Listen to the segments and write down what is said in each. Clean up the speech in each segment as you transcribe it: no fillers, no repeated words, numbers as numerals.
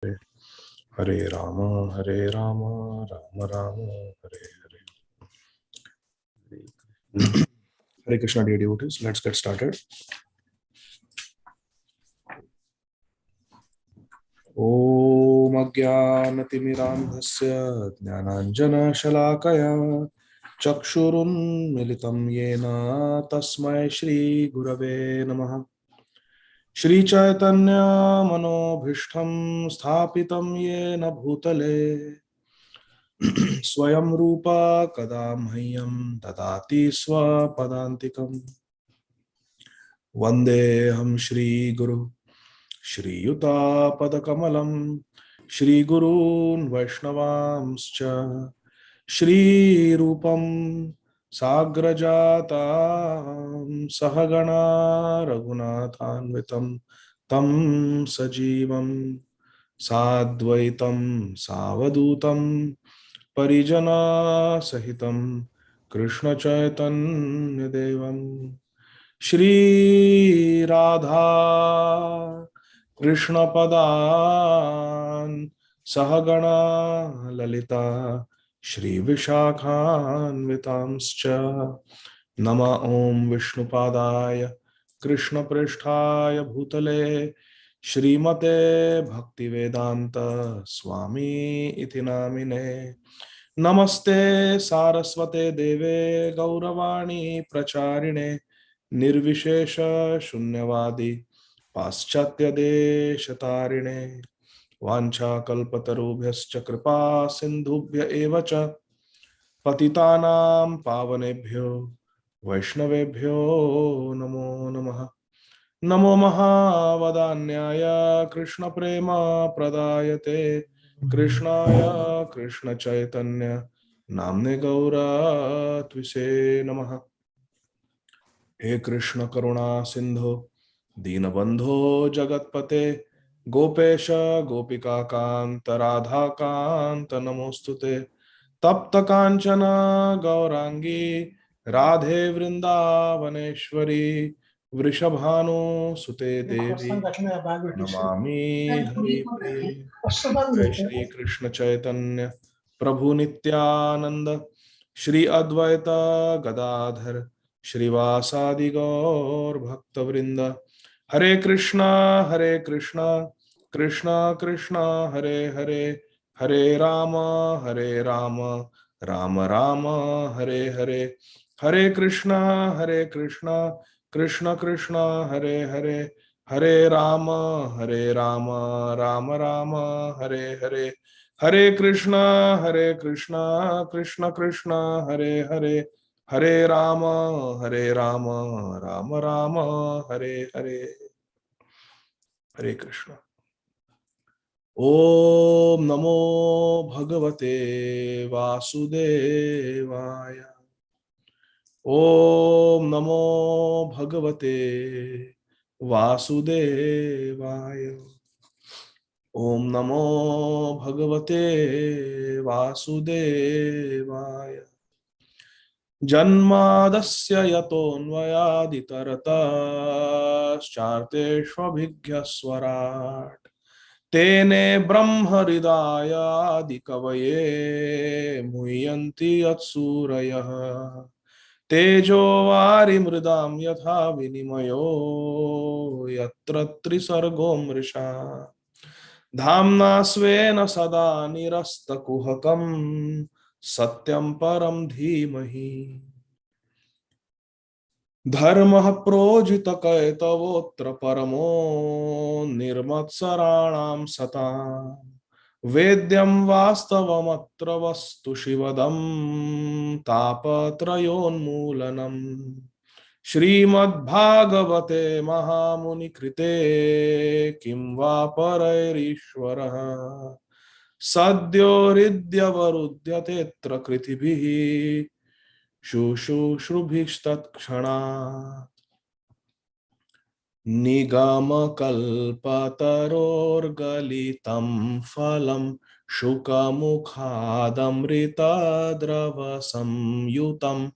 Hare Rama, Hare Rama, Rama Rama, Hare Hare. Hare Krishna, dear devotees. Let's get started. Om Ajnanatimirandhasya Jnananjana-shalakaya Chakshurun militam yena tasmai Shri Gurave Namaha. Shri Chaitanya Manobhishtham Sthapitam yena bhutale Swayam Rupa Kada Mahyam Dadati Swapadantikam Vandeham Shri Guru Shri Yuta Padakamalam Shri Gurun Vaishnavamscha Shri Rupam Sagrajatam Sahagana Raghunathanvitam Tam Sajivam Sadvaitam Savadutam Parijana Sahitam Krishna Chaitanya Devam Shri Radha Krishna Padan Sahagana Lalita Shri Vishakhan Vitamscha Nama Om Vishnupadaya Krishna Pristhaya Bhutale Śrīmate Bhaktivedanta Swami iti namine Namaste Saraswate Deve Gauravani Pracharine Nirvishesha Shunyavadi Paschatya Deshatarine Vancha Kalpatarubhyascha Kripa Sindhubhya Evacha Patitanam Pavanebhyo Vaishnavebhyo Namo Namaha Namo Mahavadanyaya Krishna Prema Pradayate Krishnaya Krishna Chaitanya Namne Gaura Tvise Namaha He Krishna Karuna Sindho Dinabandho Jagatpate Gopesha Gopika Kanta Radha Kanta Namostute Tapta Kanchana Gaurangi Radhe Vrindavaneshwari Vrishabhanu Sute Devi Namami Hari Priye Jai Shri Krishna Chaitanya Prabhu Nityananda Shri Advaita Gadadhar Shrivasadi Gaur Bhakta Vrinda Hare Krishna Krishna Krishna Hare Hare Hare Rama Rama Rama Hare Hare Hare Krishna Krishna Krishna Hare Hare Hare Rama Rama Rama Hare Hare Hare Krishna Krishna Krishna Hare Hare Hare Rama Rama Rama Hare Hare. Hare Krishna. Om Namo Bhagavate Vasudevaya. Om Namo Bhagavate Vasudevaya. Om Namo Bhagavate Vasudevaya. Janmadasya yatonvayaditarataschaarteshvabhigyaswarat Tene Brahma Hridaya Ādi Kavaye Muhyanti Yatsurayah Tejo Vari Mridam Yatha Vinimayo Yatra Trisargo Mrisha Dhamna Svena Sada Nirasta Kuhakam Satyam Param Dhimahi Dharmah Projita Kaitavotra Paramo Nirmatsaranam Satam Vedyam Vastavamatra Vastu Shivadam Tapatrayon Moolanam Śrīmad Bhāgavate Mahamuni Krite Kim va Parairishvaraha Sadyo Ridyavarudhyatetra Kritibhihi Shushrubhishtat Kshanat Nigama Kalpataror Galitam Phalam Shukamukhadamrita Drava Samyutam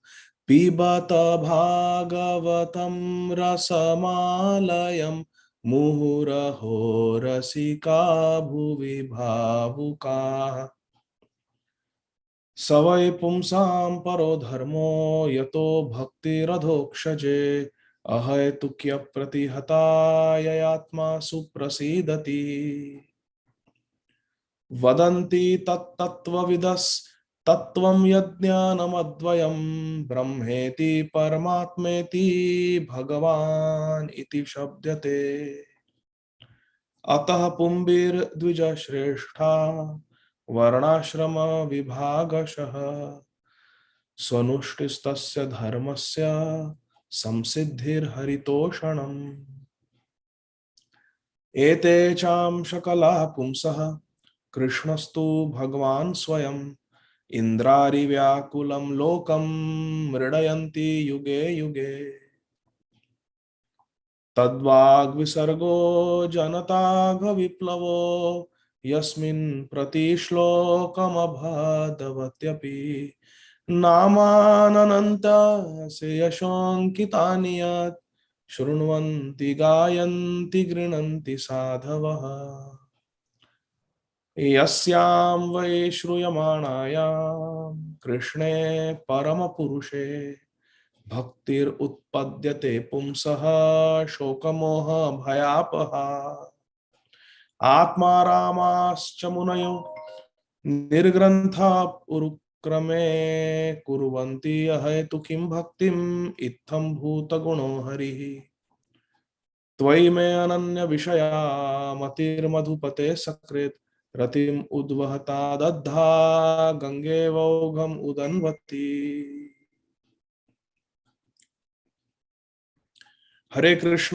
Pibata Bhagavatam Rasamalayam मुहुरहो रसिका भुवि भावुकाः स वै पुंसां परो धर्मो यतो भक्तिरधोक्षजे अहैतुक्य प्रतिहता ययात्मा सुप्रसीदति वदन्ति तत्तत्त्वविदस् तत्त्वं यज्ञानमद्वयं ब्रह्मेति परमात्मेति भगवान् इति शब्दते अतः पुंभिर्द्विजश्रेष्ठा वर्णाश्रम विभागशः स्वनुष्ठिस्तस्य धर्मस्य संसिद्धिर्हरितोषणम् एते चां शकलाः पुंसः कृष्णस्तु भगवान् स्वयं इन्द्रारिव्याकुलं लोकं मृडयन्ति युगे युगे तद्वाग्विसर्गो जनताघविप्लवो यस्मिन् प्रतिश्लोकमभादवत्यपि नामानन्तस्य यशोऽङ्कितानि यत् शृण्वन्ति गायन्ति गृह्णन्ति साधवः यस्यां वै श्रूयमाणायां कृष्णे परमपुरुषे भक्तिरुत्पद्यते पुंसः शोकमोह भयापहा आत्मा रामाश्च मुनयो निर्ग्रन्था उरुक्रमे कुर्वन्ति अहेतुकीं भक्तिम् इत्थं भूतगुणो हरिः त्वयि मे अनन्य विषया मतिर्मधुपते सकृत् रतिम् उद्वहता दद्धा गंगेवौघम् उदन्वति हरे Krishna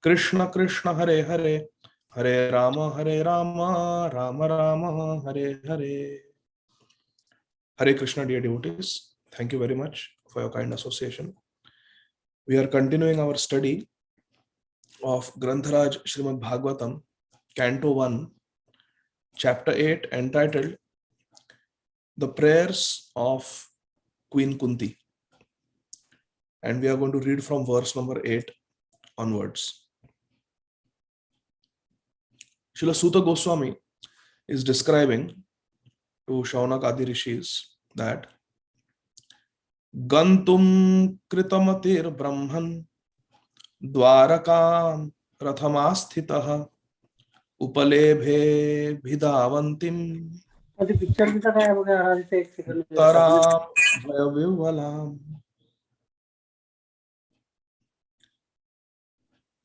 Krishna Krishna Hare Hare Hare Ram Ram Ram Hare Hare. Hare Krishna, dear devotees. Thank you very much for your kind association. We are continuing our study of Grantharaj Śrīmad Bhāgavatam, Canto 1, Chapter 8, entitled The Prayers of Queen Kunti. And we are going to read from verse number 8 onwards. Srila Suta Goswami is describing to Shaunak Adi Rishis that Gantum Kritamatir Brahman Dwarakam Rathamasthitaha Upalebhe Bhidavantim Uttaram Vaibhava.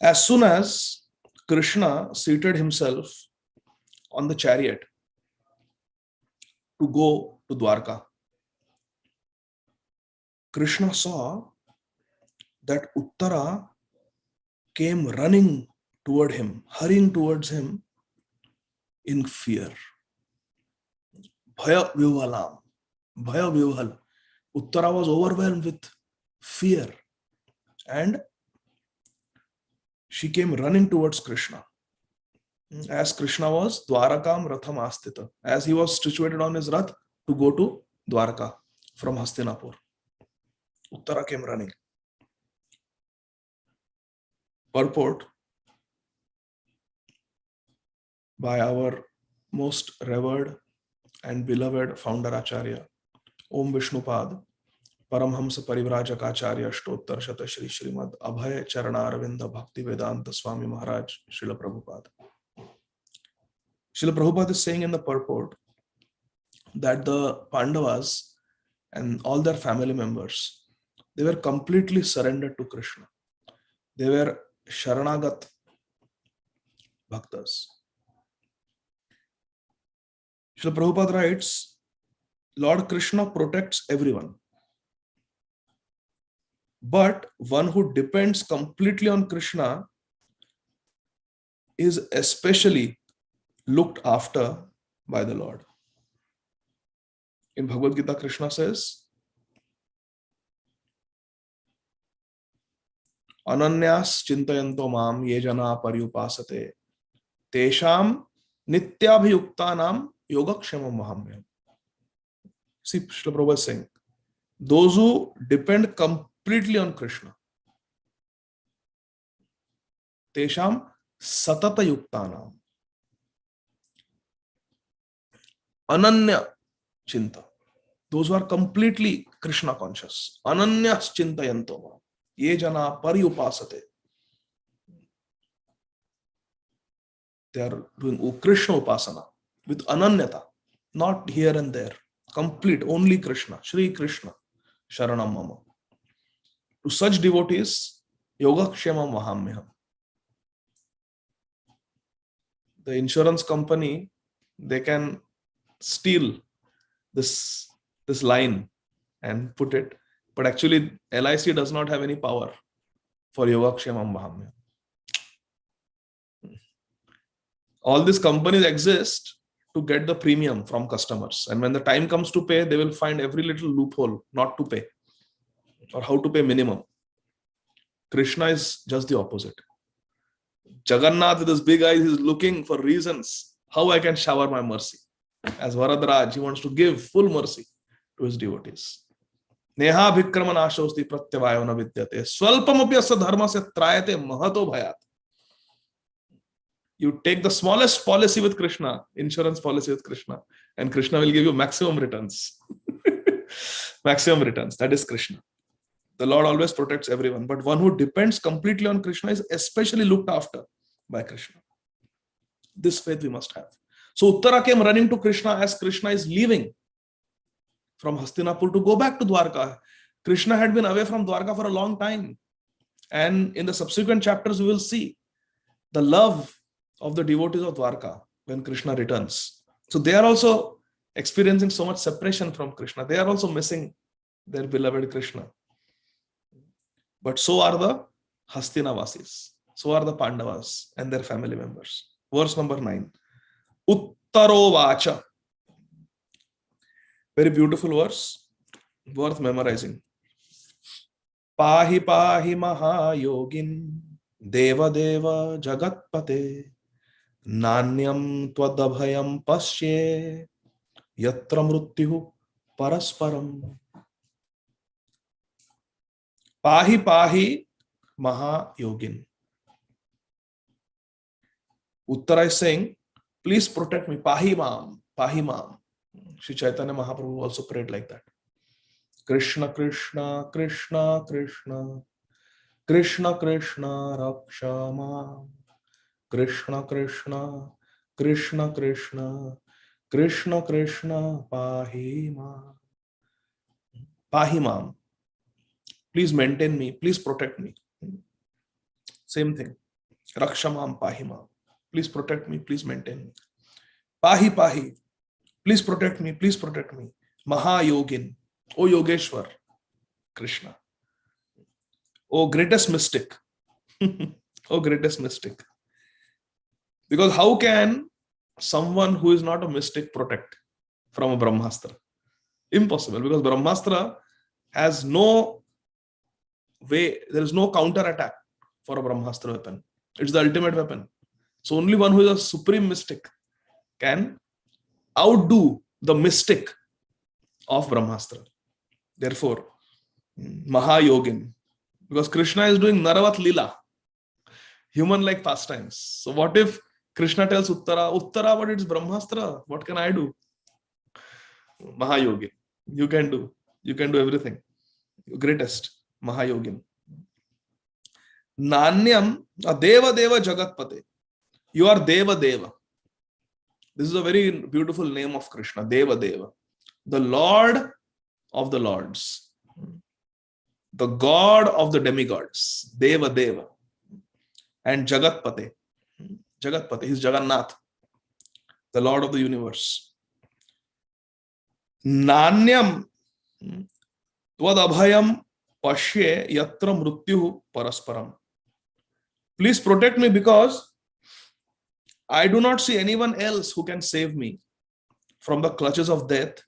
As soon as Krishna seated himself on the chariot to go to Dwarka, Krishna saw that Uttara came running toward him, hurrying towards him in fear. Bhaya Vivhalam. Bhaya Vivhal. Uttara was overwhelmed with fear and she came running towards Krishna. As Krishna was Dwarakam Ratham Astita, as he was situated on his Rath to go to Dwarka from Hastinapur. Uttara came running. Purport by our most revered and beloved founder Acharya, Om Vishnupad, Paramhamsa Parivrajaka Ashtottara Shata Shri Śrīmad Abhay Charana Bhakti Vedanta Swami Maharaj Srila Prabhupada. Srila Prabhupada is saying in the purport that the Pandavas and all their family members, they were completely surrendered to Krishna. They were Sharanagat Bhaktas. Srila Prabhupada writes, Lord Krishna protects everyone. But one who depends completely on Krishna is especially looked after by the Lord. In Bhagavad Gita, Krishna says, Ananyas chintayanto mam ye jana paryupasate tesham nityabhiyuktanam yogakshamam mahamyam. See, Srila Prabhupada is saying, those who depend completely on Krishna, Tesham satata yuktanam. Ananya chinta. Those who are completely Krishna conscious. Ananyas chintayanto. Ye jana pariupasate. They are doing Krishna upasana with ananyata. Not here and there. Complete, only Krishna. Shri Krishna. Sharanam mama. To such devotees, yogakshemam vahamyaham. The insurance company, they can steal this line and put it, but actually LIC does not have any power for yogakshemam vahamyaham. All these companies exist to get the premium from customers, and when the time comes to pay, they will find every little loophole not to pay or how to pay minimum. Krishna is just the opposite. Jagannath with his big eyes is looking for reasons how I can shower my mercy. As Varadaraj, he wants to give full mercy to his devotees. Neha bhikramanashosti pratyavayona vidyate swalpamapi asya dharma se trayate mahato bhayat. You take the smallest policy with Krishna, insurance policy with Krishna, and Krishna will give you maximum returns. Maximum returns. That is Krishna. The Lord always protects everyone, but one who depends completely on Krishna is especially looked after by Krishna. This faith we must have. So Uttara came running to Krishna as Krishna is leaving from Hastinapur to go back to Dwarka. Krishna had been away from Dwarka for a long time. And in the subsequent chapters, we will see the love of the devotees of Dwarka when Krishna returns. So they are also experiencing so much separation from Krishna. They are also missing their beloved Krishna. But so are the Hastinavasis. So are the Pandavas and their family members. Verse number 9. Uttaro vacha. Very beautiful verse. Worth memorizing. Pahi pahi mahayogin deva deva jagatpate nanyam twadabhayam pasye yatra mrutyuh parasparam. Pahi pahi mahayogin. Uttara is saying, please protect me. Pahi mam. Pahi mam. Sri Chaitanya Mahaprabhu also prayed like that. Krishna Krishna Krishna Krishna Krishna Krishna Raksha mam. Krishna Krishna Krishna Krishna Krishna Krishna Pahi mam. Pahi mam. Please maintain me. Please protect me. Same thing. Raksha mam pahi mam. Please protect me. Please maintain me. Pahi pahi. Please protect me. Please protect me. Mahayogin. O Yogeshwar. Krishna. O greatest mystic. O greatest mystic. Because how can someone who is not a mystic protect from a Brahmastra? Impossible. Because Brahmastra has no way, there is no counter attack for a Brahmastra weapon. It's the ultimate weapon. So only one who is a supreme mystic can outdo the mystic of Brahmastra. Therefore, Mahayogin, because Krishna is doing Naravat Lila, human-like pastimes. So what if Krishna tells Uttara, Uttara, but it's Brahmastra, what can I do? Mahayogin, you can do everything. Greatest, Mahayogin. Nanyam, a Deva Deva Jagatpate. You are Deva Deva. This is a very beautiful name of Krishna, Deva Deva. The Lord of the Lords. The God of the demigods. Deva Deva. And Jagatpate. Jagatpate, he is Jagannath. The Lord of the universe. Nanyam Twadabhayam Pashye Yatra Mrutyuh Parasparam. Please protect me because I do not see anyone else who can save me from the clutches of death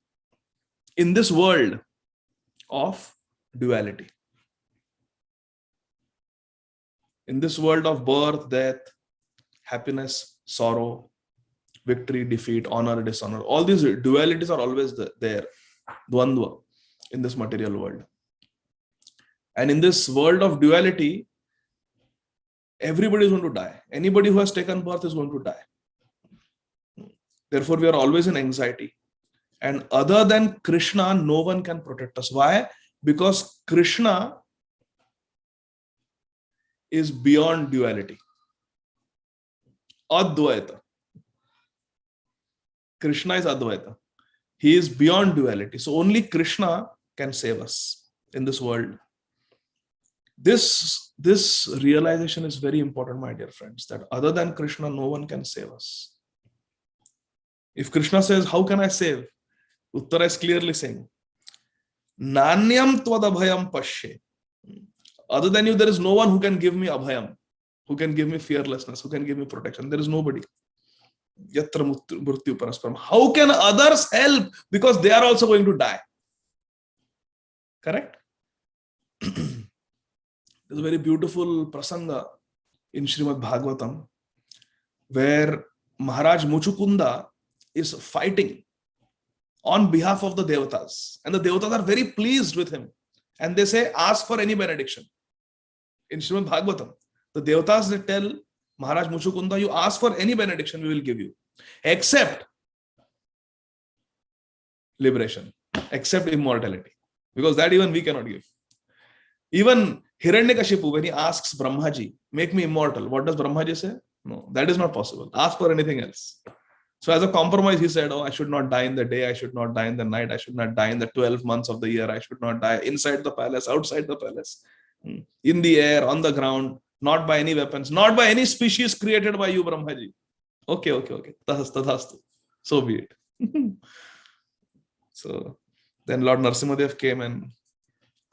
in this world of duality. In this world of birth, death, happiness, sorrow, victory, defeat, honor, dishonor, all these dualities are always there, dvandva, in this material world. And in this world of duality, Everybody is going to die. Anybody who has taken birth is going to die. Therefore, we are always in anxiety. And other than Krishna, no one can protect us. Why? Because Krishna is beyond duality. Advaita. Krishna is Advaita. He is beyond duality. So only Krishna can save us in this world. This realization is very important, my dear friends, that other than Krishna, no one can save us. If Krishna says, how can I save? Uttara is clearly saying, Nanyam tvad abhayam pashe. Other than you, there is no one who can give me abhayam, who can give me fearlessness, who can give me protection. There is nobody. Yatra mrityu parasparam. How can others help? Because they are also going to die. Correct? There's a very beautiful prasanga in Śrīmad Bhāgavatam where Maharaj Muchukunda is fighting on behalf of the Devotees. And the Devotees are very pleased with him. And they say, ask for any benediction. In Śrīmad Bhāgavatam, the Devotees, they tell Maharaj Muchukunda, you ask for any benediction, we will give you. Except liberation. Except immortality. Because that even we cannot give. Even Hiranyakashipu, when he asks Brahmaji, make me immortal, what does Brahmaji say? No, that is not possible. Ask for anything else. So as a compromise, he said, oh, I should not die in the day, I should not die in the night, I should not die in the 12 months of the year, I should not die inside the palace, outside the palace, in the air, on the ground, not by any weapons, not by any species created by you, Brahmaji. Okay. Tathastu. So be it. So then Lord Narasimhadev came and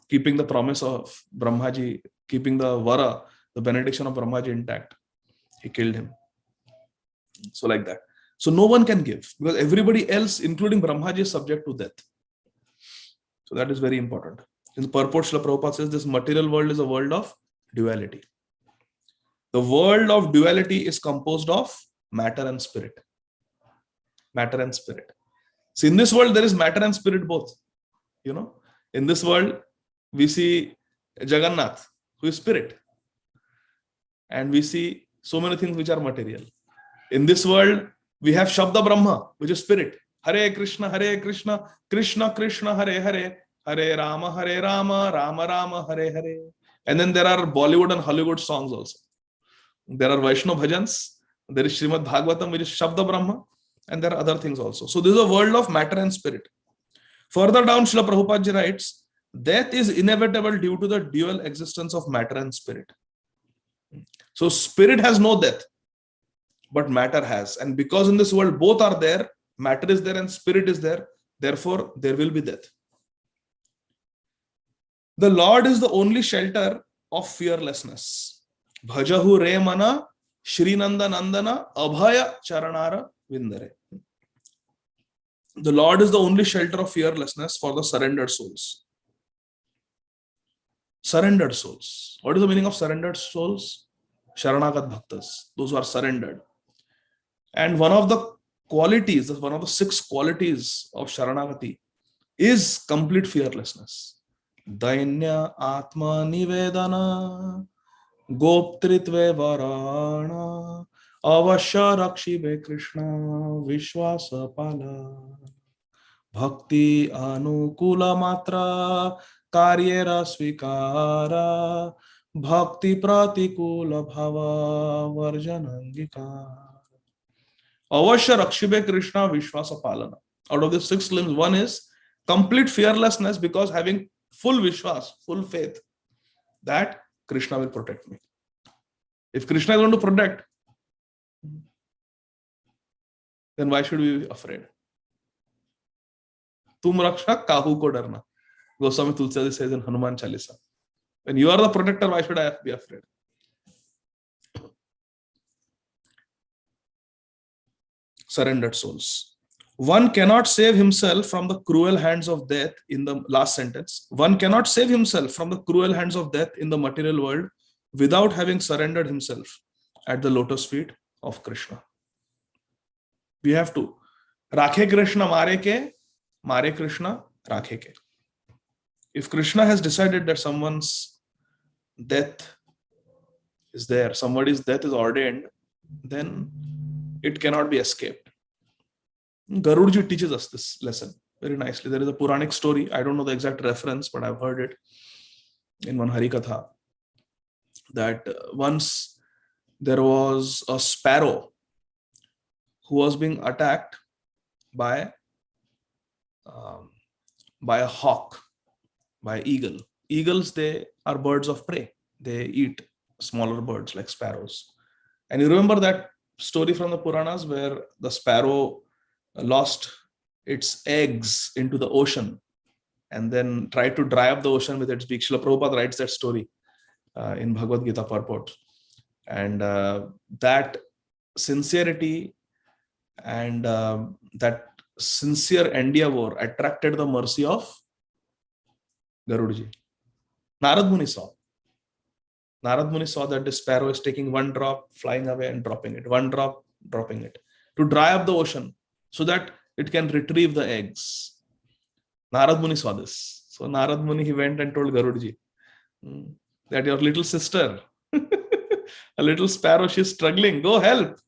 keeping the promise of Brahmaji, keeping the vara, the benediction of Brahmaji intact, he killed him. So like that. So no one can give because everybody else, including Brahmaji, is subject to death. So that is very important. In the purport, Srila Prabhupada says this material world is a world of duality. The world of duality is composed of matter and spirit. Matter and spirit. So in this world, there is matter and spirit both. You know, in this world, we see Jagannath, who is spirit. And we see so many things which are material. In this world, we have Shabda Brahma, which is spirit. Hare Krishna, Krishna Krishna, Hare Hare, Hare Rama, Rama Rama, Hare Hare. And then there are Bollywood and Hollywood songs also. There are Vaishnava bhajans. There is Śrīmad Bhāgavatam, which is Shabda Brahma. And there are other things also. So this is a world of matter and spirit. Further down, Srila Prabhupada ji writes, death is inevitable due to the dual existence of matter and spirit. So spirit has no death, but matter has. And because in this world both are there, matter is there and spirit is there, therefore there will be death. The Lord is the only shelter of fearlessness. Bhajahu re mana Shrinanda Nandana Abhaya Charanara Vindare. The Lord is the only shelter of fearlessness for the surrendered souls. Surrendered souls. What is the meaning of surrendered souls? Sharanagat Bhaktas, those who are surrendered. And one of the qualities, one of the 6 qualities of Sharanagati is complete fearlessness. Dainya Atma Nivedana Goptritve Varana Avasya Rakshibe Krishna Vishwasa Pala Bhakti Anukula Matra Karyera Svikara Bhakti Pratikula Bhava Varjanangika. Avasya Rakshibe Krishna Vishwasa Palana. Out of the 6 limbs, one is complete fearlessness, because having full Vishwas, full faith that Krishna will protect me. If Krishna is going to protect, then why should we be afraid? Tum raksha kahu ko darna. Goswami Tulsidas says in Hanuman Chalisa. When you are the protector, why should I be afraid? Surrendered souls. One cannot save himself from the cruel hands of death in the last sentence. One cannot save himself from the cruel hands of death in the material world without having surrendered himself at the lotus feet of Krishna. We have to. Rakhe Krishna mare Krishna rakhe ke. If Krishna has decided that someone's death is there, somebody's death is ordained, then it cannot be escaped. Garudaji teaches us this lesson very nicely. There is a Puranic story. I don't know the exact reference, but I've heard it in one Harikatha, that once there was a sparrow who was being attacked by a hawk, by eagle. Eagles, they are birds of prey. They eat smaller birds like sparrows. And you remember that story from the Puranas where the sparrow lost its eggs into the ocean and then tried to dry up the ocean with its beak. Srila Prabhupada writes that story in Bhagavad Gita purport. And that sincerity and that sincere endeavor attracted the mercy of Garudaji. Narad Muni saw. Narad Muni saw that the sparrow is taking one drop, flying away and dropping it. One drop, dropping it. To dry up the ocean so that it can retrieve the eggs. Narad Muni saw this. So Narad Muni, he went and told Garudaji that your little sister, a little sparrow, she's struggling. Go help.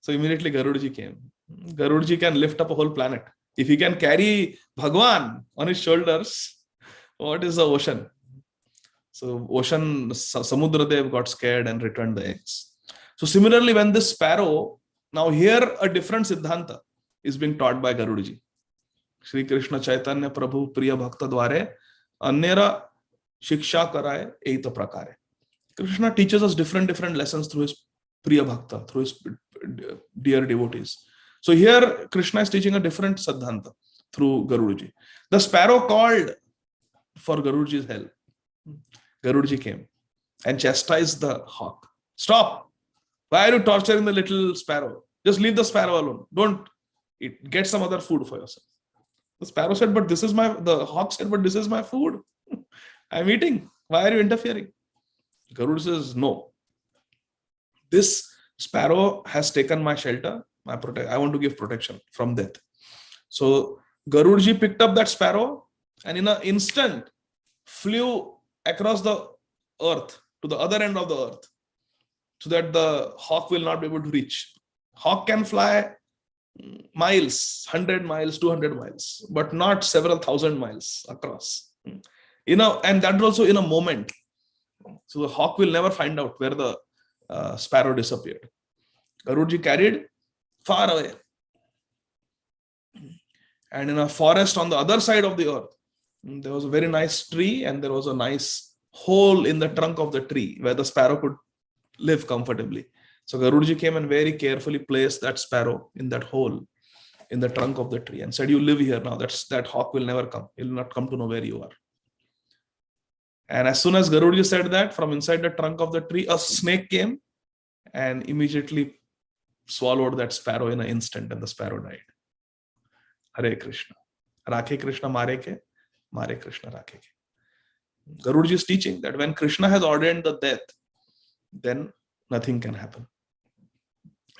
So immediately Garudaji came. Garudaji can lift up a whole planet. If he can carry Bhagwan on his shoulders, what is the ocean? So ocean, Samudra Dev got scared and returned the eggs. So similarly, when this sparrow, now here a different Siddhanta is being taught by Garudaji. Shri Krishna Chaitanya Prabhu Priya Bhakta Dware Annera Shiksha Karaye Eita Prakare. Krishna teaches us different lessons through his Priya Bhakta, through his dear devotees. So here Krishna is teaching a different Siddhanta through Garudaji. The sparrow called for Garudaji's help. Garudaji came and chastised the hawk. Stop! Why are you torturing the little sparrow? Just leave the sparrow alone. Don't eat. Get some other food for yourself. The sparrow said, but this is the hawk said, but this is my food. I'm eating. Why are you interfering? Garuda says, no. This sparrow has taken my shelter. I want to give protection from death. So Garudaji picked up that sparrow and in an instant flew across the earth to the other end of the earth so that the hawk will not be able to reach. Hawk can fly miles, 100 miles, 200 miles, but not several thousand miles across. And that also in a moment. So the hawk will never find out where the sparrow disappeared. Garudaji carried far away. And in a forest on the other side of the earth, there was a very nice tree and there was a nice hole in the trunk of the tree where the sparrow could live comfortably. So Garudaji came and very carefully placed that sparrow in that hole in the trunk of the tree and said, you live here now. That hawk will never come. He will not come to know where you are. And as soon as Garudaji said that, from inside the trunk of the tree, a snake came and immediately swallowed that sparrow in an instant and the sparrow died. Hare Krishna. Rakhe Krishna mare ke, mare Krishna rakhe ke. Garudaji is teaching that when Krishna has ordained the death, then nothing can happen.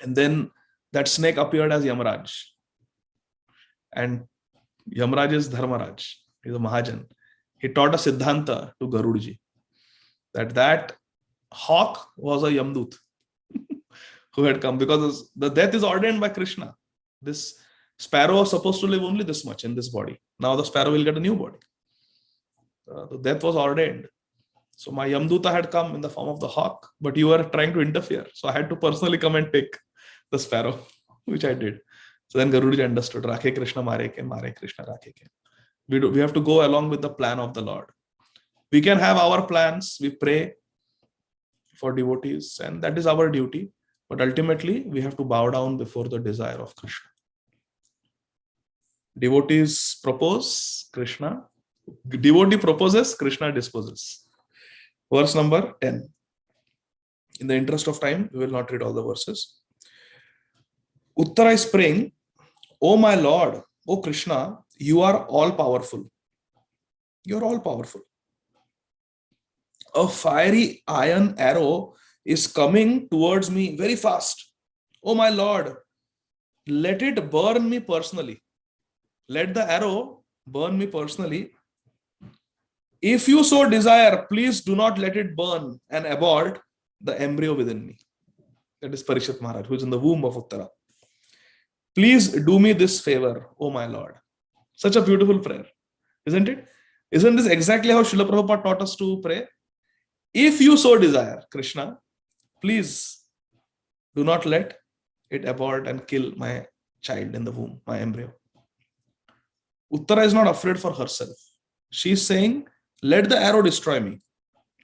And then that snake appeared as Yamaraj. And Yamaraj is Dharmaraj. He is a Mahajan. He taught a Siddhanta to Garudaji that hawk was a Yamdut who had come because the death is ordained by Krishna. This sparrow was supposed to live only this much in this body. Now the sparrow will get a new body. The death was ordained. So my Yamduta had come in the form of the hawk, but you were trying to interfere. So I had to personally come and take the sparrow, which I did. So then Garudaji understood, Rakhe Krishna mare Krishna rakhe ke. We have to go along with the plan of the Lord. We can have our plans. We pray for devotees and that is our duty. But ultimately, we have to bow down before the desire of Krishna. Devotees propose, Krishna. Devotee proposes, Krishna disposes. Verse number 10. In the interest of time, we will not read all the verses. Uttara is praying, O my Lord, O Krishna, you are all powerful. You are all powerful. A fiery iron arrow is coming towards me very fast. Oh my Lord, let it burn me personally. Let the arrow burn me personally. If you so desire, please do not let it burn and abort, the embryo within me. That is Parikshit Maharaj, who is in the womb of Uttara. Please do me this favor, O my Lord. Such a beautiful prayer, isn't it? Isn't this exactly how Srila Prabhupada taught us to pray? If you so desire, Krishna, please do not let it abort and kill my child in the womb, my embryo. Uttara is not afraid for herself. She is saying, let the arrow destroy me,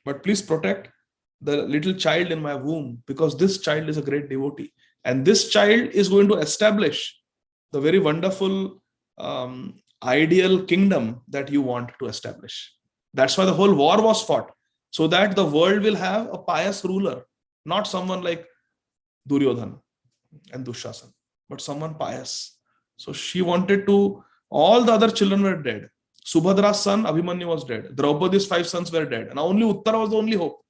but please protect the little child in my womb, because this child is a great devotee. And this child is going to establish the very wonderful ideal kingdom that you want to establish. That's why the whole war was fought, so that the world will have a pious ruler, not someone like Duryodhan and Dushasan, but someone pious. So she wanted to, all the other children were dead. Subhadra's son Abhimanyu was dead. Draupadi's 5 sons were dead. And only Uttara was the only hope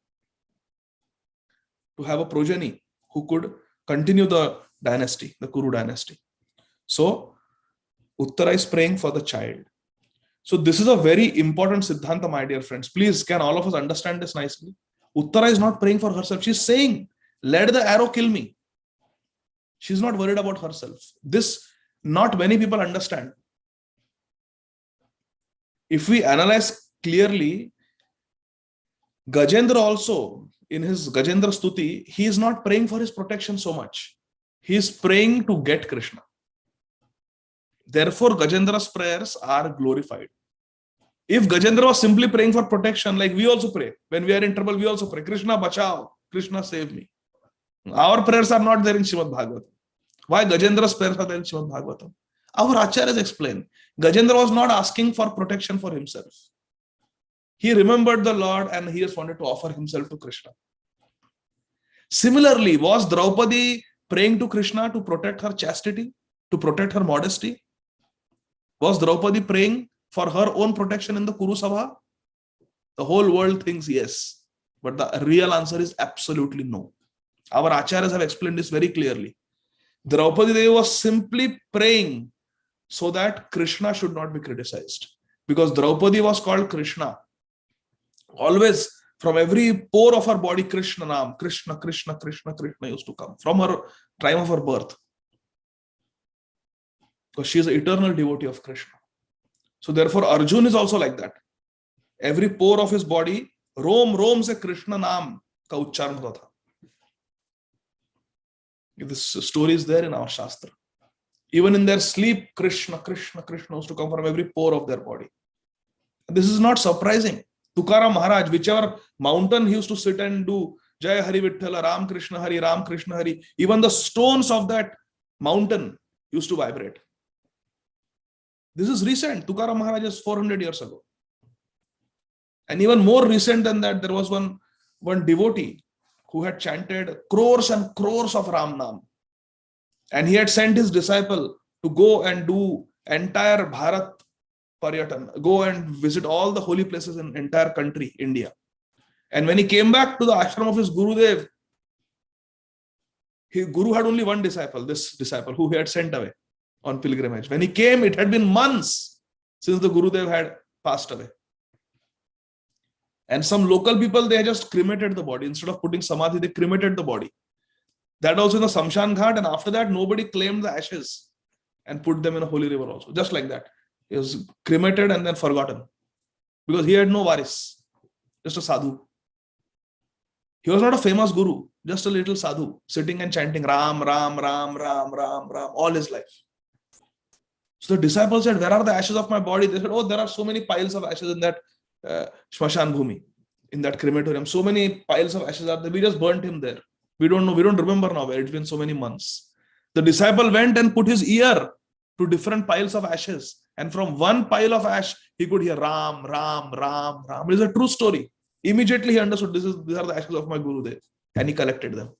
to have a progeny who could continue the dynasty, the Kuru dynasty. So Uttara is praying for the child. So this is a very important Siddhanta, my dear friends. Please, can all of us understand this nicely? Uttara is not praying for herself. She's saying, let the arrow kill me. She's not worried about herself. This, not many people understand. If we analyze clearly, Gajendra also, in his Gajendra Stuti, he is not praying for his protection so much. He is praying to get Krishna. Therefore, Gajendra's prayers are glorified. If Gajendra was simply praying for protection, like we also pray, when we are in trouble, we also pray, Krishna bachao, Krishna save me. Our prayers are not there in Śrīmad Bhāgavatam. Why Gajendra's prayers are there in Śrīmad Bhāgavatam? Our acharyas explain, Gajendra was not asking for protection for himself. He remembered the Lord and he just wanted to offer himself to Krishna. Similarly, was Draupadi praying to Krishna to protect her chastity, to protect her modesty? Was Draupadi praying for her own protection in the Kuru Sabha? The whole world thinks yes, but the real answer is absolutely no. Our acharyas have explained this very clearly. Draupadi Devi was simply praying so that Krishna should not be criticized. Because Draupadi was called Krishna. Always, from every pore of her body, Krishna Naam, Krishna, Krishna, Krishna, Krishna used to come from her time of her birth. Because she is an eternal devotee of Krishna. So therefore, Arjun is also like that. Every pore of his body, Rom se Krishna Naam ka uchcharan hota tha. This story is there in our Shastra. Even in their sleep, Krishna, Krishna, Krishna used to come from every pore of their body. This is not surprising. Tukaram Maharaj, whichever mountain he used to sit and do Jai Hari Vithala, Ram Krishna Hari, Ram Krishna Hari, even the stones of that mountain used to vibrate. This is recent. Tukaram Maharaj is 400 years ago. And even more recent than that, there was one devotee who had chanted crores and crores of Ram Naam. And he had sent his disciple to go and do entire Bharat Paryatan, go and visit all the holy places in entire country, India. And when he came back to the ashram of his Gurudev, his Guru had only one disciple, this disciple who he had sent away on pilgrimage. When he came, it had been months since the Gurudev had passed away. And some local people, they just cremated the body. Instead of putting samadhi, they cremated the body. That also in the Samshan Ghat. And after that, nobody claimed the ashes and put them in a holy river also. Just like that. He was cremated and then forgotten. Because he had no varis. Just a sadhu. He was not a famous guru. Just a little sadhu. Sitting and chanting Ram, Ram, Ram, Ram, Ram, Ram. All his life. So the disciples said, where are the ashes of my body? They said, oh, there are so many piles of ashes in that Shmashan Bhumi, in that crematorium. So many piles of ashes are there. We just burnt him there. We don't know. We don't remember now where it's been so many months. The disciple went and put his ear to different piles of ashes. And from one pile of ash, he could hear Ram, Ram, Ram, Ram. It is a true story. Immediately he understood these are the ashes of my Gurudev. And he collected them.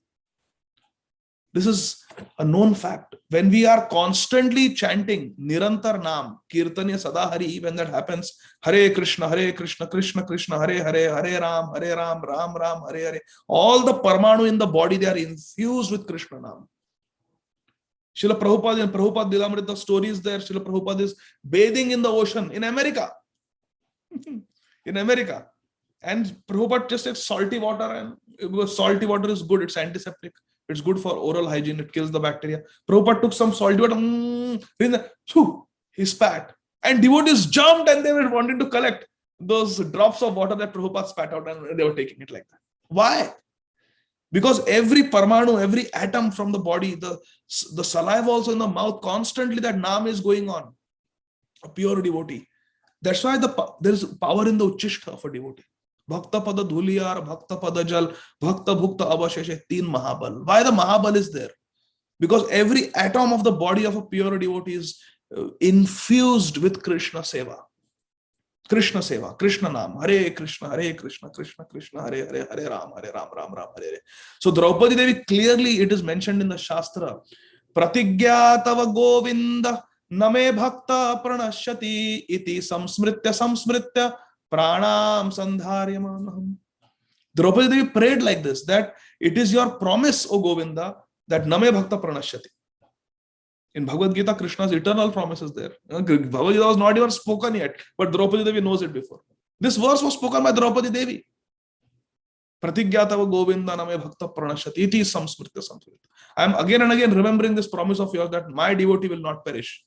This is a known fact. When we are constantly chanting Nirantar Naam, Kirtanya Sadahari, when that happens, Hare Krishna, Krishna Krishna, Hare Hare, Hare Ram, Ram Ram, Hare Hare. All the Parmanu in the body, they are infused with Krishna Naam. Srila Prabhupada and Prabhupada Lilamrita story is there. Srila Prabhupada is bathing in the ocean in America. In America. And Prabhupada just said salty water, and because salty water is good, it's antiseptic. It's good for oral hygiene. It kills the bacteria. Prabhupada took some salty water, he spat. And devotees jumped and they were wanting to collect those drops of water that Prabhupada spat out, and they were taking it like that. Why? Because every parmanu, every atom from the body, the saliva also in the mouth, constantly that naam is going on. A pure devotee. That's why there is power in the uchishta of a devotee. Bhakta pada dhuliyar, bhakta pada jal, bhakta bhukta avasheshe, teen mahabal. Why the mahabal is there? Because every atom of the body of a pure devotee is infused with Krishna seva. Krishna seva, Krishna naam, Hare Krishna, Krishna Krishna, Hare Hare, Hare Ram, Ram Ram, Hare Hare. So Draupadi Devi, clearly it is mentioned in the Shastra, Pratigya tava Govinda, Name Bhakta Pranashyati, iti samsmritya pranam sandharyamanam. Draupadi Devi prayed like this, that it is your promise, O Govinda, that Name Bhakta Pranashyati. In Bhagavad Gita, Krishna's eternal promise is there. Bhagavad Gita was not even spoken yet, but Draupadi Devi knows it before. This verse was spoken by Draupadi Devi. Pratigyatava Govinda Name Bhakta Pranashyati iti samsmritya. I am again and again remembering this promise of yours that my devotee will not perish.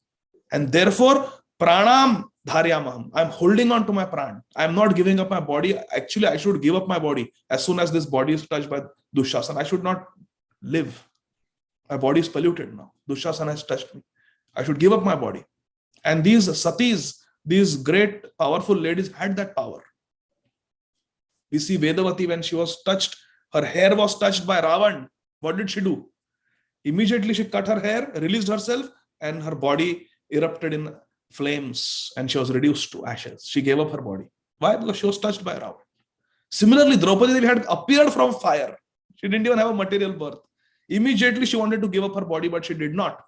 And therefore, pranam dharyamaham. I am holding on to my pran. I am not giving up my body. Actually, I should give up my body as soon as this body is touched by Dushasana. I should not live. My body is polluted now. Dushasana has touched me. I should give up my body. And these satis, these great powerful ladies had that power. We see Vedavati, when she was touched, her hair was touched by Ravan. What did she do? Immediately she cut her hair, released herself, and her body erupted in flames and she was reduced to ashes. She gave up her body. Why? Because she was touched by Ravan. Similarly, Draupadi Devi had appeared from fire. She didn't even have a material birth. Immediately she wanted to give up her body, but she did not.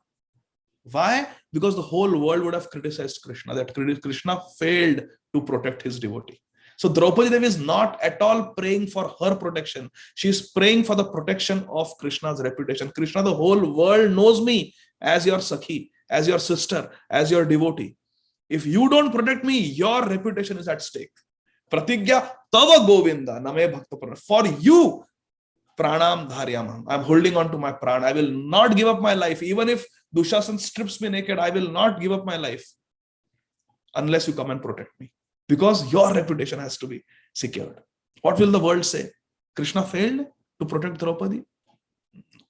Why? Because the whole world would have criticized Krishna, that Krishna failed to protect his devotee. So Draupadi Devi is not at all praying for her protection. She is praying for the protection of Krishna's reputation. Krishna, the whole world knows me as your Sakhi, as your sister, as your devotee. If you don't protect me, your reputation is at stake. Pratigya tava Govinda name bhakta prana. For you, pranam dharyamam. I'm holding on to my prana. I will not give up my life. Even if Dushasan strips me naked, I will not give up my life unless you come and protect me. Because your reputation has to be secured. What will the world say? Krishna failed to protect Draupadi?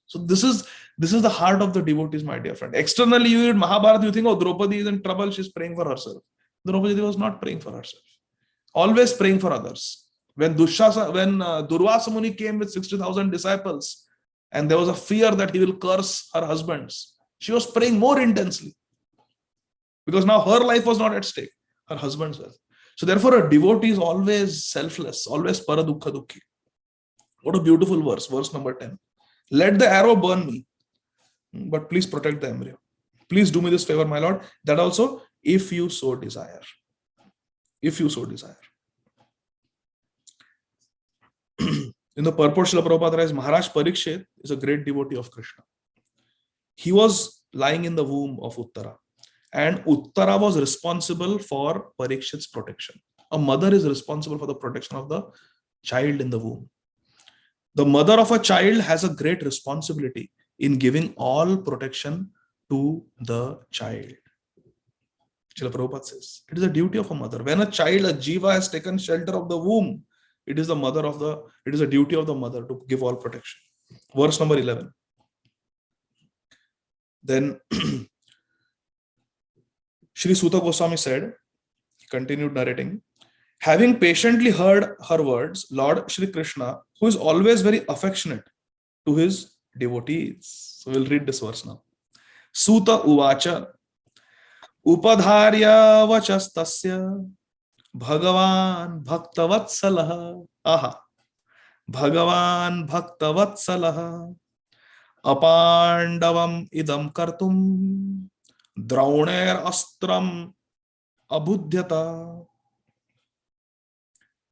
So this is the heart of the devotees, my dear friend. Externally, you read Mahabharata, you think, oh, Draupadi is in trouble, she's praying for herself. Draupadi was not praying for herself. Always praying for others. When Durvasa Muni came with 60,000 disciples, and there was a fear that he will curse her husbands, she was praying more intensely. Because now her life was not at stake, her husband's life. So therefore, a devotee is always selfless, always paradukha dukhi. What a beautiful verse, verse number 10. Let the arrow burn me, but please protect the embryo. Please do me this favor, my Lord. That also, if you so desire. If you so desire. In the purport, Srila Prabhupada writes, Maharaj Parikshit is a great devotee of Krishna. He was lying in the womb of Uttara. And Uttara was responsible for Parikshit's protection. A mother is responsible for the protection of the child in the womb. The mother of a child has a great responsibility in giving all protection to the child. Srila Prabhupada says, it is a duty of a mother. When a child, a jiva, has taken shelter of the womb, it is a duty of the mother to give all protection. Verse number 11. Then Shri Suta Goswami said, he continued narrating, having patiently heard her words, Lord Shri Krishna, who is always very affectionate to his devotees. So we'll read this verse now. Suta Uvacha Upadharya Vachastasya Bhagavan Bhaktavatsalaha. Aha. Bhagavan Bhaktavatsalaha Apandavam Idam Kartum Drauner Astram Abudhyata.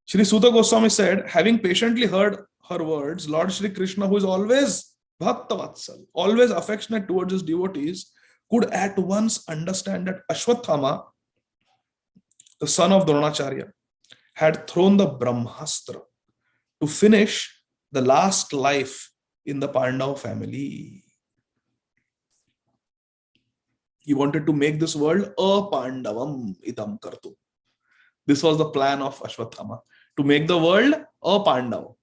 Shri Suta Goswami said, having patiently heard her words, Lord Shri Krishna, who is always Bhaktavatsal, always affectionate towards his devotees, could at once understand that Ashwathama, the son of Dronacharya, had thrown the Brahmastra to finish the last life in the Pandava family. He wanted to make this world apandavam idam kartu. This was the plan of Ashwatthama, to make the world apandava,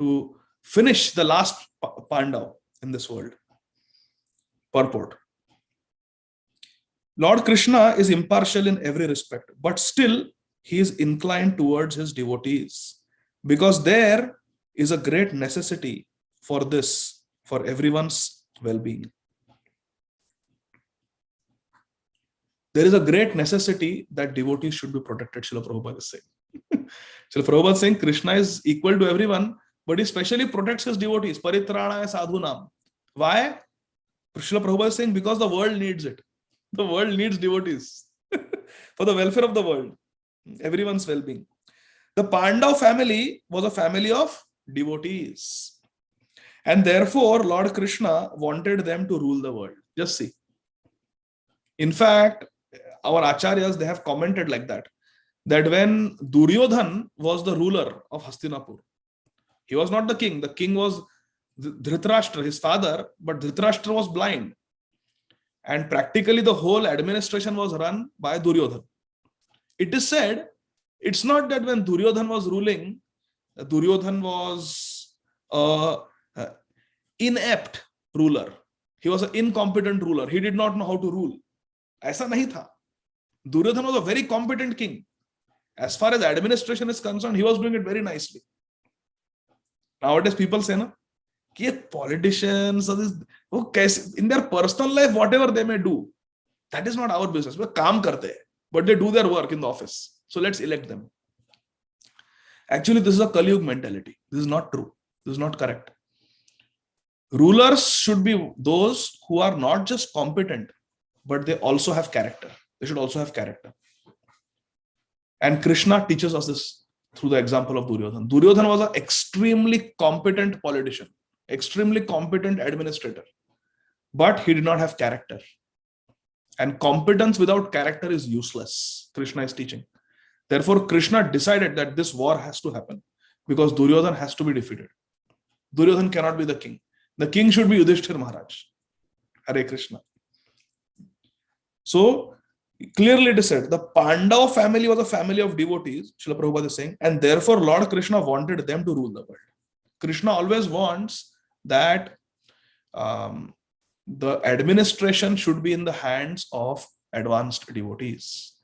to finish the last Pandava in this world. Purport. Lord Krishna is impartial in every respect, but still he is inclined towards his devotees, because there is a great necessity for this, for everyone's well-being. There is a great necessity that devotees should be protected, Srila Prabhupada is saying. Srila Prabhupada is saying Krishna is equal to everyone, but he specially protects his devotees. Paritranaya sadhunam. Why? Srila Prabhupada is saying because the world needs it. The world needs devotees for the welfare of the world, everyone's well-being. The Pandava family was a family of devotees, and therefore Lord Krishna wanted them to rule the world. Just see. In fact, our acharyas, they have commented like that when Duryodhan was the ruler of Hastinapur, he was not the king. The king was Dhritarashtra, his father, but Dhritarashtra was blind. And practically the whole administration was run by Duryodhan. It is said, it's not that when Duryodhan was ruling, Duryodhan was an inept ruler. He was an incompetent ruler. He did not know how to rule. Aisa nahi tha. Duryodhan was a very competent king. As far as administration is concerned, he was doing it very nicely. Nowadays people say, no, politicians, in their personal life, whatever they may do, that is not our business. We kaam karte hai, but they do their work in the office. So let's elect them. Actually, this is a Kali Yuga mentality. This is not true. This is not correct. Rulers should be those who are not just competent, but they also have character. They should also have character. And Krishna teaches us this through the example of Duryodhan. Duryodhan was an extremely competent politician, extremely competent administrator, but he did not have character. And competence without character is useless, Krishna is teaching. Therefore, Krishna decided that this war has to happen because Duryodhan has to be defeated. Duryodhan cannot be the king. The king should be Yudhishthira Maharaj. Hare Krishna. So, clearly it is said, the Pandava family was a family of devotees, Srila Prabhupada is saying, and therefore Lord Krishna wanted them to rule the world. Krishna always wants that the administration should be in the hands of advanced devotees.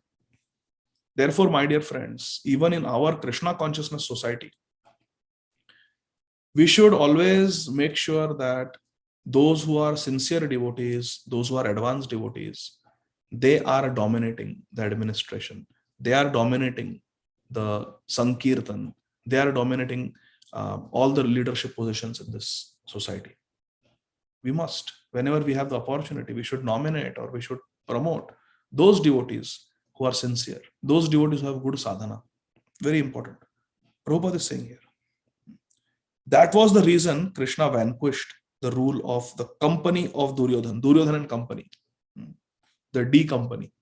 Therefore, my dear friends, even in our Krishna consciousness society, we should always make sure that those who are sincere devotees, those who are advanced devotees, they are dominating the administration. They are dominating the Sankirtan. They are dominating all the leadership positions in this society. We must, whenever we have the opportunity, we should nominate or we should promote those devotees who are sincere, those devotees who have good sadhana. Very important. Prabhupada is saying here. That was the reason Krishna vanquished the rule of the company of Duryodhan, Duryodhan and company, the D company,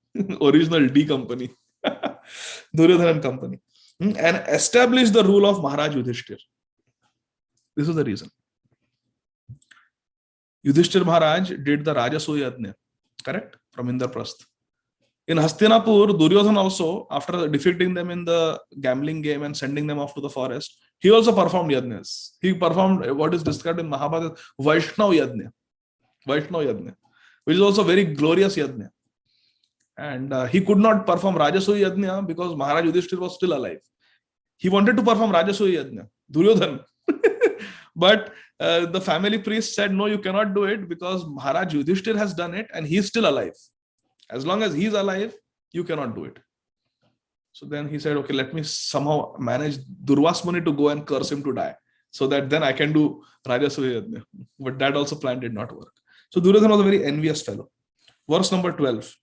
original D company, Duryodhan and company, and established the rule of Maharaj Yudhishthir. This is the reason. Yudhishthir Maharaj did the Rajasuya Yajna, correct? From Indraprastha. In Hastinapur, Duryodhan also, after defeating them in the gambling game and sending them off to the forest, he also performed yajnas. He performed what is described in Mahabharata, Vaishnav Yajna, which is also very glorious yajna. And he could not perform Rajasuya Yajna because Maharaj Yudhishthir was still alive. He wanted to perform Rajasuya Yajna, Duryodhan. But the family priest said, no, you cannot do it because Maharaj Yudhishthir has done it and he is still alive. As long as he is alive, you cannot do it. So then he said, okay, let me somehow manage Durvas Muni to go and curse him to die, so that then I can do Rajasuya Yajna. But that also plan did not work. So Duryodhan was a very envious fellow. Verse number 12.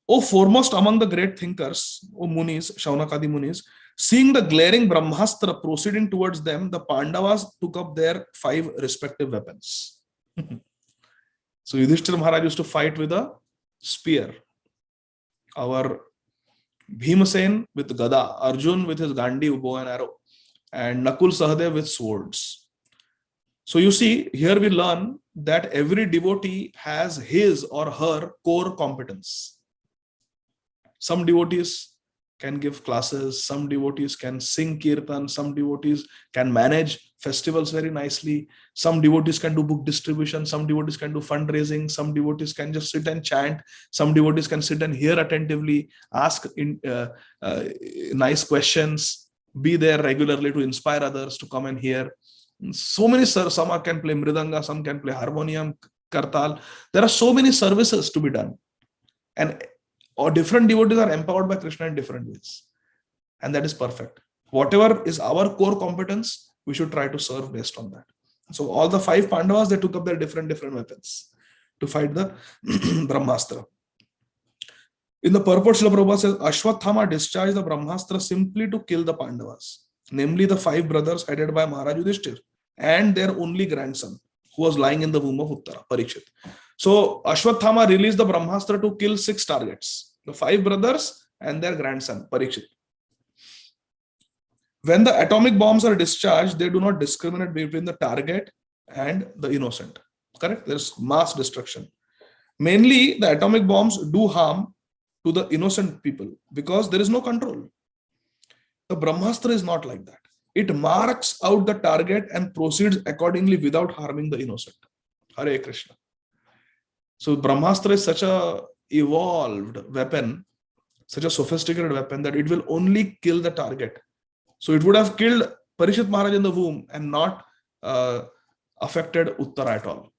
O foremost among the great thinkers, O Munis, Shaunakadi Munis, seeing the glaring Brahmastra proceeding towards them, the Pandavas took up their 5 respective weapons. So Yudhishthira Maharaj used to fight with a spear. Our Bhimasen with Gada, Arjun with his Gandhi, bow and arrow, and Nakul Sahadev with swords. So you see, here we learn that every devotee has his or her core competence. Some devotees can give classes, some devotees can sing kirtan, some devotees can manage festivals very nicely, some devotees can do book distribution, some devotees can do fundraising, some devotees can just sit and chant, some devotees can sit and hear attentively, ask nice questions, be there regularly to inspire others to come and hear. So many, some can play mridanga, some can play harmonium, kartal. There are so many services to be done. And or different devotees are empowered by Krishna in different ways. And that is perfect. Whatever is our core competence, we should try to serve based on that. So all the 5 Pandavas, they took up their different weapons to fight the Brahmastra. In the purport, Srila Prabhupada says, Ashwathama discharged the Brahmastra simply to kill the Pandavas, namely the 5 brothers headed by Maharaj Yudhishthir and their only grandson, who was lying in the womb of Uttara, Parikshit. So Ashwathama released the Brahmastra to kill 6 targets. The 5 brothers and their grandson, Parikshit. When the atomic bombs are discharged, they do not discriminate between the target and the innocent. Correct? There's mass destruction. Mainly, the atomic bombs do harm to the innocent people because there is no control. The Brahmastra is not like that. It marks out the target and proceeds accordingly without harming the innocent. Hare Krishna. So Brahmastra is such a evolved weapon, such a sophisticated weapon that it will only kill the target. So it would have killed Parikshit Maharaj in the womb and not affected Uttara at all.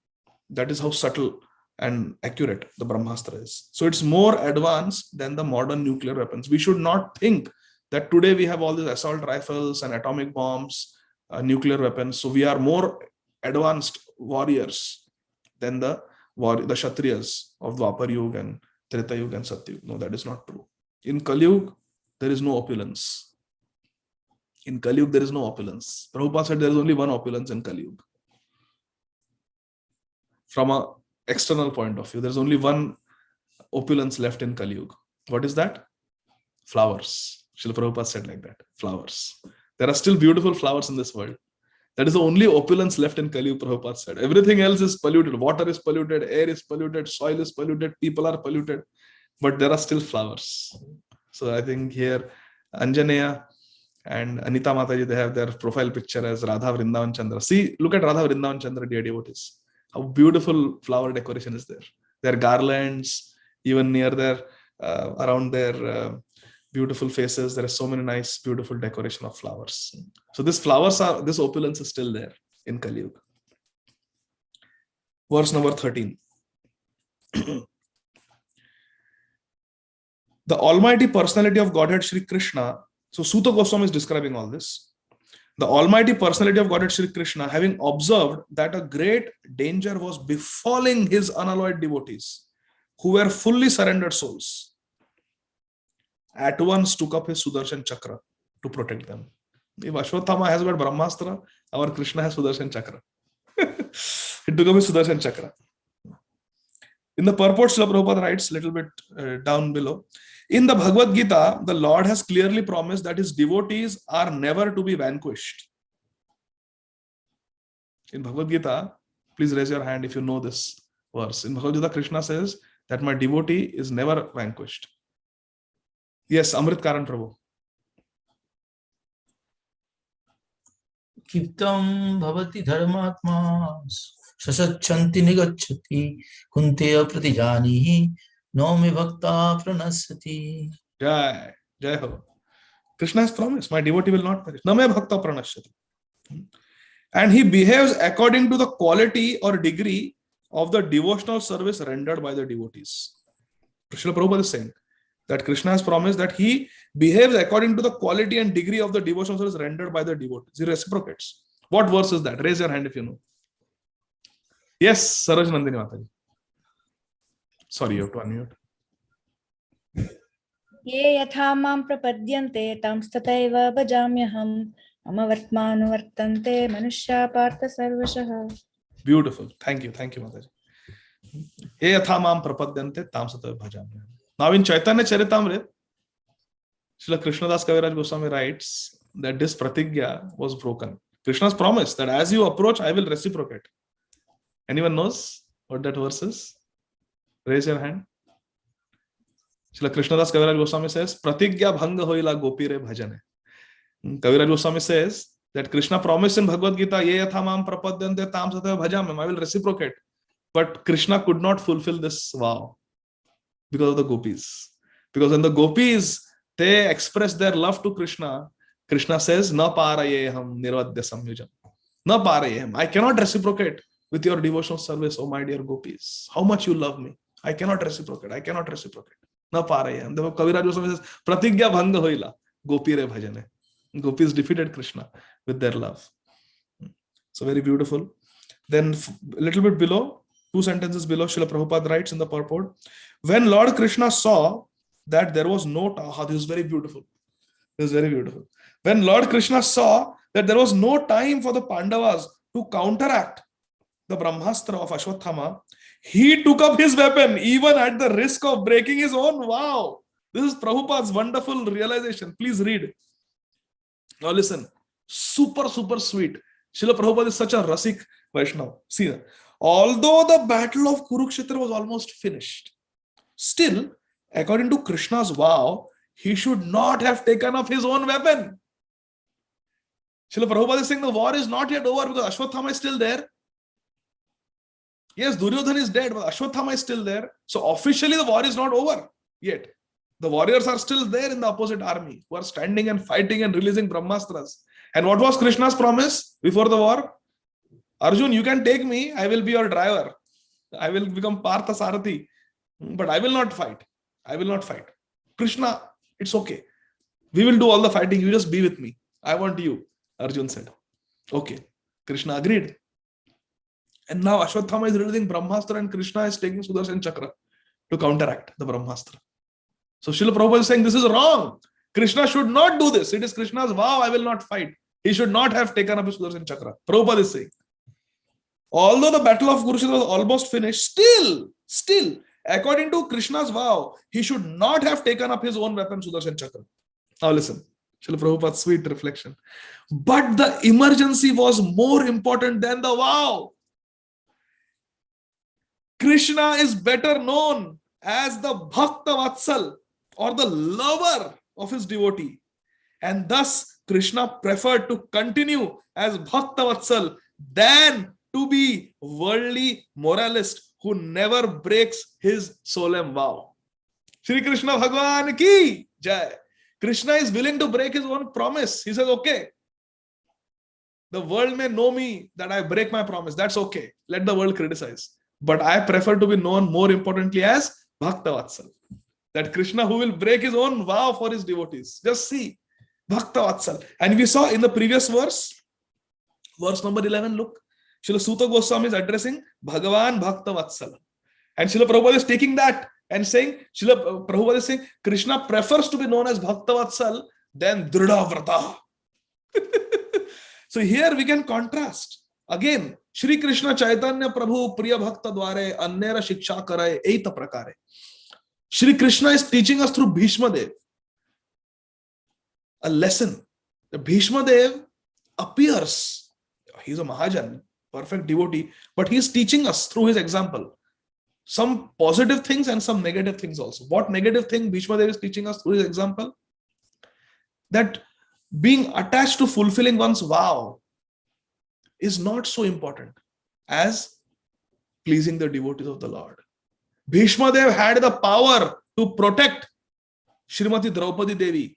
That is how subtle and accurate the Brahmastra is. So it's more advanced than the modern nuclear weapons. We should not think that today we have all these assault rifles and atomic bombs, nuclear weapons. So we are more advanced warriors than the Kshatriyas of Dwapar Yuga and Treta Yuga and Satya Yuga. No, that is not true. In Kali Yuga, there is no opulence. In Kali Yuga, there is no opulence. Prabhupada said there is only one opulence in Kali Yuga. From an external point of view, there is only one opulence left in Kali Yuga. What is that? Flowers. Srila Prabhupada said like that. Flowers. There are still beautiful flowers in this world. That is the only opulence left in Kali Yuga, Prabhupada said. Everything else is polluted. Water is polluted, air is polluted, soil is polluted, people are polluted. But there are still flowers. So I think here, Anjaneya and Anita Mataji, they have their profile picture as Radha Vrindavan Chandra. See, look at Radha Vrindavan Chandra, dear devotees. How beautiful flower decoration is there. Their garlands, even near their, around their beautiful faces, there are so many nice, beautiful decoration of flowers. So this opulence is still there in Kali Yuga. Verse number 13. The Almighty Personality of Godhead Shri Krishna. So Suta Goswami is describing all this. The Almighty Personality of Godhead Shri Krishna, having observed that a great danger was befalling his unalloyed devotees, who were fully surrendered souls, at once took up his Sudarshan Chakra to protect them. If Ashwathama has got Brahmastra, our Krishna has Sudarshan Chakra. He took up his Sudarshan Chakra. In the purport, Srila Prabhupada writes a little bit down below. In the Bhagavad Gita, the Lord has clearly promised that his devotees are never to be vanquished. In Bhagavad Gita, please raise your hand if you know this verse. In Bhagavad Gita, Krishna says that my devotee is never vanquished. Yes, Amrit Karan Prabhu. Kiptam bhavati dharmatma sasachanti nigacchati kunteya pratijanihi nomi bhakta pranasati. Jai, Jai Ho. Krishna has promised, my devotee will not perish. Name bhakta pranasati. And he behaves according to the quality or degree of the devotional service rendered by the devotees. Srila Prabhupada is saying that Krishna has promised that he behaves according to the quality and degree of the devotional service rendered by the devotees. He reciprocates. What verse is that? Raise your hand if you know. Yes, Saroj Nandini Mataji. Sorry, you have to unmute. Ye yatha mam prapadyante tam stataiva bhajamyaham mama vartmanuvartante manushya partha sarvashah. Beautiful. Thank you, Mataji. Ye yatha mam prapadyante tam stataiva bhajamyaham. Now in Chaitanya Charitamrita, Srila Krishnadas Kaviraj Goswami writes that this pratigya was broken. Krishna's promise that as you approach, I will reciprocate. Anyone knows what that verse is? Raise your hand. Srila Krishnadas Kaviraj Goswami says, pratigya bhanga hoila gopire bhajane. Kaviraj Goswami says that Krishna promised in Bhagavad Gita, ye yatha mam prapadyante tam satya bhajamam, I will reciprocate. But Krishna could not fulfill this vow because of the gopis. Because when the gopis, they express their love to Krishna, Krishna says, na parayeham nirvadya samyujam. Na parayeham. I cannot reciprocate with your devotional service, oh my dear gopis. How much you love me. I cannot reciprocate. I cannot reciprocate. Na parayeham. The Kaviraj Goswami says, pratigya bhanga hoila gopire bhajane. Gopis defeated Krishna with their love. So very beautiful. Then a little bit below, 2 sentences below, Srila Prabhupada writes in the purport, when Lord Krishna saw that there was no time, this is very beautiful. This is very beautiful. When Lord Krishna saw that there was no time for the Pandavas to counteract the Brahmastra of Ashwatthama, he took up his weapon even at the risk of breaking his own vow. This is Prabhupada's wonderful realization. Please read. Now listen. Super, super sweet. Srila Prabhupada is such a Rasik Vaishnava. See that. Although the battle of Kurukshetra was almost finished, still, according to Krishna's vow, he should not have taken up his own weapon. Srila Prabhupada is saying the war is not yet over because Ashwatthama is still there. Yes, Duryodhana is dead, but Ashwatthama is still there. So officially the war is not over yet. The warriors are still there in the opposite army who are standing and fighting and releasing Brahmastras. And what was Krishna's promise before the war? Arjun, you can take me. I will be your driver. I will become Partha Sarathi. But I will not fight. I will not fight. Krishna, it's okay. We will do all the fighting. You just be with me. I want you. Arjun said. Okay. Krishna agreed. And now Ashwatthama is releasing Brahmastra and Krishna is taking Sudarshan Chakra to counteract the Brahmastra. So Srila Prabhupada is saying this is wrong. Krishna should not do this. It is Krishna's vow. I will not fight. He should not have taken up his Sudarshan Chakra. Prabhupada is saying. Although the battle of Kurukshetra was almost finished, still, according to Krishna's vow, he should not have taken up his own weapon, Sudarshan Chakra. Now listen, Srila Prabhupada's sweet reflection. But the emergency was more important than the vow. Krishna is better known as the Bhakta Vatsal or the lover of his devotee. And thus, Krishna preferred to continue as Bhakta Vatsal than to be worldly moralist who never breaks his solemn vow. Shri Krishna Bhagwan ki jai. Krishna is willing to break his own promise. He says, okay, the world may know me that I break my promise. That's okay. Let the world criticize. But I prefer to be known more importantly as Bhakta Vatsal. That Krishna who will break his own vow for his devotees. Just see. Bhakta Vatsal. And we saw in the previous verse number 11, look. Srila Suta Goswami is addressing Bhagavan Bhakta Vatsala. And Srila Prabhupada is taking that and saying, Srila Prabhupada is saying, Krishna prefers to be known as Bhakta Vatsal than Dhrida Vrata. So here we can contrast. Again, Shri Krishna Chaitanya Prabhu Priya Bhakta Dware Annera Shiksha Karaye Eita Prakare. Shri Krishna is teaching us through Bhisma Dev a lesson. The Bhisma Dev appears, he's a Mahajan, perfect devotee, but he is teaching us through his example some positive things and some negative things also. What negative thing Bhishma Dev is teaching us through his example? That being attached to fulfilling one's vow is not so important as pleasing the devotees of the Lord. Bhishma Dev had the power to protect Srimati Draupadi Devi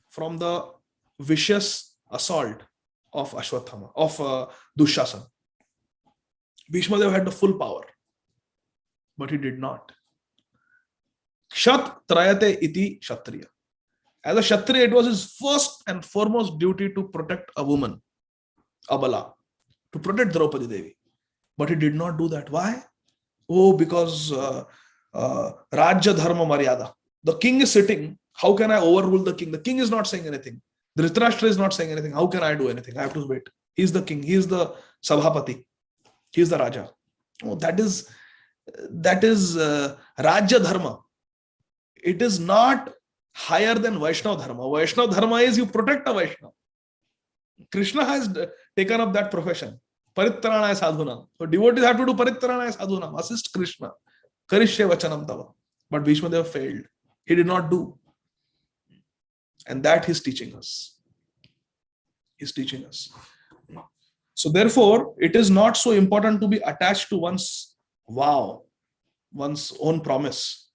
from the vicious assault of Ashwatthama, of Dushasan. Bhishma Dev had the full power, but he did not. Kshat trayate iti kshatriya. As a Kshatriya, it was his first and foremost duty to protect a woman, Abala, to protect Draupadi Devi. But he did not do that. Why? Oh, because Rajya Dharma Maryada. The king is sitting. How can I overrule the king? The king is not saying anything. Dhritarashtra is not saying anything. How can I do anything? I have to wait. He is the king. He is the Sabhapati. He is the Raja. Oh, that is Rajya Dharma. It is not higher than Vaishnava Dharma. Vaishnava Dharma is you protect a Vaishnava. Krishna has taken up that profession. Paritranaya sadhunam. So devotees have to do paritranaya sadhunam, assist Krishna. Karishye vachanam tava. But Bhishma Deva failed. He did not do. And that he's teaching us. He's teaching us. So therefore, it is not so important to be attached to one's vow, one's own promise,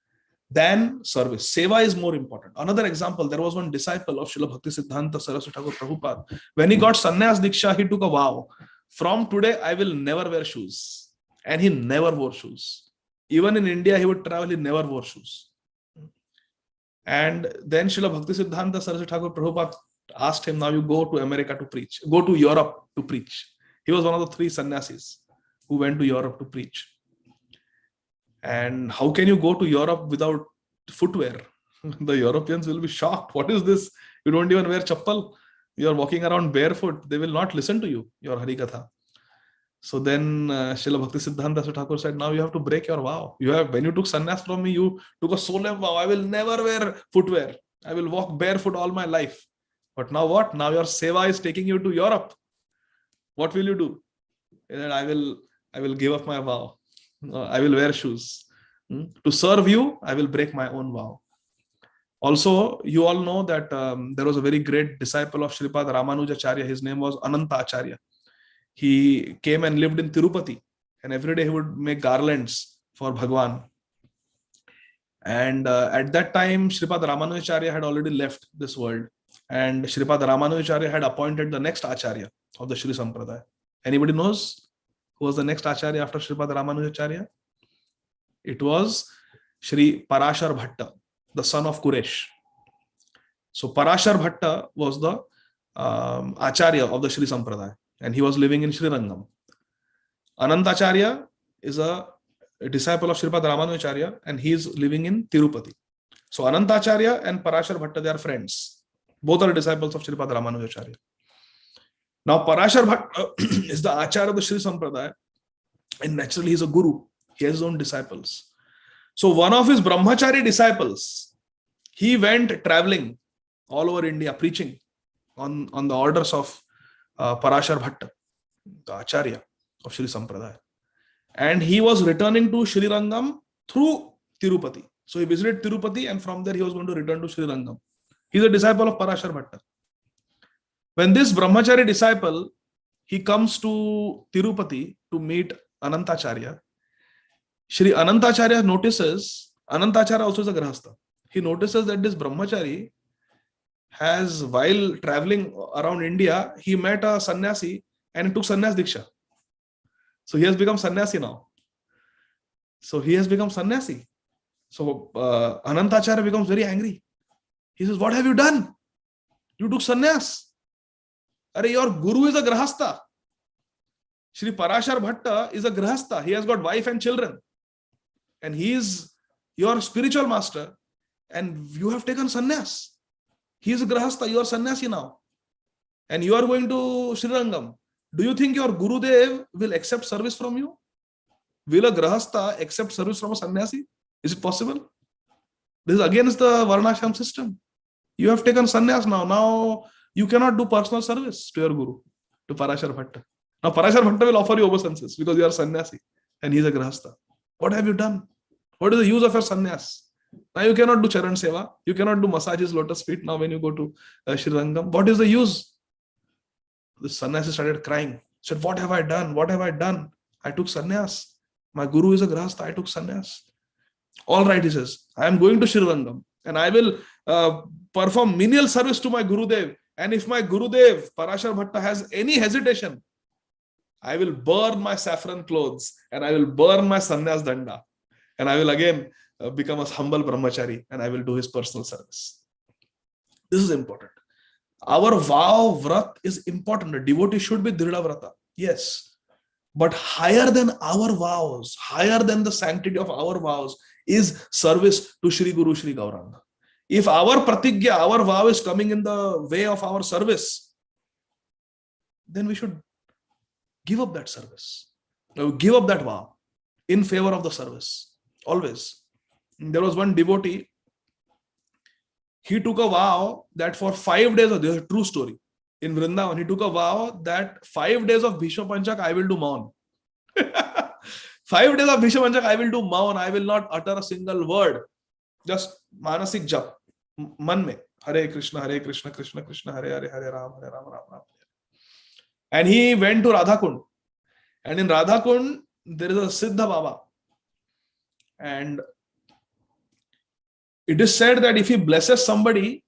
than service. Seva is more important. Another example, there was one disciple of Srila Bhakti Siddhanta Saraswati Thakur Prabhupada. When he got sannyas diksha, he took a vow. From today, I will never wear shoes. And he never wore shoes. Even in India, he would travel, he never wore shoes. And then Srila Bhakti Siddhanta Saraswati Thakur Prabhupada asked him, now you go to America to preach. Go to Europe to preach. He was one of the 3 sannyasis who went to Europe to preach. And how can you go to Europe without footwear? The Europeans will be shocked. What is this? You don't even wear chappal. You are walking around barefoot. They will not listen to you, your Harikatha. So then Srila Bhakti Siddhanta Thakur said, now you have to break your vow. When you took sannyas from me, you took a solemn vow. I will never wear footwear. I will walk barefoot all my life. But now what? Now your seva is taking you to Europe. What will you do? He said, I will give up my vow. I will wear shoes. To serve you, I will break my own vow. Also, you all know that there was a very great disciple of Shripad Ramanujacharya. His name was Ananta Acharya. He came and lived in Tirupati. And every day he would make garlands for Bhagwan. And at that time, Shripad Ramanujacharya had already left this world. And Shripad Ramanujacharya had appointed the next Acharya of the Shri Sampradaya. Anybody knows who was the next Acharya after Shripad Ramanujacharya? It was Shri Parashar Bhatta, the son of Kuresh. So Parashar Bhatta was the Acharya of the Shri Sampradaya, and he was living in Sri Rangam. Anantacharya is a disciple of Shripad Ramanujacharya, and he is living in Tirupati. So Anantacharya and Parashar Bhatta, they are friends. Both are disciples of Shripad Ramanujacharya. Now Parashar Bhatta is the Acharya of the Shri Sampradaya, and naturally he is a guru. He has his own disciples. So one of his Brahmachari disciples, he went traveling all over India preaching on the orders of Parashar Bhatta, the Acharya of Shri Sampradaya. And he was returning to Sri Rangam through Tirupati. So he visited Tirupati, and from there he was going to return to Sri Rangam. He is a disciple of Parashar Bhatta. When this Brahmachari disciple, he comes to Tirupati to meet Anantacharya, Shri Anantacharya notices, Anantacharya also is a Grahastha. He notices that this Brahmachari has, while traveling around India, he met a sannyasi and he took sannyas diksha. So he has become sannyasi now. So Anantacharya becomes very angry. He says, what have you done? You took sannyas. Your guru is a Grahastha. Shri Parashar Bhatta is a Grahastha. He has got wife and children. And he is your spiritual master. And you have taken sannyas. He is a Grahastha. You are sannyasi now. And you are going to Sri Rangam. Do you think your Gurudev will accept service from you? Will a Grahastha accept service from a sannyasi? Is it possible? This is against the Varnashram system. You have taken sannyas now. Now you cannot do personal service to your Guru, to Parashar Bhatta. Now Parashar Bhatta will offer you obeisances because you are sannyasi and he is a Grahastha. What have you done? What is the use of your sannyas? Now you cannot do charan seva. You cannot do massages, lotus feet now when you go to Sri Rangam. What is the use? The sannyasi started crying. Said, what have I done? What have I done? I took sannyas. My Guru is a Grahastha. I took sannyas. All right, he says, I am going to Sri Rangam and I will perform menial service to my Gurudev. And if my Gurudev, Parashar Bhatta, has any hesitation, I will burn my saffron clothes and I will burn my sannyas danda. And I will again become a humble brahmachari and I will do his personal service. This is important. Our vow vrat is important. A devotee should be dhrida vrata. Yes. But higher than our vows, higher than the sanctity of our vows is service to Shri Guru Shri Gauranga. If our pratigya, our vow is coming in the way of our service, then we should give up that service. Give up that vow in favor of the service. Always. There was one devotee. he took a vow that for 5 days, this is a true story, in Vrindavan, he took a vow that 5 days of Bhisma Panchak I will do maun. 5 days of Bhisma Panchak I will do maun. I will not utter a single word. Just manasik jap. Man mein. Hare Krishna, Krishna Krishna, Hare Hare, Hare Ram, Ram Ram. And he went to Radhakund. And in Radhakund, there is a Siddha Baba. And it is said that if he blesses somebody,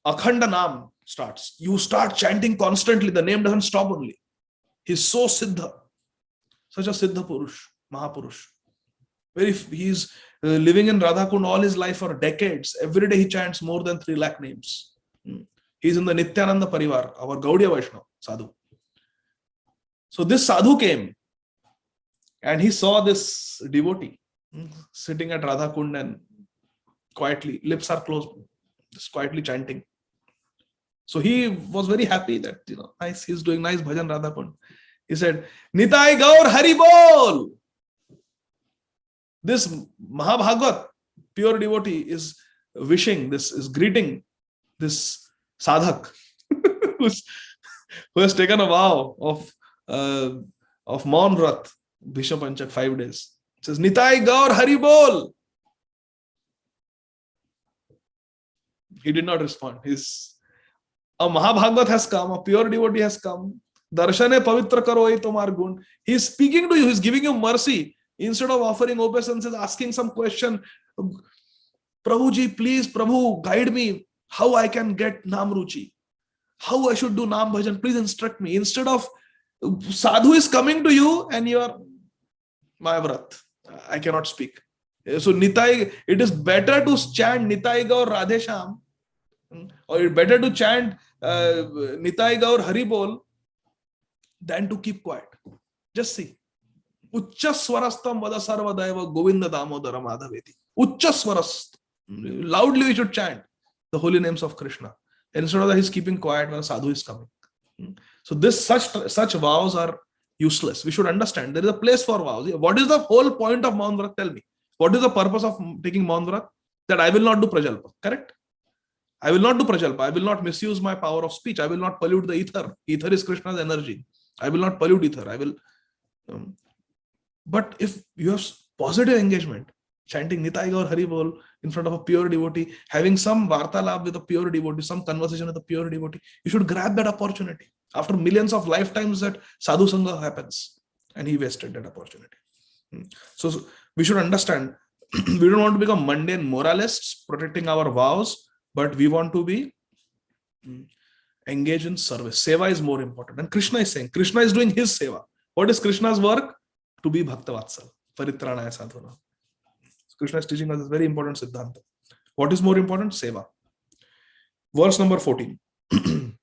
Akhanda Naam starts. You start chanting constantly. The name doesn't stop only. He's so Siddha. Such a Siddha Purush, Mahapurush. He's living in Radhakund all his life for decades. Every day he chants more than 3 lakh names. He's in the Nityananda Parivar, our Gaudiya Vaishnava sadhu. So this sadhu came and he saw this devotee sitting at Radhakund and quietly, lips are closed, just quietly chanting. So he was very happy that, nice, he's doing nice bhajan Radhakund. He said, Nitai Gaur Hari Bol. This Mahabhagavat, pure devotee, is wishing, is greeting this sadhak who has taken a vow of Maun Vrat, Bhisma Panchak, 5 days. It says, Nitai Gaur Hari Bol. He did not respond. A Mahabhagavat has come, a pure devotee has come. Darshane pavitra karo hi tomar gun. He is speaking to you, he is giving you mercy. Instead of offering obeisances, asking some question, Prabhuji, please, Prabhu, guide me how I can get Nam Ruchi, how I should do Nam Bhajan, please instruct me. Instead of, sadhu is coming to you and you are, my vrat, I cannot speak. So Nitai, it is better to chant Nitai Gaur Radhe Sham, or it's better to chant Nitai Gaur Hari Bol than to keep quiet. Just see. Uchcha swarastam vada sarvadaiva Govinda Damodara Madhaveti. Uchcha swarast. Loudly we should chant the holy names of Krishna. And instead of that, he's keeping quiet when a sadhu is coming. So such vows are useless. We should understand there is a place for vows. What is the whole point of Maun Vrat? Tell me. What is the purpose of taking Maun Vrat? That I will not do prajalpa. Correct? I will not do prajalpa. I will not misuse my power of speech. I will not pollute the ether. Ether is Krishna's energy. I will not pollute ether. I will. But if you have positive engagement, chanting Nitai Gaur Hari Bol in front of a pure devotee, having some vartalab with a pure devotee, some conversation with a pure devotee, you should grab that opportunity. After millions of lifetimes that sadhu sangha happens, and he wasted that opportunity. So we should understand, we don't want to become mundane moralists protecting our vows, but we want to be engaged in service. Seva is more important. And Krishna is saying, Krishna is doing his seva. What is Krishna's work? To be Bhakta Vatsal, Paritranaya Sadhuna. Krishna is teaching us this very important Siddhanta. What is more important? Seva. Verse number 14. Even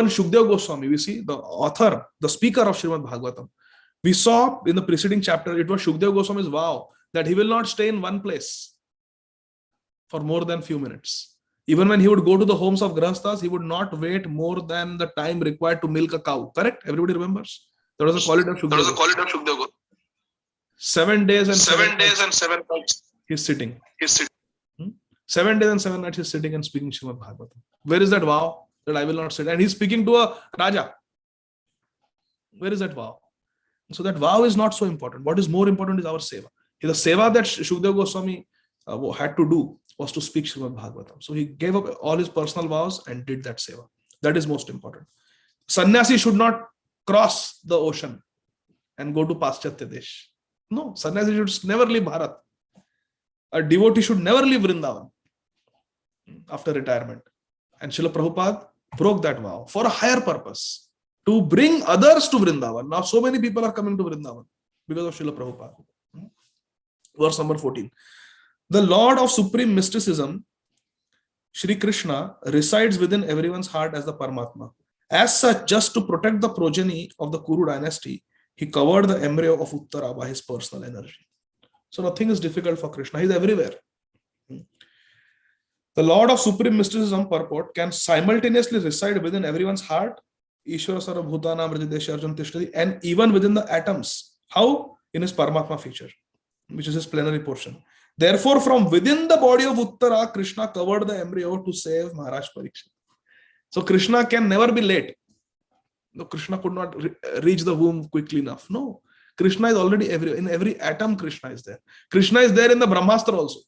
Shukdev Goswami, we see the author, the speaker of Śrīmad Bhāgavatam. We saw in the preceding chapter, it was Shukdev Goswami's vow that he will not stay in one place for more than few minutes. Even when he would go to the homes of Grahasthas, he would not wait more than the time required to milk a cow. Correct? Everybody remembers? There was a quality of Shukdev. 7 days and 7 nights he's sitting. 7 days and 7 nights he's sitting and speaking Śrīmad Bhāgavatam. Where is that vow that I will not sit? And he's speaking to a Raja. Where is that vow? So that vow is not so important. What is more important is our seva. The seva that Shukdev Goswami had to do was to speak Śrīmad Bhāgavatam. So he gave up all his personal vows and did that seva. That is most important. Sannyasi should not cross the ocean and go to Paschatya Desh. No, sannyasi should never leave Bharat. A devotee should never leave Vrindavan after retirement. And Srila Prabhupada broke that vow for a higher purpose, to bring others to Vrindavan. Now so many people are coming to Vrindavan because of Srila Prabhupada. Verse number 14. The Lord of Supreme Mysticism, Shri Krishna, resides within everyone's heart as the Paramatma. As such, just to protect the progeny of the Kuru dynasty, he covered the embryo of Uttara by his personal energy. So nothing is difficult for Krishna. He is everywhere. The Lord of Supreme Mysticism purport can simultaneously reside within everyone's heart, Ishvara Sarva Bhutana Mridesha Arjun Tishtari, and even within the atoms. How? In his Paramatma feature. which is his plenary portion. Therefore, from within the body of Uttara, Krishna covered the embryo to save Maharaj Parikshit. So Krishna can never be late. No, Krishna could not reach the womb quickly enough. No, Krishna is already everywhere. In every atom, Krishna is there. Krishna is there in the Brahmastra also.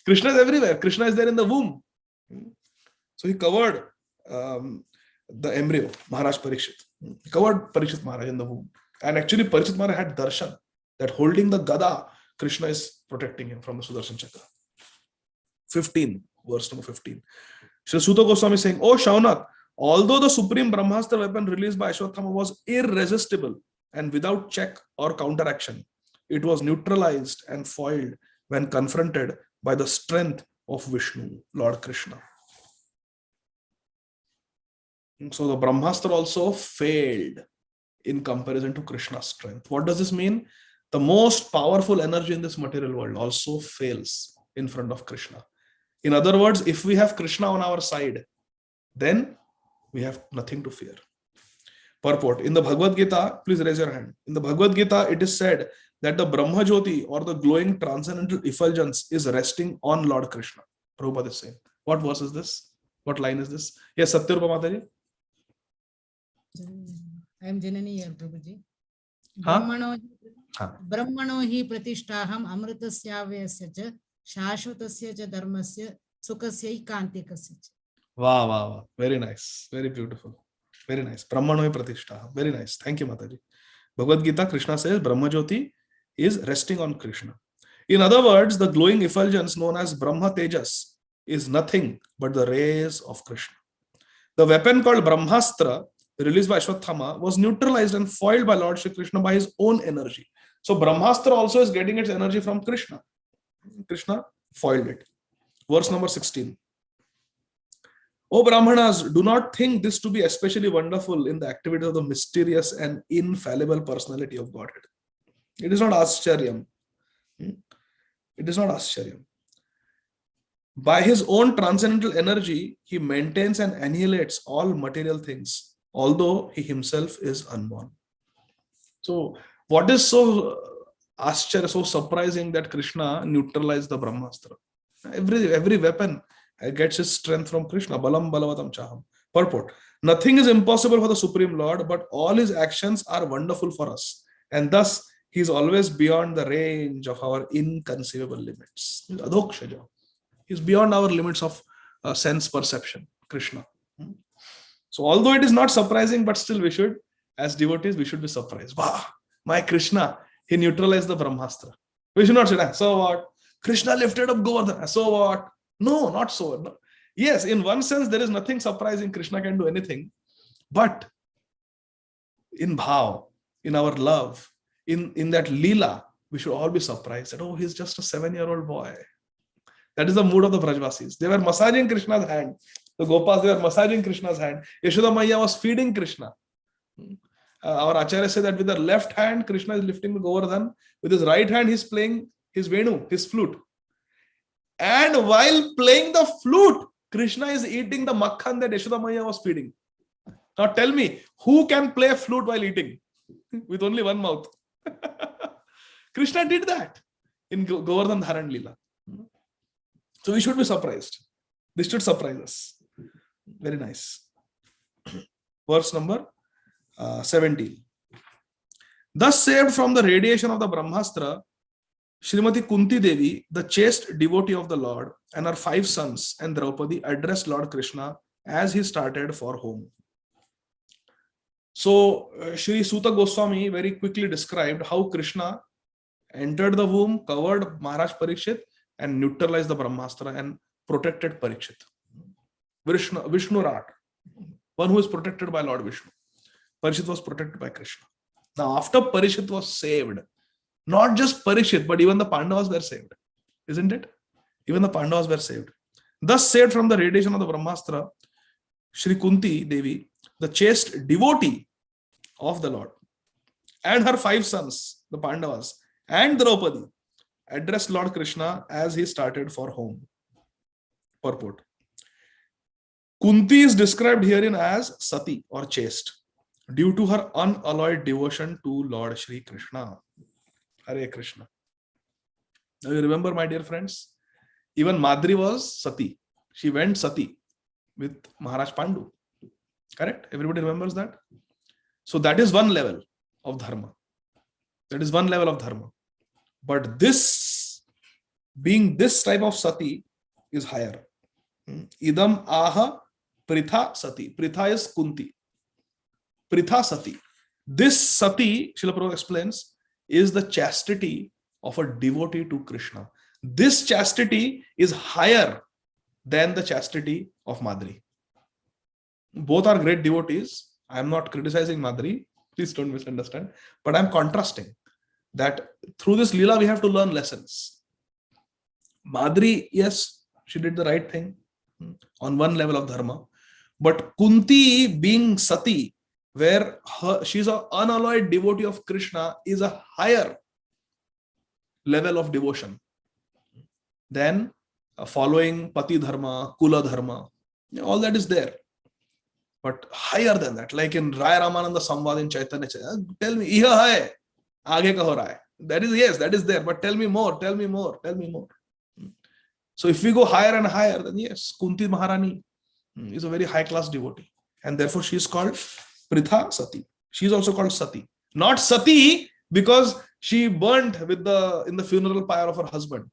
Krishna is everywhere. Krishna is there in the womb. So he covered the embryo, Maharaj Parikshit. He covered Parikshit Maharaj in the womb. And actually, Parikshit Maharaj had darshan, that holding the gada, Krishna is protecting him from the Sudarshan Chakra. 15, verse number 15. Sri Suta Goswami is saying, "O Shaunak, although the supreme Brahmastra weapon released by Ashwatthama was irresistible and without check or counteraction, it was neutralized and foiled when confronted by the strength of Vishnu, Lord Krishna." So the Brahmastra also failed in comparison to Krishna's strength. What does this mean? The most powerful energy in this material world also fails in front of Krishna. In other words, if we have Krishna on our side, then we have nothing to fear. Purport. In the Bhagavad Gita, please raise your hand. In the Bhagavad Gita, it is said that the Brahma Jyoti, or the glowing transcendental effulgence, is resting on Lord Krishna. Prabhupada is saying. What verse is this? What line is this? Yes, Satyarupa Mataji. I am Janani here, Prabhuji. Huh? Brahmano hi pratishtaham amritasya cha shashvatasya cha dharmasya sukasya kantikasya. Wow, wow, wow. Very nice. Very beautiful. Very nice. Brahmano hi pratishtaham. Very nice. Thank you, Mataji. Bhagavad Gita, Krishna says Brahma Jyoti is resting on Krishna. In other words, the glowing effulgence known as Brahma Tejas is nothing but the rays of Krishna. The weapon called Brahmastra, released by Ashwatthama, was neutralized and foiled by Lord Shri Krishna by his own energy. So Brahmastra also is getting its energy from Krishna. Krishna foiled it. Verse number 16. O Brahmanas, do not think this to be especially wonderful in the activities of the mysterious and infallible personality of Godhead. It is not Ascharyam. It is not Ascharyam. By his own transcendental energy, he maintains and annihilates all material things, although he himself is unborn. So, what is so Ascharya, so surprising that Krishna neutralized the Brahmastra? Every weapon gets its strength from Krishna. Balam balavatam chaham. Purport. Nothing is impossible for the Supreme Lord, but all his actions are wonderful for us. And thus, he is always beyond the range of our inconceivable limits. Adhokshaja. He is beyond our limits of sense perception. Krishna. So, although it is not surprising, but still we should, as devotees, we should be surprised. Wow, my Krishna, he neutralized the Brahmastra. We should not say, so what? Krishna lifted up Govardhana. So what? No, not so. No. Yes, in one sense, there is nothing surprising. Krishna can do anything. But in bhav, in our love, in that lila, we should all be surprised that, oh, he's just a 7-year-old boy. That is the mood of the Brajvasis. They were massaging Krishna's hand. The Gopas, they were massaging Krishna's hand. Yashoda Maiya was feeding Krishna. Our Acharya said that with the left hand, Krishna is lifting the Govardhan. With his right hand, he's playing his Venu, his flute. And while playing the flute, Krishna is eating the makhan that Yashoda Maiya was feeding. Now tell me, who can play a flute while eating? With only one mouth. Krishna did that in Govardhan Dharan Leela. So we should be surprised. This should surprise us. Very nice. Verse number 17. Thus saved from the radiation of the Brahmastra, Srimati Kunti Devi, the chaste devotee of the Lord, and her 5 sons and Draupadi addressed Lord Krishna as he started for home. So Sri Suta Goswami very quickly described how Krishna entered the womb, covered Maharaj Parikshit, and neutralized the Brahmastra and protected Parikshit. Vishnu Rat, one who is protected by Lord Vishnu. Parikshit was protected by Krishna. Now, after Parikshit was saved, not just Parikshit, but even the Pandavas were saved. Isn't it? Even the Pandavas were saved. Thus saved from the radiation of the Brahmastra, Shri Kunti Devi, the chaste devotee of the Lord, and her 5 sons, the Pandavas, and Draupadi, addressed Lord Krishna as he started for home. Purport. Kunti is described herein as Sati or chaste, due to her unalloyed devotion to Lord Shri Krishna. Hare Krishna. Now you remember, my dear friends, even Madri was Sati. She went Sati with Maharaj Pandu. Correct? Everybody remembers that? So that is one level of dharma. That is one level of dharma. But this, being this type of Sati, is higher. Idam aha pritha Sati. Pritha is Kunti. Pritha Sati. This Sati, Srila Prabhupada explains, is the chastity of a devotee to Krishna. This chastity is higher than the chastity of Madri. Both are great devotees. I am not criticizing Madri. Please don't misunderstand. But I am contrasting that through this Leela we have to learn lessons. Madri, yes, she did the right thing on one level of dharma. But Kunti, being Sati, where she's an unalloyed devotee of Krishna, is a higher level of devotion than following Pati Dharma, Kula Dharma. All that is there. But higher than that, like in Raya Ramananda Samvad in Chaitanya, tell me, iha hai, aage ka ho raha hai. That is, yes, that is there. But tell me more, tell me more, tell me more. So if we go higher and higher, then yes, Kunti Maharani is a very high class devotee. And therefore she is called Pritha Sati. She is also called Sati. Not Sati because she burnt in the funeral pyre of her husband.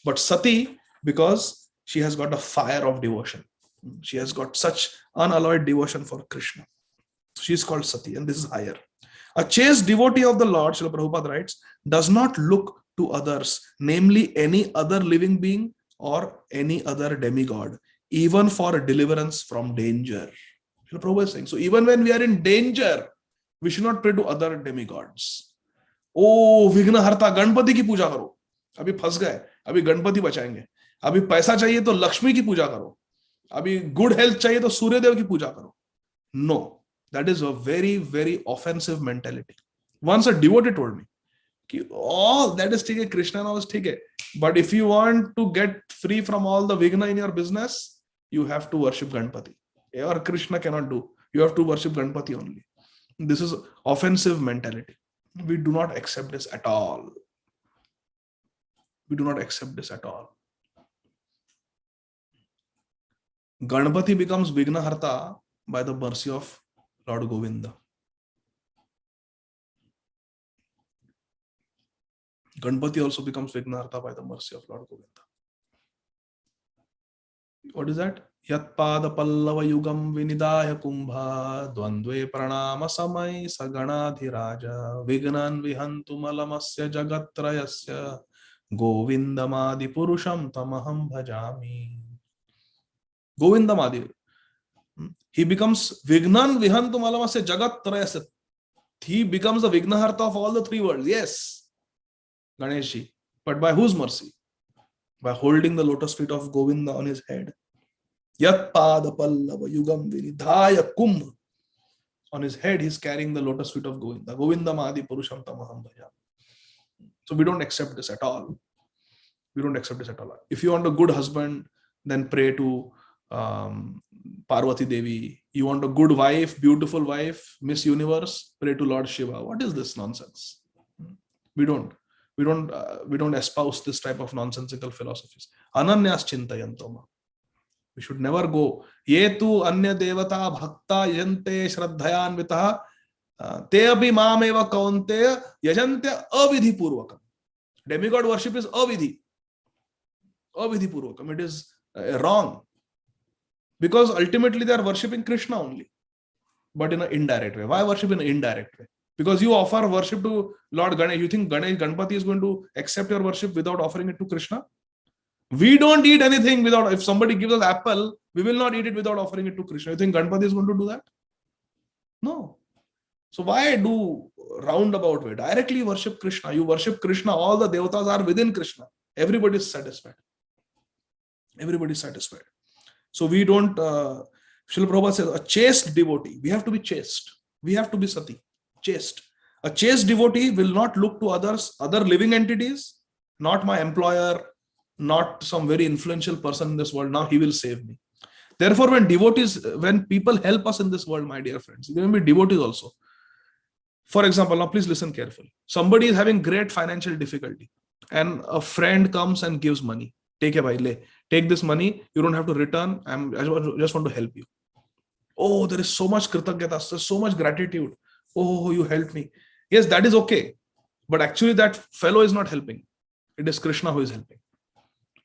But Sati because she has got a fire of devotion. She has got such unalloyed devotion for Krishna. She is called Sati, and this is higher. A chaste devotee of the Lord, Srila Prabhupada writes, does not look to others, namely any other living being or any other demigod, even for a deliverance from danger. Srila Prabhupada is saying, so even when we are in danger, we should not pray to other demigods. Oh, Vighna Harta, Ganpati ki puja karo. Abhi phas gaye, abhi Ganpati bachayenge. Abhi paisa chahiye to Lakshmi ki puja karo. Abhi good health chahiye to Surya Dev ki puja karo. No, that is a very, very offensive mentality. Once a devotee told me, oh, that is theek hai, Krishna now is theek hai. But if you want to get free from all the Vighna in your business, you have to worship Ganpati. Or Krishna cannot do. You have to worship Ganpati only. This is offensive mentality. We do not accept this at all. We do not accept this at all. Ganpati becomes Vighna Harta by the mercy of Lord Govinda. Ganpati also becomes Vighna Harta by the mercy of Lord Govinda. What is that? Yat pada pallava yugam vinidaya kumbha dvandve pranama samay saganadhiraja vignan vihantu malamasya jagatrayasya govindamadi purusham tamaham bhajami. Govindamadi. He becomes Vignan Vihantu Malamasya Jagatrayasya. He becomes the Vignaharta of all the three worlds. Yes, Ganeshji. But by whose mercy? By holding the lotus feet of Govinda on his head. Yat pada pallava yugam vinidhaya kumbha. On his head, he's carrying the lotus feet of Govinda. Govindamadi purusham tamaham bhajami. So we don't accept this at all. We don't accept this at all. If you want a good husband, then pray to Parvati Devi. You want a good wife, beautiful wife, Miss Universe, pray to Lord Shiva. What is this nonsense? We don't espouse this type of nonsensical philosophies. Ananyas chintayantoma. We should never go. Ye tu anya devata bhakta yajante shraddhayanvitaha te abhi mameva kaunteya yajante avidhi purvakam. Demigod worship is avidhi. Avidhi purvakam. It is wrong. Because ultimately they are worshipping Krishna only, but in an indirect way. Why worship in an indirect way? Because you offer worship to Lord Ganesh. You think Ganpati is going to accept your worship without offering it to Krishna? We don't eat anything without, if somebody gives us apple, we will not eat it without offering it to Krishna. You think Ganpati is going to do that? No. So why do roundabout way? Directly worship Krishna. You worship Krishna. All the devatas are within Krishna. Everybody is satisfied. Everybody is satisfied. So we don't, Srila Prabhupada says, a chaste devotee, we have to be chaste. We have to be sati, chaste. A chaste devotee will not look to others, other living entities, not my employer, not some very influential person in this world. Now he will save me. Therefore, when people help us in this world, my dear friends, you can be devotees also. For example, now please listen carefully. Somebody is having great financial difficulty and a friend comes and gives money. Take this money. You don't have to return. I just want to help you. Oh, there is so much kritagyatas, there's so much gratitude. Oh, you helped me. Yes, that is okay. But actually that fellow is not helping. It is Krishna who is helping.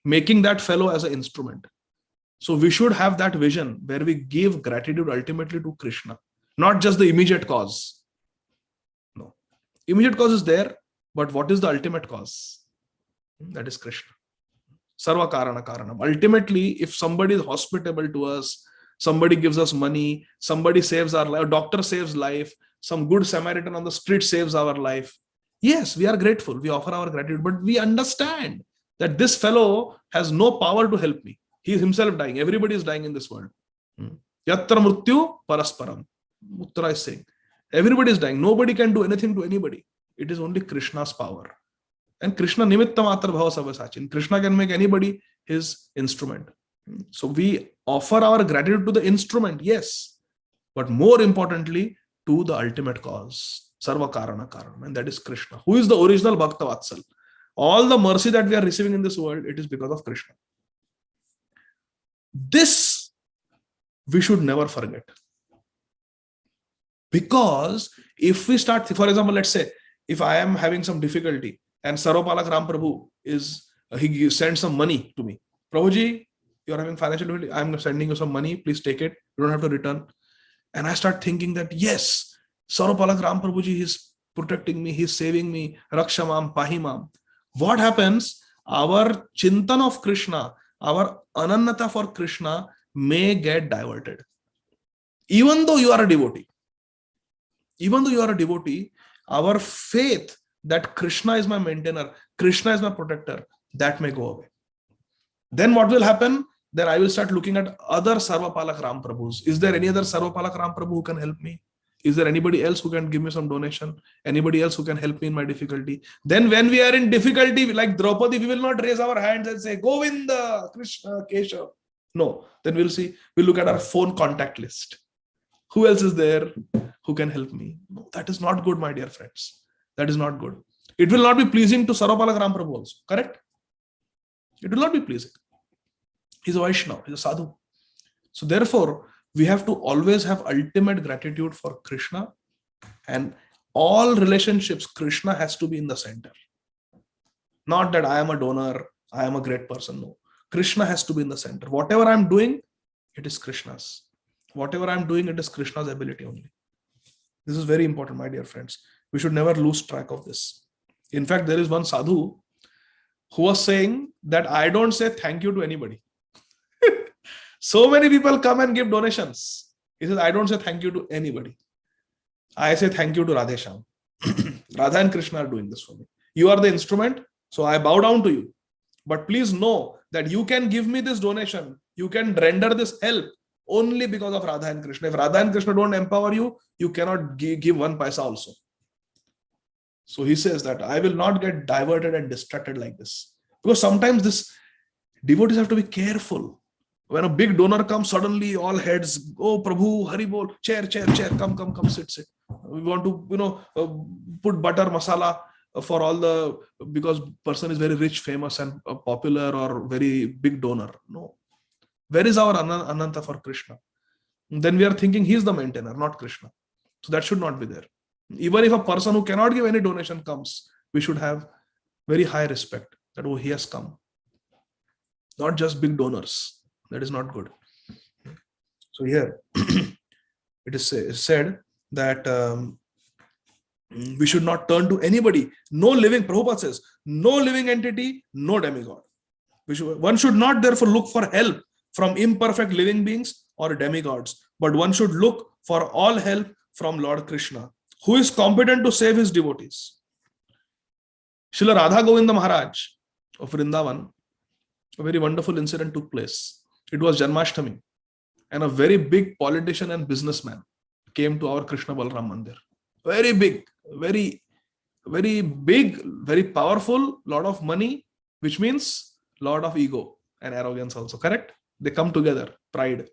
Making that fellow as an instrument. So we should have that vision where we give gratitude ultimately to Krishna. Not just the immediate cause. No. Immediate cause is there, but what is the ultimate cause? That is Krishna. Sarva karana karanam. Ultimately, if somebody is hospitable to us, somebody gives us money, somebody saves our life, a doctor saves life, some good Samaritan on the street saves our life. Yes, we are grateful. We offer our gratitude, but we understand that this fellow has no power to help me. He is himself dying. Everybody is dying in this world. Yatra mrityu parasparam. Uttara is saying. Everybody is dying. Nobody can do anything to anybody. It is only Krishna's power. And Krishna nimitta matra bhava savasachin. Krishna can make anybody his instrument. So we offer our gratitude to the instrument, yes. But more importantly, to the ultimate cause. Sarva karana karanam. And that is Krishna. Who is the original Bhakta Vatsal? All the mercy that we are receiving in this world, it is because of Krishna. This we should never forget. Because if we start, for example, let's say, if I am having some difficulty and Sarvapalak Ram Prabhu he sends some money to me. Prabhuji, you are having financial difficulty. I am sending you some money. Please take it. You don't have to return. And I start thinking that, yes, Sarvapalak Ram Prabhuji is protecting me. He's saving me. Rakshamam, Pahimam. What happens? Our chintan of Krishna, our anannata for Krishna may get diverted. Even though you are a devotee, our faith that Krishna is my maintainer, Krishna is my protector, that may go away. Then what will happen? Then I will start looking at other Sarvapalak Ram Prabhus. Is there any other Sarvapalak Ram Prabhu who can help me? Is there anybody else who can give me some donation? Anybody else who can help me in my difficulty? Then when we are in difficulty, like Draupadi, we will not raise our hands and say, Govinda, Krishna, Keshav. No. Then we'll look at our phone contact list. Who else is there who can help me? No, that is not good, my dear friends. That is not good. It will not be pleasing to Sarvapalak Ram Prabhu also. Correct? It will not be pleasing. He's a Vaishnava. He's a sadhu. So therefore, we have to always have ultimate gratitude for Krishna, and all relationships, Krishna has to be in the center. Not that I am a donor, I am a great person. No. Krishna has to be in the center. Whatever I'm doing, it is Krishna's. Whatever I'm doing, it is Krishna's ability only. This is very important, my dear friends. We should never lose track of this. In fact, there is one sadhu who was saying that I don't say thank you to anybody. So many people come and give donations. He says, I don't say thank you to anybody. I say thank you to Radhesham. Radha and Krishna are doing this for me. You are the instrument, so I bow down to you. But please know that you can give me this donation. You can render this help only because of Radha and Krishna. If Radha and Krishna don't empower you, you cannot give one paisa also. So he says that I will not get diverted and distracted like this. Because sometimes this devotees have to be careful. When a big donor comes, suddenly all heads, oh Prabhu, Hari Bol, chair, come, sit. We want to, put butter, masala for all the, because person is very rich, famous and popular or very big donor. No. Where is our Ananta for Krishna? Then we are thinking he is the maintainer, not Krishna. So that should not be there. Even if a person who cannot give any donation comes, we should have very high respect that, oh, he has come. Not just big donors. That is not good. So here, it is said that we should not turn to anybody. No living, Prabhupada says, no living entity, no demigod. One should not therefore look for help from imperfect living beings or demigods, but one should look for all help from Lord Krishna, who is competent to save his devotees. Srila Radha Govinda Maharaj of Vrindavan, a very wonderful incident took place. It was Janmashtami, and a very big politician and businessman came to our Krishna Balram Mandir. Very big, very big, very powerful, lot of money, which means lot of ego and arrogance also, correct? They come together, pride.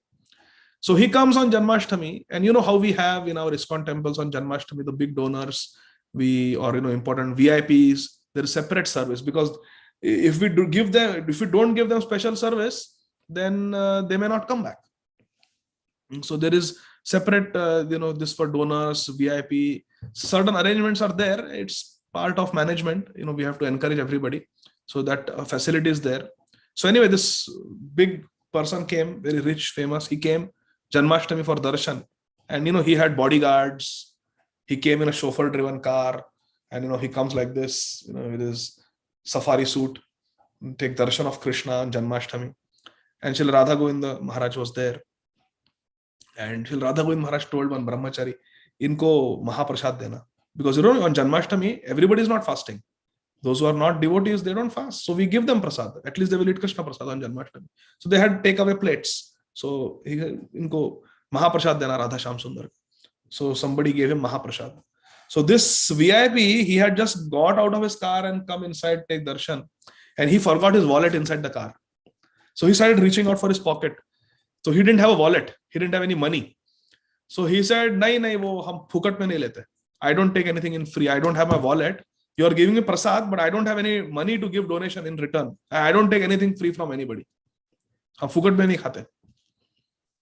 So he comes on Janmashtami, and you know how we have in our ISKCON temples on Janmashtami, the big donors, important VIPs, there is separate service, because if we don't give them special service, then they may not come back. So there is separate, this for donors, VIP, certain arrangements are there. It's part of management. We have to encourage everybody. So that facility is there. So anyway, this big person came, very rich, famous. He came Janmashtami for darshan, and he had bodyguards. He came in a chauffeur-driven car, and he comes like this, with his safari suit, take darshan of Krishna on Janmashtami. And Srila Radha Govinda Maharaj was there. And Srila Radha Govinda Maharaj told one brahmachari, "Inko Mahaprasad dena." Because on Janmashtami, everybody is not fasting. Those who are not devotees, they don't fast. So we give them prasad. At least they will eat Krishna prasad on Janmashtami. So they had to take away plates. So inko Mahaprasad dena Radha Sham Sundar. So somebody gave him Mahaprasad. So this VIP, he had just got out of his car and come inside, take darshan. And he forgot his wallet inside the car. So he started reaching out for his pocket. So he didn't have a wallet. He didn't have any money. So he said, nahi, wo hum phukat mein nahi lete. I don't take anything in free. I don't have my wallet. You are giving me prasad, but I don't have any money to give donation in return. I don't take anything free from anybody. Hum phukat mein nahi khate.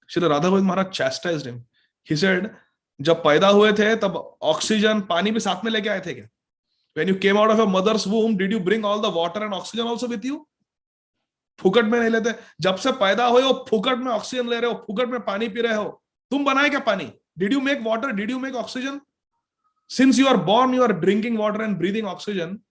Srila Radha Govinda Maharaj chastised him. He said, जब पैदा हुए थे तब oxygen पानी भी साथ में लेके आए थे क्या? When you came out of your mother's womb, did you bring all the water and oxygen also with you? फुकट में नहीं लेते. जब से पैदा हुए हो फुकट में ऑक्सीजन ले रहे हो, फुकट में पानी पी रहे हो. तुम बनाए क्या पानी? Did you make water? Did you make oxygen? Since you are born, you are drinking water and breathing oxygen.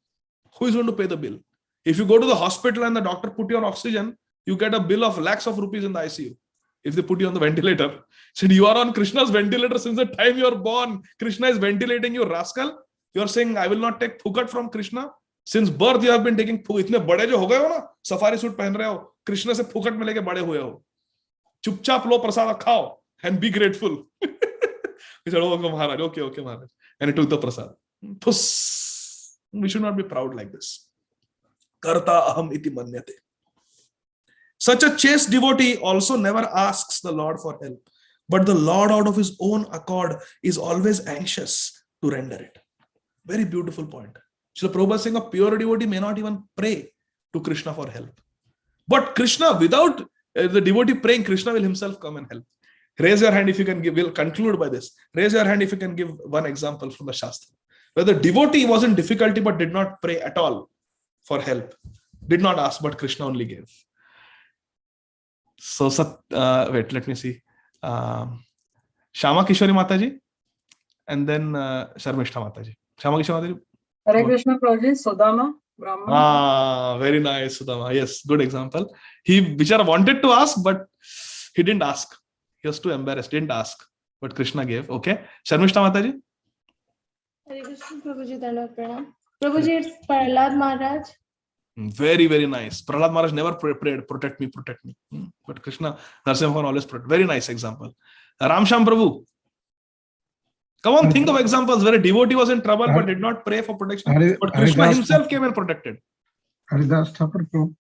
Who is going to pay the bill? If you go to the hospital and the doctor put you on oxygen, you get a bill of lakhs of rupees in the ICU. If they put you on the ventilator, said you are on Krishna's ventilator since the time you are born. Krishna is ventilating you, rascal. You are saying I will not take phukat from Krishna. Since birth you have been taking phukat. इतने बड़े जो हो गए हो ना, safari suit पहन रहे हो, कृष्ण से फुकट में लेके बड़े हुए हो. चुपचाप लो प्रसाद खाओ and be grateful. He said, "Okay, Maharaj. Okay, Maharaj." And he took the prasad. We should not be proud like this. Karta aham iti manyate. Such a chaste devotee also never asks the Lord for help, but the Lord out of his own accord is always anxious to render it. Very beautiful point. Srila Prabhupada is saying a pure devotee may not even pray to Krishna for help. But Krishna, without the devotee praying, Krishna will himself come and help. Raise your hand if you can give, we'll conclude by this. Raise your hand if you can give one example from the Shastra, where the devotee was in difficulty but did not pray at all for help. Did not ask, but Krishna only gave. So, wait, let me see. Shama Kishori Mataji, and then Sharmishta Mataji. Shama Kishori Mataji. Hare Krishna Prabhuji, Sudama, Brahma. Very nice, Sudama. Yes, good example. He Bichara wanted to ask, but he didn't ask. He was too embarrassed, didn't ask. But Krishna gave. Okay. Sharmishta Mataji. Hare Krishna Prabhuji, Dandavat Pranam. Prabhuji, it's Prahlad Maharaj. Very, very nice. Prahlad Maharaj never prayed, protect me. But Krishna, Narasimha always protect. Very nice example. Ramsham Prabhu. Come on, think of examples where a devotee was in trouble but did not pray for protection. But Krishna himself came and protected. Haridas Thakur Prabhu.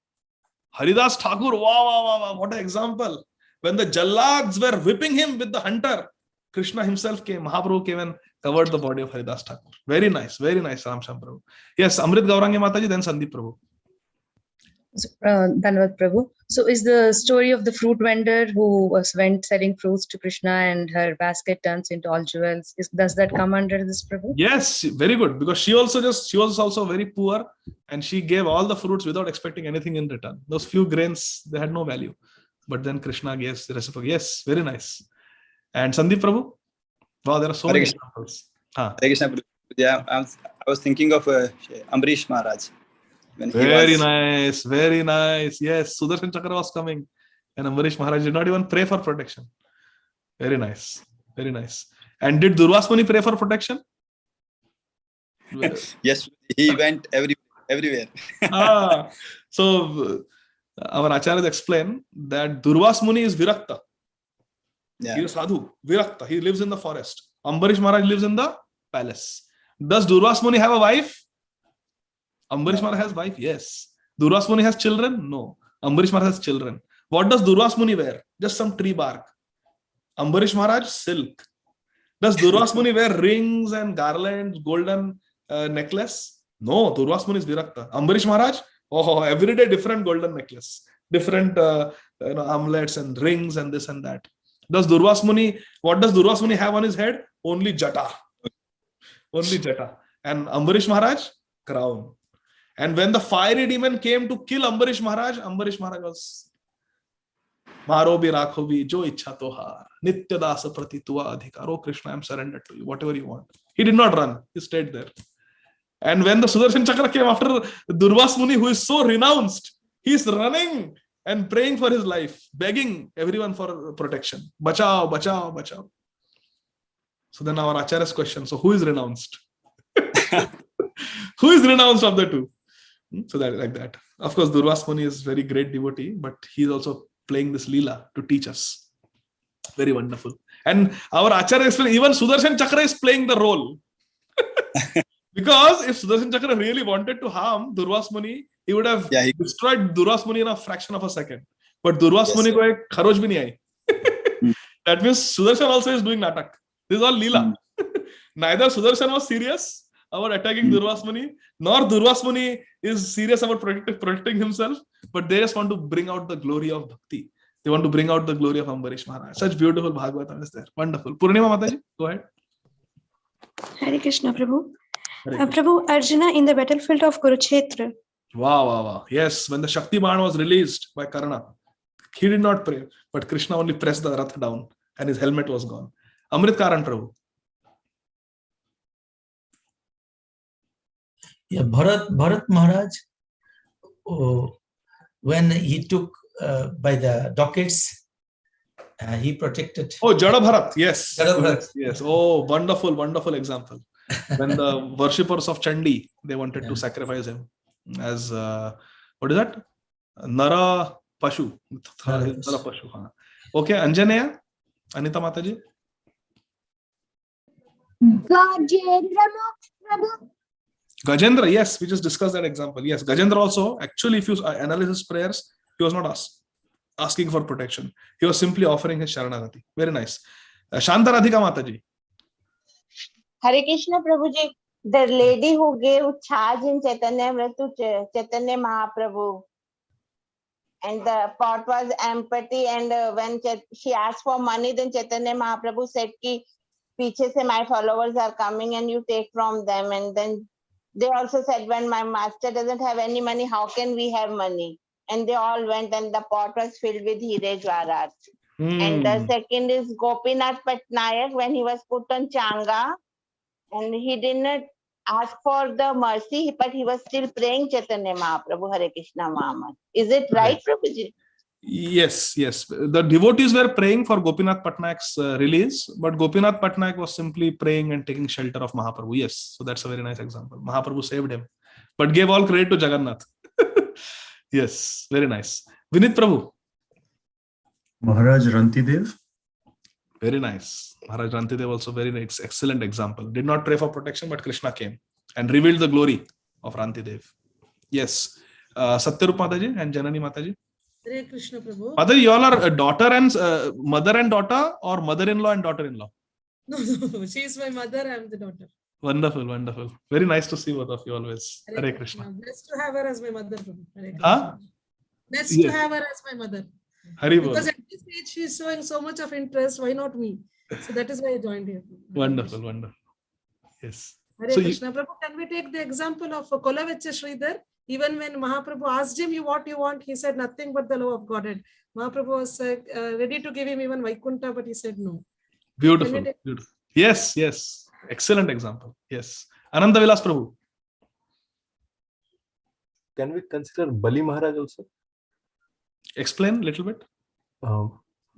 Haridas Thakur, wow, what an example. When the Jallads were whipping him with the hunter, Krishna himself came, Mahaprabhu came and covered the body of Haridas Thakur. Very nice, Ramsham Prabhu. Yes, Amrit Gaurangi Mataji, then Sandeep Prabhu. Dandavat Prabhu. So is the story of the fruit vendor who went selling fruits to Krishna and her basket turns into all jewels, does that come under this, Prabhu? Yes, very good. Because she was also very poor and she gave all the fruits without expecting anything in return. Those few grains, they had no value. But then Krishna gave the reciprocal. Yes, very nice. And Sandeep Prabhu? Wow, there are so many examples. Hare Krishna Prabhu. Yeah, I was thinking of Ambrish Maharaj. Very nice. Yes, Sudarshan Chakra was coming and Ambrish Maharaj did not even pray for protection. Very nice. And did Durvas Muni pray for protection? Yes, he went everywhere. So our acharyas explain that Durvas Muni is Virakta. Yeah. He is Sadhu, Virakta. He lives in the forest. Ambarish Maharaj lives in the palace. Does Durvas Muni have a wife? Ambarish Maharaj has wife? Yes. Durvas Muni has children? No. Ambarish Maharaj has children. What does Durvas Muni wear? Just some tree bark. Ambarish Maharaj, silk. Does Durvas Muni wear rings and garlands, golden necklace? No, Durvas Muni is Virakta. Ambarish Maharaj, every day different golden necklace, different amulets and rings and this and that. What does Durvas Muni have on his head? Only jata. Only jata. And Ambarish Maharaj, crown. And when the fiery demon came to kill Ambarish Maharaj was Maro bhi rakho bhi jo ichha tohar nitya dasa prati tua adhikar. Oh Krishna, I am surrendered to you, whatever you want. He did not run, he stayed there. And when the Sudarshan Chakra came after Durvas Muni, who is so renounced, he is running and praying for his life, begging everyone for protection. Bachao, bachao, bachao. So then our Acharya's question, so who is renounced? Who is renounced of the two? So that, like that. Of course, Durvas Muni is very great devotee, but he is also playing this Leela to teach us. Very wonderful. And our Acharya explained, even Sudarshan Chakra is playing the role. Because if Sudarshan Chakra really wanted to harm Durvas Muni, he would have destroyed Durvas Muni in a fraction of a second. But Durvas Muni ko ek kharoj bhi nahi aayi. That means Sudarshan also is doing natak. This is all Leela. Neither Sudarshan was serious about attacking Durvas Muni, nor Durvas Muni is serious about protecting himself, but they just want to bring out the glory of Bhakti. They want to bring out the glory of Ambarish Maharaj. Such beautiful Bhagavatam is there. Wonderful. Purnima Mataji, go ahead. Hare Krishna, Prabhu. Prabhu, Arjuna in the battlefield of Kurukshetra. Wow. Yes, when the Shakti Baan was released by Karna, he did not pray, but Krishna only pressed the Rath down and his helmet was gone. Amrit Karan, Prabhu. Yeah, Bharat Maharaj, when he took by the dockets, he protected. Oh, Jada Bharat, yes. Jada Bharat. Yes. Oh, wonderful example. When the worshippers of Chandi, they wanted to sacrifice him as, what is that? Nara Pashu. Nara Pashu. Okay, Anjaneya, Anita Mataji. Gajendra, yes, we just discussed that example. Yes, Gajendra also, actually, if you analyze his prayers, he was not asking for protection. He was simply offering his Sharanagati. Very nice. Shanta Radhika Mataji. Hare Krishna, Prabhuji. The lady who gave charge in Chaitanya Vrat to Chaitanya Mahaprabhu, and the pot was empty, and when she asked for money, then Chaitanya Mahaprabhu said ki piche se my followers are coming and you take from them. And then they also said, when my master doesn't have any money, how can we have money? And they all went, and the pot was filled with Hire Jwarat. And the second is Gopinath Patnaik, when he was put on Changa, and he didn't ask for the mercy, but he was still praying Chaitanya Mahaprabhu, Hare Krishna Mahamad. Is it right, Prabhuji? Yes. The devotees were praying for Gopinath Patnaik's release, but Gopinath Patnaik was simply praying and taking shelter of Mahaprabhu. Yes, so that's a very nice example. Mahaprabhu saved him, but gave all credit to Jagannath. Yes, very nice. Vinit Prabhu. Maharaj Rantidev. Very nice. Maharaj Rantidev also very nice, excellent example. Did not pray for protection, but Krishna came and revealed the glory of Rantidev. Yes. Satyarup Mataji and Janani Mataji. Hare Krishna Prabhu. Mother, you all are a daughter and mother and daughter, or mother-in-law and daughter-in-law? No, she is my mother, I am the daughter. Wonderful. Very nice to see both of you always. Hare Krishna. Blessed to have her as my mother. Hare Krishna. Blessed to have her as my mother. Because at this age she is showing so much of interest, why not me? So that is why I joined here. Wonderful. Yes. Hare Krishna. Prabhu, can we take the example of Kolavecha Sridhar? Even when Mahaprabhu asked him, what you want, he said nothing but the love of Godhead. Mahaprabhu was ready to give him even Vaikuntha, but he said no. Beautiful. Yes. Excellent example. Yes. Ananda Vilas Prabhu. Can we consider Bali Maharaj also? Explain a little bit.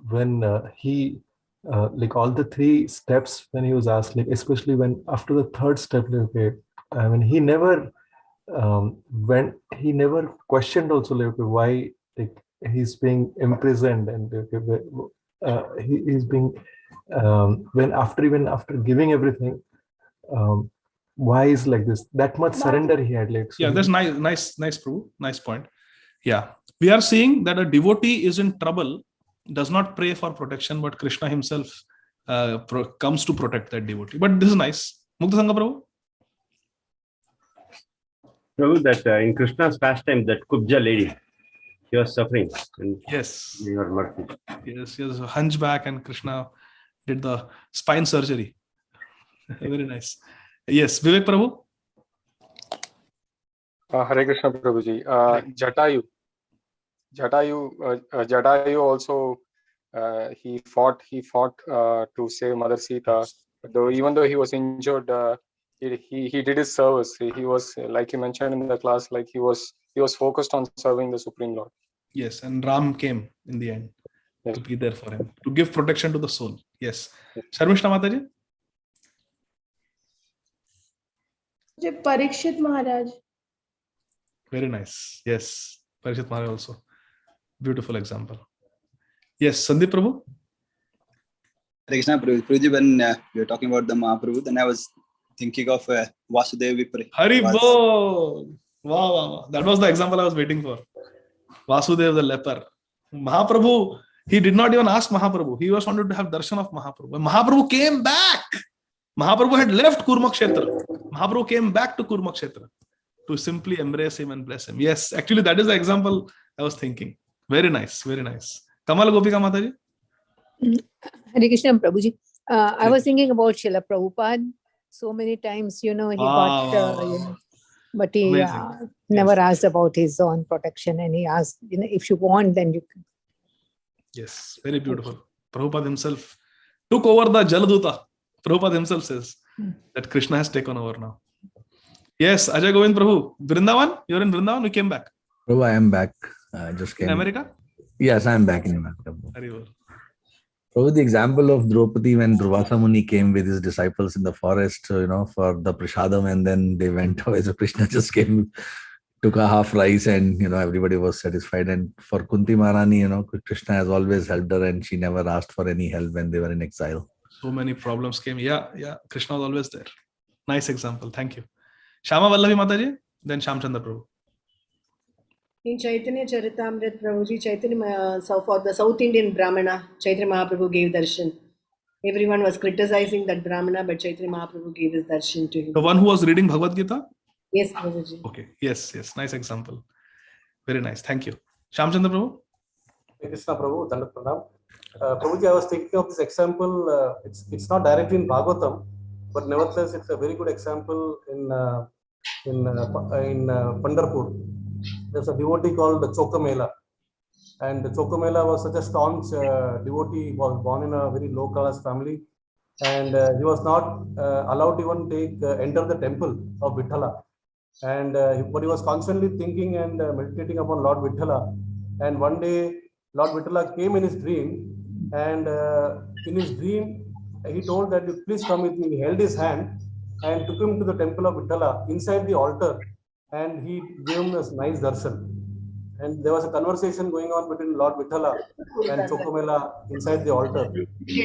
When he, like all the three steps, when he was asked, like especially when after the third step, when he never questioned also, like why like he's being imprisoned, and he's being when after giving everything, why is like this? That much surrender he had. Like, so yeah, that's nice, Prabhu. Nice point. Yeah, we are seeing that a devotee is in trouble does not pray for protection, but Krishna himself comes to protect that devotee. But this is nice. Mukta Sangha Prabhu? Prabhu, that in Krishna's pastime, that Kubja lady, she was suffering. And yes. Mercy. Yes, she was a hunchback and Krishna did the spine surgery. Very nice. Yes, Vivek Prabhu? Hare Krishna Prabhuji. Jatayu also he fought to save Mother Sita. Even though he was injured, he did his service. He was, like you mentioned in the class, like he was focused on serving the Supreme Lord. Yes, and Ram came in the end to be there for him, to give protection to the soul. Yes. Sharmishna Mataji? Parikshit Maharaj. Very nice. Yes, Parikshit Maharaj also. Beautiful example. Yes, Sandeep Prabhu? Krishna Prabhuji, when we were talking about the Mahaprabhu, then I was thinking of Vasudeva Vipre. Haribol! Wow. That was the example I was waiting for. Vasudeva the leper. Mahaprabhu, he did not even ask Mahaprabhu. He was wanted to have darshan of Mahaprabhu. When Mahaprabhu came back, Mahaprabhu had left Kurmakshetra. Mahaprabhu came back to Kurmakshetra to simply embrace him and bless him. Yes, actually that is the example I was thinking. Very nice, very nice. Kamal Gopika Mataji? Hare Krishna Prabhuji. I was thinking about Srila Prabhupada. So many times, he got, but he never asked about his own protection, and he asked, if you want, then you can. Yes, very beautiful. Prabhupada himself took over the Jaladuta. Prabhupada himself says that Krishna has taken over now. Yes, Ajay Govind Prabhu. Vrindavan? You're in Vrindavan? We came back. Prabhu, I am back. I just came. In America? Yes, I am back in America. Very well. Prabhu, the example of Draupadi when Durvasa Muni came with his disciples in the forest, for the prasadam, and then they went away. So Krishna just came, took a half rice, and everybody was satisfied. And for Kunti Maharani, Krishna has always helped her, and she never asked for any help when they were in exile. So many problems came. Yeah. Krishna was always there. Nice example. Thank you. Shama Vallavi Mataji, then Shamchandra Prabhu. In Chaitanya Charitamrita, Prabhuji, for the South Indian Brahmana, Chaitanya Mahaprabhu gave darshan. Everyone was criticizing that Brahmana, but Chaitanya Mahaprabhu gave his darshan to him. The one who was reading Bhagavad Gita? Yes, Prabhuji. Okay. Yes. Nice example. Very nice. Thank you. Shamchandra Prabhu? Krishna Prabhu, Dandat Pranam. Prabhuji, I was thinking of this example. It's not directly in Bhagavatam, but nevertheless, it's a very good example in Pandharpur. There's a devotee called Chokamela, and Chokamela was such a staunch devotee. He was born in a very low class family, and he was not allowed to even enter the temple of Vithala. And but he was constantly thinking and meditating upon Lord Vithala. And one day, Lord Vithala came in his dream, and in his dream, he told that, please come with me. He held his hand and took him to the temple of Uttara inside the altar, and he gave him a nice darshan. And there was a conversation going on between Lord Vithala and Chokamela inside the altar.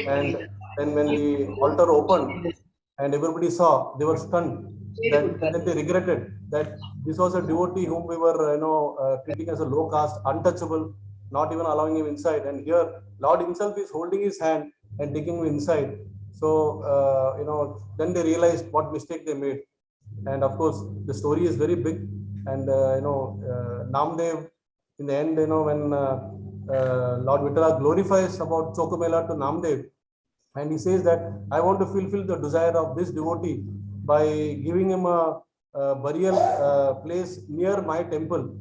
And then when the altar opened and everybody saw, they were stunned. Then they regretted that this was a devotee whom we were treating as a low caste, untouchable, not even allowing him inside. And here Lord himself is holding his hand and taking him inside. So then they realized what mistake they made. And of course the story is very big. And Namdev, in the end, when Lord Vithala glorifies about Chokamela to Namdev, and he says that I want to fulfill the desire of this devotee by giving him a burial place near my temple.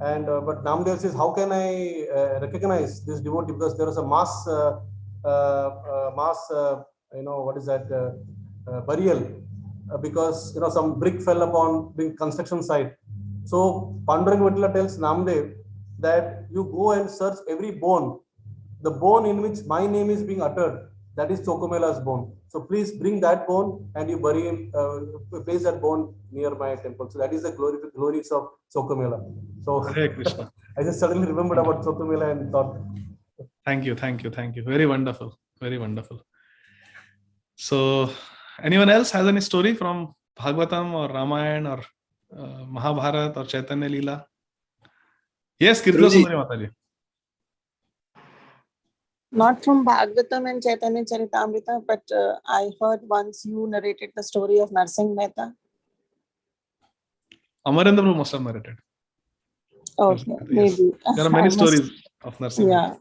And but Namdev says, how can I recognize this devotee? Because there was a mass burial, because some brick fell upon the construction site. So Panduranga Vithala tells Namdev that you go and search every bone, the bone in which my name is being uttered, that is Chokamela's bone. So please bring that bone and you bury him, place that bone near my temple. So that is the glories of Chokamela. So I just suddenly remembered about Chokamela and thought. Thank you. Very wonderful. Very wonderful. So anyone else has any story from Bhagavatam or Ramayana or Mahabharata or Chaitanya Leela? Yes, Kirtila Sundari Mataji. Not from Bhagavatam and Chaitanya Charitamrita, but I heard once you narrated the story of Narsingh Mehta. Amarendra Prabhu must have narrated. Okay, Yes. maybe. There are many stories of Narsingh. Yeah.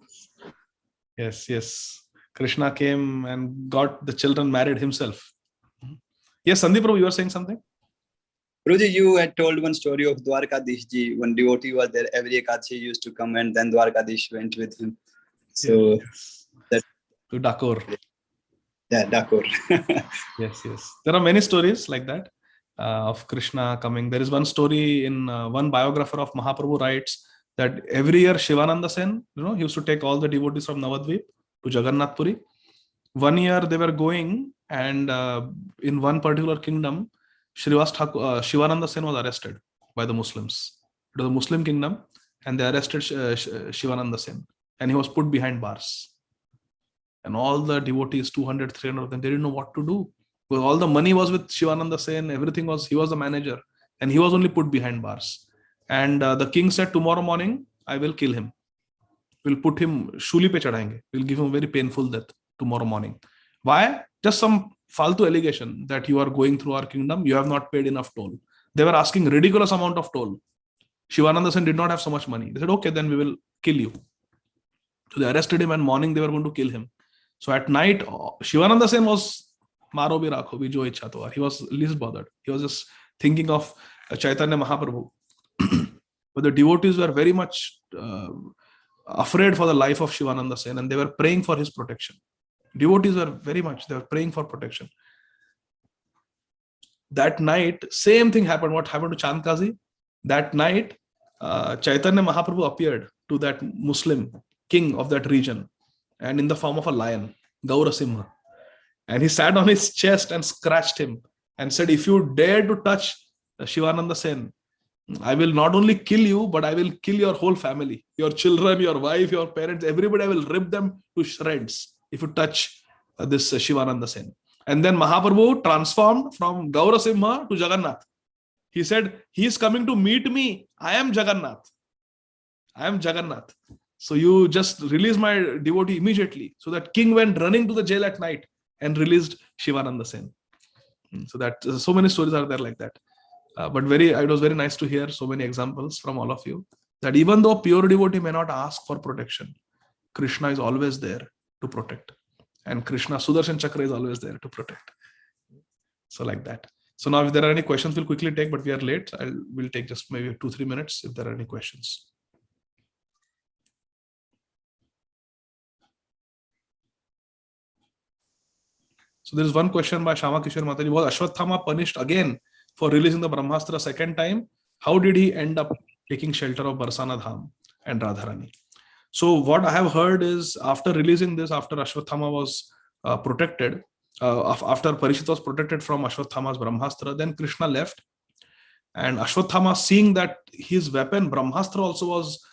Yes, yes. Krishna came and got the children married himself. Yes, Sandeep Prabhu, you were saying something? Guruji, you had told one story of Dwarkadish ji. One devotee was there. Every Ekadashi used to come, and then Dwarkadish went with him. So yes. That to Dakur. Yeah, Dakur. Yes, yes. There are many stories like that of Krishna coming. There is one story in one biographer of Mahaprabhu writes that every year Shivananda Sen, he used to take all the devotees from Navadvip to Jagannath Puri. One year they were going, and in one particular kingdom, Shivananda Sen was arrested by the Muslims. It was a Muslim kingdom, and they arrested Shivananda Sen, and he was put behind bars. And all the devotees, 200, 300 of them, they didn't know what to do. Because all the money was with Shivananda Sen, everything was, he was the manager, and he was only put behind bars. And the king said, tomorrow morning, I will kill him. We'll put him, shuli pe chadayenge. We'll give him a very painful death tomorrow morning. Why? Just some faltu allegation that you are going through our kingdom, you have not paid enough toll. They were asking ridiculous amount of toll. Shivananda Sen did not have so much money. They said, okay, then we will kill you. So they arrested him, and morning they were going to kill him. So at night, Shivananda Sen was Maro bhi rakho bhi jo ichha to. He was least bothered. He was just thinking of Chaitanya Mahaprabhu. But the devotees were very much afraid for the life of Shivananda Sen, and they were praying for his protection. Devotees were they were praying for protection. That night, same thing happened. What happened to Chandkazi? That night, Chaitanya Mahaprabhu appeared to that Muslim king of that region, and in the form of a lion, Gaurasimha. And he sat on his chest and scratched him and said, if you dare to touch Shivananda Sen, I will not only kill you, but I will kill your whole family, your children, your wife, your parents, everybody. I will rip them to shreds if you touch this Shivananda Sen. And then Mahaprabhu transformed from Gaurasimha to Jagannath. He said, he is coming to meet me. I am Jagannath. I am Jagannath. So you just release my devotee immediately. So that king went running to the jail at night and released Shivananda Sen. So that so many stories are there like that. But it was very nice to hear so many examples from all of you, that even though pure devotee may not ask for protection, Krishna is always there to protect. And Krishna Sudarshan Chakra is always there to protect. So like that. So now if there are any questions, we'll quickly take, but we are late. We'll take just maybe 2-3 minutes if there are any questions. So there is one question by Shama Kishore Mataji. Was Ashwathama punished again for releasing the Brahmastra second time? How did he end up taking shelter of Barsana Dham and Radharani? So what I have heard is, after releasing this, after Ashwathama was protected, after Parishit was protected from Ashwathama's Brahmastra, then Krishna left. And Ashwathama, seeing that his weapon Brahmastra also was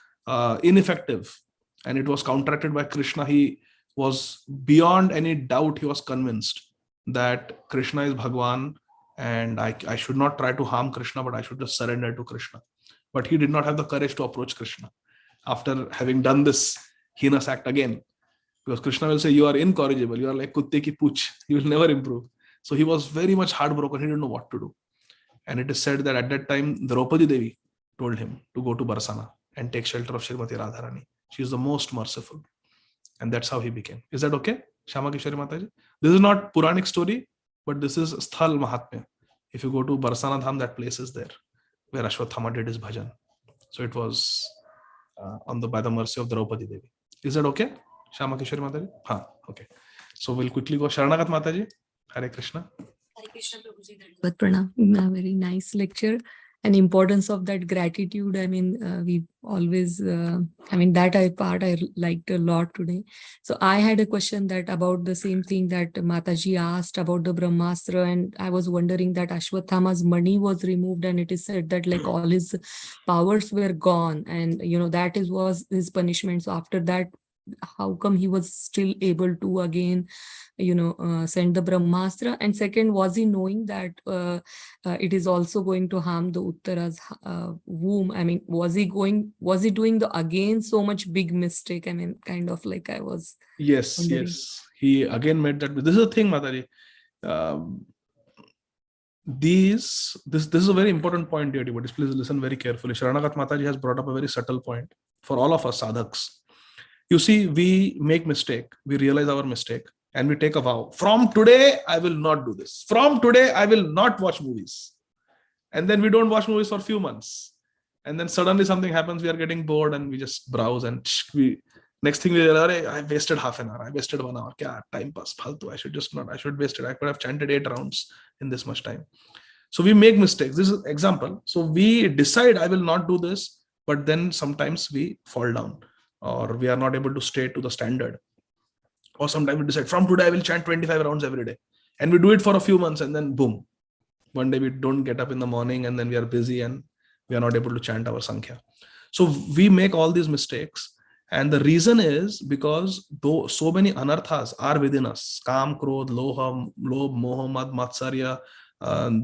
ineffective, and it was counteracted by Krishna, he was beyond any doubt, he was convinced that Krishna is Bhagwan, and I should not try to harm Krishna, but I should just surrender to Krishna. But he did not have the courage to approach Krishna after having done this heinous act again, because Krishna will say, you are incorrigible, you are like kutte ki pooch, you will never improve. So he was very much heartbroken, he didn't know what to do. And it is said that at that time, Draupadi Devi told him to go to Barsana and take shelter of Srimati Radharani. She is the most merciful. And that's how he became. Is that okay, Shama Kishore Mataji? This is not Puranic story, but this is Sthal Mahatmya. If you go to Barsana Dham, that place is there, where Ashwathama did his bhajan. So it was by the mercy of Draupadi Devi. Is that okay, Shama Kishore Mataji? Ha, okay. So we'll quickly go. Sharanagat Mataji. Hare Krishna. Hare Krishna, Prabhuji. But Pranam, very nice lecture. And importance of that gratitude. I mean, we always, that part I liked a lot today. So I had a question that about the same thing that Mataji asked about the Brahmastra, and I was wondering that Ashwathama's money was removed, and it is said that like all his powers were gone, and that was his punishment. So after that, how come he was still able to again, send the Brahmastra? And second, was he knowing that it is also going to harm the Uttara's womb? I mean, was he doing the again so much big mistake? I mean, kind of like I was wondering. Yes. He again made that. This is the thing, Mataji. This is a very important point, dear devotees. Please listen very carefully. Sharanagat Mataji has brought up a very subtle point for all of us sadhaks. You see, we make mistake, we realize our mistake, and we take a vow. From today, I will not do this. From today, I will not watch movies. And then we don't watch movies for a few months. And then suddenly something happens, we are getting bored and we just browse and next thing we realize, I wasted half an hour, I wasted 1 hour. Kya time pass, faltu. I should waste it. I could have chanted 8 rounds in this much time. So we make mistakes. This is example. So we decide I will not do this, but then sometimes we fall down or we are not able to stay to the standard. Or sometimes we decide from today I will chant 25 rounds every day. And we do it for a few months and then boom. One day we don't get up in the morning and then we are busy and we are not able to chant our Sankhya. So we make all these mistakes. And the reason is because though so many anarthas are within us, Kam, Krodh, Lobh, Moha, Mad, Matsarya,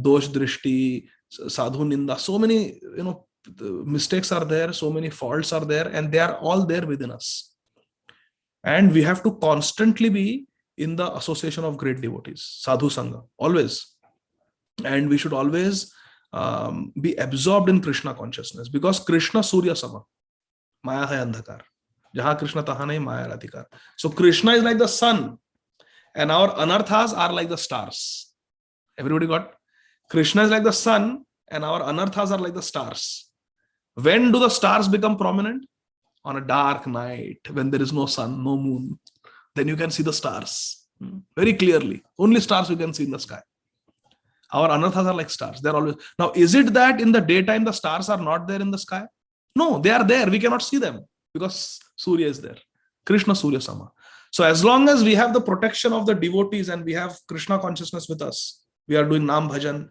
Dosh, Drishti, Sadhu, Ninda, so many mistakes are there, so many faults are there, and they are all there within us. And we have to constantly be in the association of great devotees, Sadhu Sangha, always. And we should always be absorbed in Krishna consciousness, because Krishna Surya Sama, Maya hai Andhakar. Jaha Krishna taha nahi Maya radhikar. So Krishna is like the sun, and our anarthas are like the stars. Everybody got? Krishna is like the sun, and our anarthas are like the stars. When do the stars become prominent? On a dark night, when there is no sun, no moon. Then you can see the stars very clearly. Only stars you can see in the sky. Our anarthas are like stars. They're always. Now, is it that in the daytime the stars are not there in the sky? No, they are there. We cannot see them because Surya is there. Krishna Surya Sama. So as long as we have the protection of the devotees and we have Krishna consciousness with us, we are doing Nam Bhajan,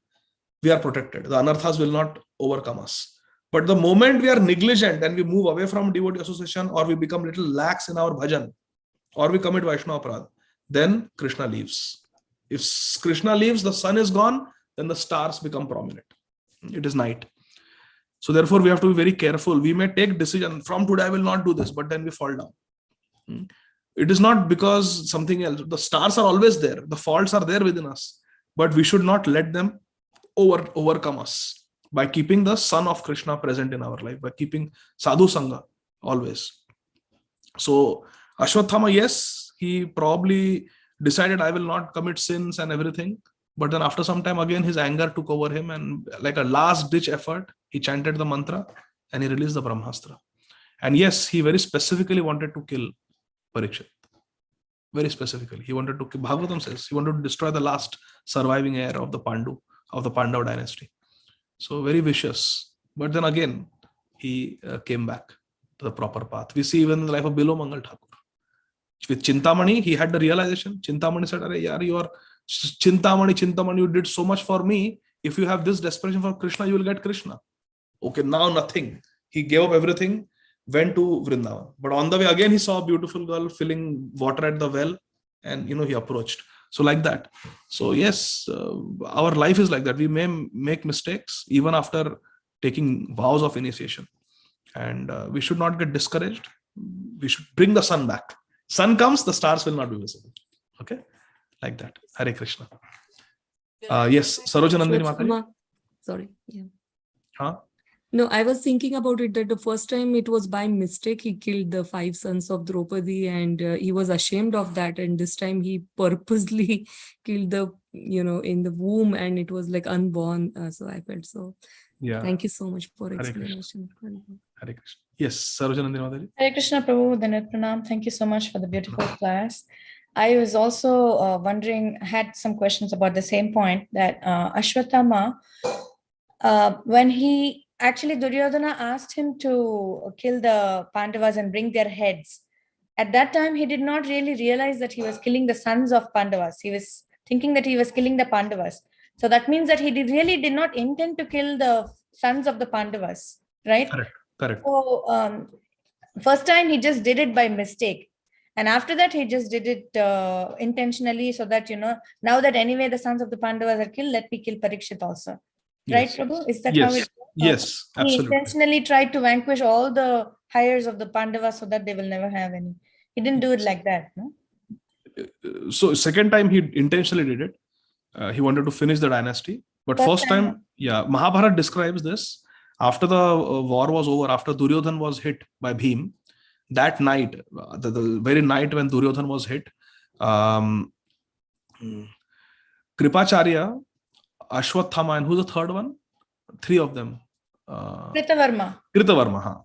we are protected. The anarthas will not overcome us. But the moment we are negligent and we move away from devotee association, or we become little lax in our bhajan, or we commit Vaishnava Aparadha, then Krishna leaves. If Krishna leaves, the sun is gone, then the stars become prominent. It is night. So therefore, we have to be very careful. We may take decision, from today I will not do this, but then we fall down. It is not because something else. The stars are always there. The faults are there within us. But we should not let them overcome us by keeping the sun of Krishna present in our life, by keeping Sadhu Sangha always. So Ashwatthama, yes, he probably decided I will not commit sins and everything. But then after some time again, his anger took over him, and like a last ditch effort, he chanted the mantra and he released the Brahmastra. And yes, he very specifically wanted to kill Parikshit. Very specifically. He wanted to kill, Bhagavatam says, he wanted to destroy the last surviving heir of the Pandava dynasty. So very vicious. But then again, he came back to the proper path. We see even in the life of Bilo Mangal Thakur. With Chintamani, he had the realization. Chintamani said, "Arey yaar, you are Chintamani, you did so much for me. If you have this desperation for Krishna, you will get Krishna." Okay, now nothing. He gave up everything, went to Vrindavan. But on the way again, he saw a beautiful girl filling water at the well, and he approached. So like that. So yes, our life is like that. We may make mistakes even after taking vows of initiation. And we should not get discouraged. We should bring the sun back. Sun comes, the stars will not be visible. Okay? Like that. Hare Krishna. Yes, Sarojanandini Mataji. Sorry. Yeah. Huh? No, I was thinking about it that the first time it was by mistake he killed the 5 sons of Draupadi, and he was ashamed of that. And this time he purposely killed the, in the womb, and it was like unborn. So I felt so. Yeah. Thank you so much for explanation. Hare Krishna. Yes, Sarojanandini Mataji. Hare Krishna Prabhu, Danit Pranam. Thank you so much for the beautiful class. I was also had some questions about the same point that Ashwatthama, when he actually Duryodhana asked him to kill the Pandavas and bring their heads. At that time, he did not really realize that he was killing the sons of Pandavas. He was thinking that he was killing the Pandavas. So that means that he really did not intend to kill the sons of the Pandavas, right? Correct. So first time he just did it by mistake. And after that, he just did it intentionally so that, now that anyway the sons of the Pandavas are killed, let me kill Parikshit also. Right, Prabhu? Is that how it goes? Yes, He absolutely. intentionally tried to vanquish all the hires of the Pandavas so that they will never have any. He didn't do it like that, no? So second time he intentionally did it. He wanted to finish the dynasty. But first time, Mahabharata describes this. After the war was over, after Duryodhan was hit by Bhim, that night, the very night when Duryodhan was hit, Kripacharya, Ashwathama, and who's the third one? Three of them. Kritavarma,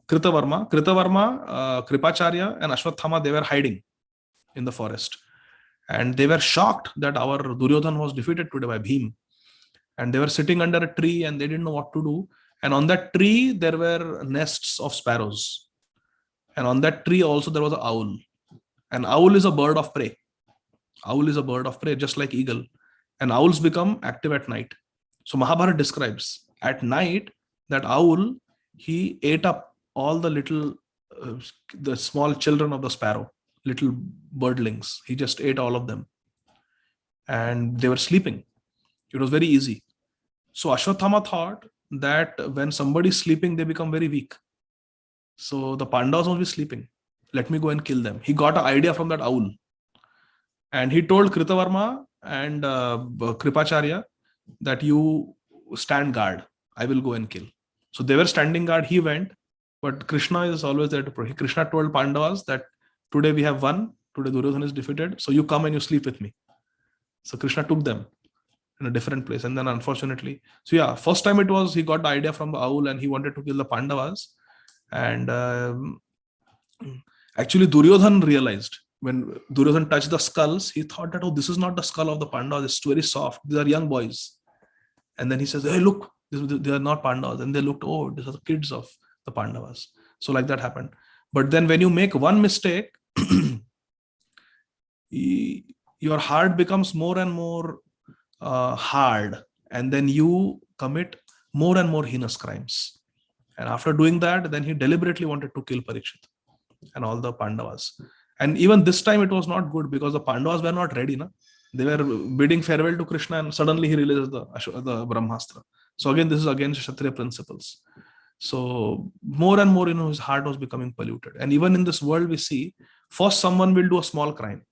Kripacharya, and Ashwathama, they were hiding in the forest. And they were shocked that our Duryodhan was defeated today by Bhim. And they were sitting under a tree and they didn't know what to do. And on that tree, there were nests of sparrows. And on that tree also there was an owl. And owl is a bird of prey. Owl is a bird of prey, just like eagle. And owls become active at night. So Mahabharata describes at night that owl, he ate up all the little, the small children of the sparrow, little birdlings. He just ate all of them. And they were sleeping. It was very easy. So Ashwathama thought that when somebody is sleeping, they become very weak. So the Pandavas must be sleeping. Let me go and kill them. He got an idea from that owl. And he told Kritavarma and Kripacharya that you stand guard. I will go and kill. So they were standing guard. He went. But Krishna is always there to protect. Krishna told Pandavas that today we have won. Today Duryodhana is defeated. So you come and you sleep with me. So Krishna took them in a different place. And then unfortunately, so yeah, first time it was, he got the idea from the owl and he wanted to kill the Pandavas. And actually Duryodhana realized when Duryodhana touched the skulls, he thought that, oh, this is not the skull of the Pandavas. It's very soft. These are young boys. And then he says, hey, look, they are not Pandavas. And they looked, oh, these are the kids of the Pandavas. So like that happened. But then when you make one mistake, your heart becomes more and more hard, and then you commit more and more heinous crimes. And after doing that, then he deliberately wanted to kill Parikshit and all the Pandavas. And even this time it was not good because the Pandavas were not ready. They were bidding farewell to Krishna and suddenly he releases the Brahmastra. So again, this is against Kshatriya principles. So more and more, his heart was becoming polluted. And even in this world we see, first someone will do a small crime,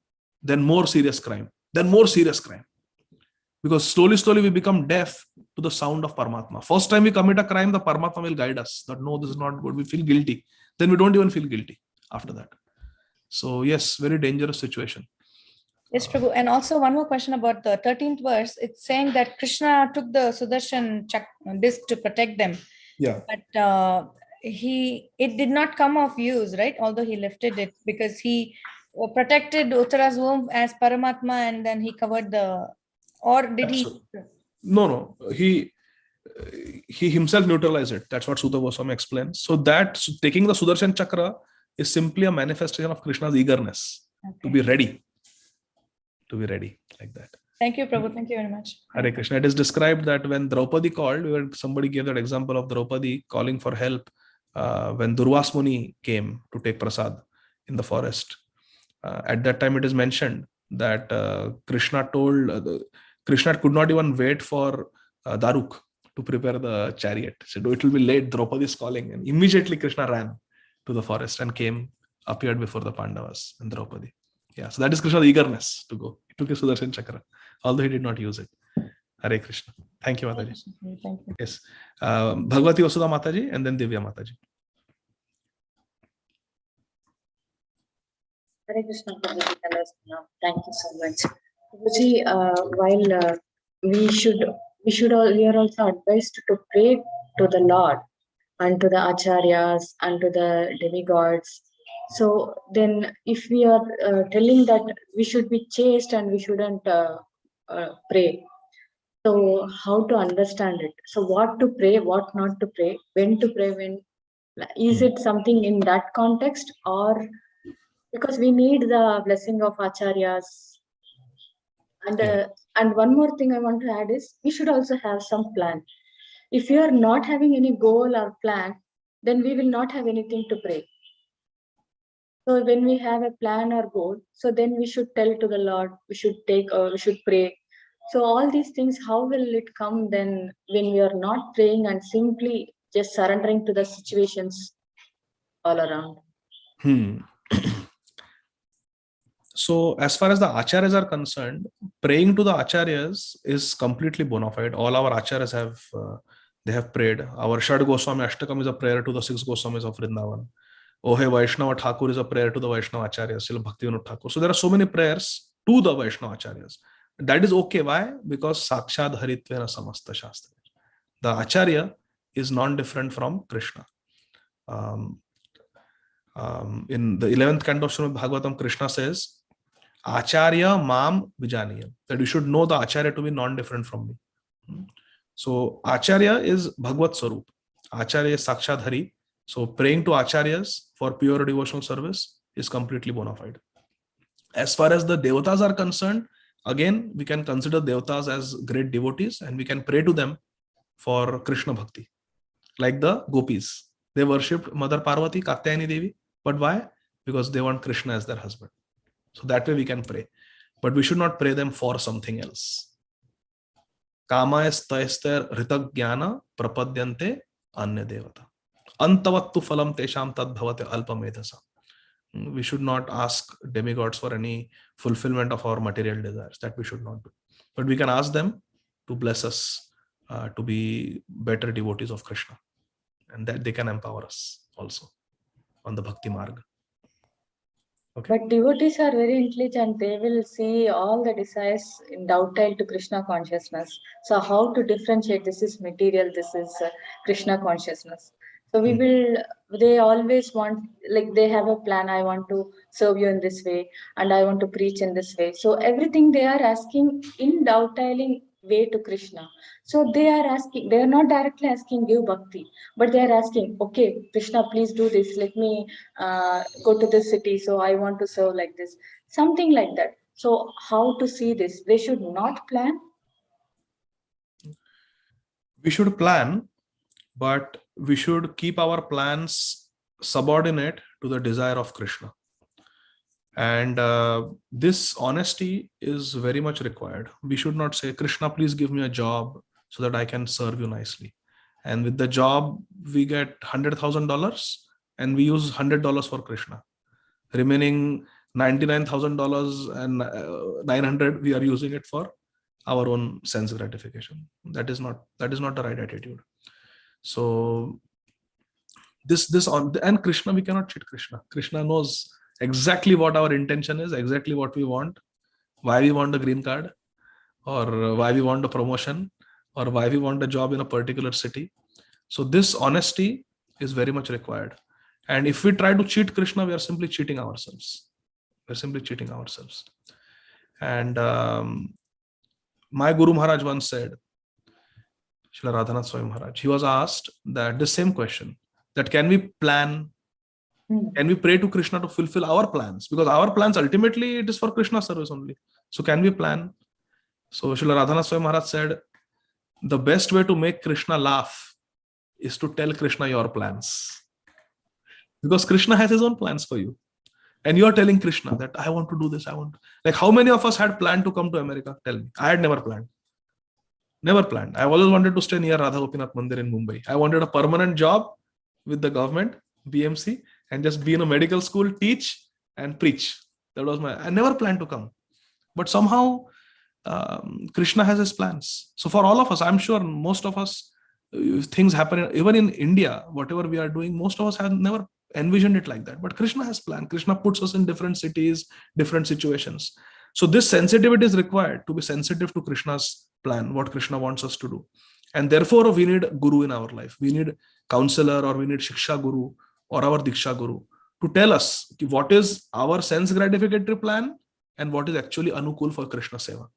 then more serious crime, then more serious crime. Because slowly we become deaf to the sound of Paramatma. First time we commit a crime, the Paramatma will guide us that no, this is not good. We feel guilty. Then we don't even feel guilty after that. So yes, very dangerous situation. Yes, Prabhu. And also one more question about the 13th verse. It's saying that Krishna took the Sudarshan disc to protect them. Yeah. But it did not come of use, right? Although he lifted it because he protected Uttara's womb as Paramatma and then he covered the, or did he? No. He himself neutralized it. That's what Sutta Goswami explains. So that taking the Sudarshan Chakra is simply a manifestation of Krishna's eagerness to be ready. To be ready like that. Thank you, Prabhu. Thank you very much. Hare Krishna. It is described that when Draupadi called, somebody gave that example of Draupadi calling for help when Durvas Muni came to take prasad in the forest. At that time, it is mentioned that Krishna could not even wait for Daruk to prepare the chariot. He said, oh, it will be late. Draupadi is calling. And immediately Krishna ran to the forest and appeared before the Pandavas and Draupadi. Yeah, so that is Krishna's eagerness to go. He took his Sudarshan Chakra, although he did not use it. Hare Krishna. Thank you, Mataji. Thank you. Yes. Bhagavati Vasudha Mataji and then Divya Mataji. Hare Krishna, Prabhuji. Thank you so much. Prabhuji, while we are also advised to pray to the Lord and to the acharyas and to the demigods. So then if we are telling that we should be chaste and we shouldn't pray, so how to understand it? So what to pray, what not to pray, when to pray, when? Is it something in that context, or because we need the blessing of acharyas? And one more thing I want to add is we should also have some plan. If you are not having any goal or plan, then we will not have anything to pray. So when we have a plan or goal, so then we should tell to the Lord, we should pray. So all these things, how will it come then when we are not praying and simply just surrendering to the situations all around? So as far as the acharyas are concerned, praying to the acharyas is completely bona fide. All our acharyas have they have prayed. Our Shad Goswami Ashtakam is a prayer to the 6 Goswamis of Vrindavan. Ohe Vaishnava Thakur is a prayer to the Vaishnava acharyas, Srila Bhaktivinoda Thakur. So there are so many prayers to the Vaishnava acharyas. That is okay. Why? Because Sakshad Haritvena Samasta Shastra. The acharya is non-different from Krishna. In the 11th canto of Śrīmad Bhāgavatam, Krishna says, Acharya Mam Vijaniyam, that you should know the Acharya to be non-different from me. So Acharya is Bhagavad Swarup. Acharya is Sakshad Hari. So praying to Acharyas for pure devotional service is completely bona fide. As far as the Devatas are concerned, again, we can consider Devatas as great devotees and we can pray to them for Krishna Bhakti. Like the Gopis. They worshipped Mother Parvati, Katyayani Devi. But why? Because they want Krishna as their husband. So that way we can pray. But we should not pray them for something else. Kamayastayaster ritagyana prapadyante anya devata. Antavattu phalam tesham tadbhavate alpamedhasa. We should not ask demigods for any fulfillment of our material desires. That we should not do. But we can ask them to bless us to be better devotees of Krishna. And that they can empower us also on the Bhakti Marga. Okay. But devotees are very intelligent. They will see all the desires in dovetail to Krishna consciousness. So how to differentiate? This is material, this is Krishna consciousness. So they always want, like they have a plan. I want to serve you in this way and I want to preach in this way. So everything they are asking in dovetailing way to Krishna. So they are asking, they are not directly asking give bhakti, but they are asking, okay, Krishna, please do this. Let me go to this city. So I want to serve like this. Something like that. So how to see this? They should not plan. We should plan, but we should keep our plans subordinate to the desire of Krishna. And this honesty is very much required. We should not say, Krishna, please give me a job so that I can serve you nicely. And with the job, we get $100,000 and we use $100 for Krishna. Remaining $99,000 and $900, we are using it for our own sense gratification. That is not the right attitude. So and Krishna, we cannot cheat Krishna. Krishna knows exactly what our intention is, exactly what we want, why we want a green card, or why we want a promotion, or why we want a job in a particular city. So this honesty is very much required. And if we try to cheat Krishna, we are simply cheating ourselves. We're simply cheating ourselves. And my Guru Maharaj once said, Srila Radhanath Swami Maharaj, he was asked that the same question, that can we plan, can we pray to Krishna to fulfill our plans? Because our plans, ultimately, it is for Krishna service only. So can we plan? So Srila Radhanath Swami Maharaj said, the best way to make Krishna laugh is to tell Krishna your plans. Because Krishna has his own plans for you. And you are telling Krishna that I want to do this, like how many of us had planned to come to America? Tell me. I had never planned. Never planned. I always wanted to stay near Radha Gopinath Mandir in Mumbai. I wanted a permanent job with the government, BMC, and just be in a medical school, teach and preach. That was I never planned to come. But somehow Krishna has his plans. So for all of us, I'm sure most of us, if things happen, even in India, whatever we are doing, most of us have never envisioned it like that. But Krishna has planned. Krishna puts us in different cities, different situations. So this sensitivity is required to be sensitive to Krishna's plan, what Krishna wants us to do. And therefore, we need Guru in our life. We need counselor, or we need Shiksha Guru or our Diksha Guru to tell us what is our sense gratificatory plan and what is actually Anukul for Krishna Seva.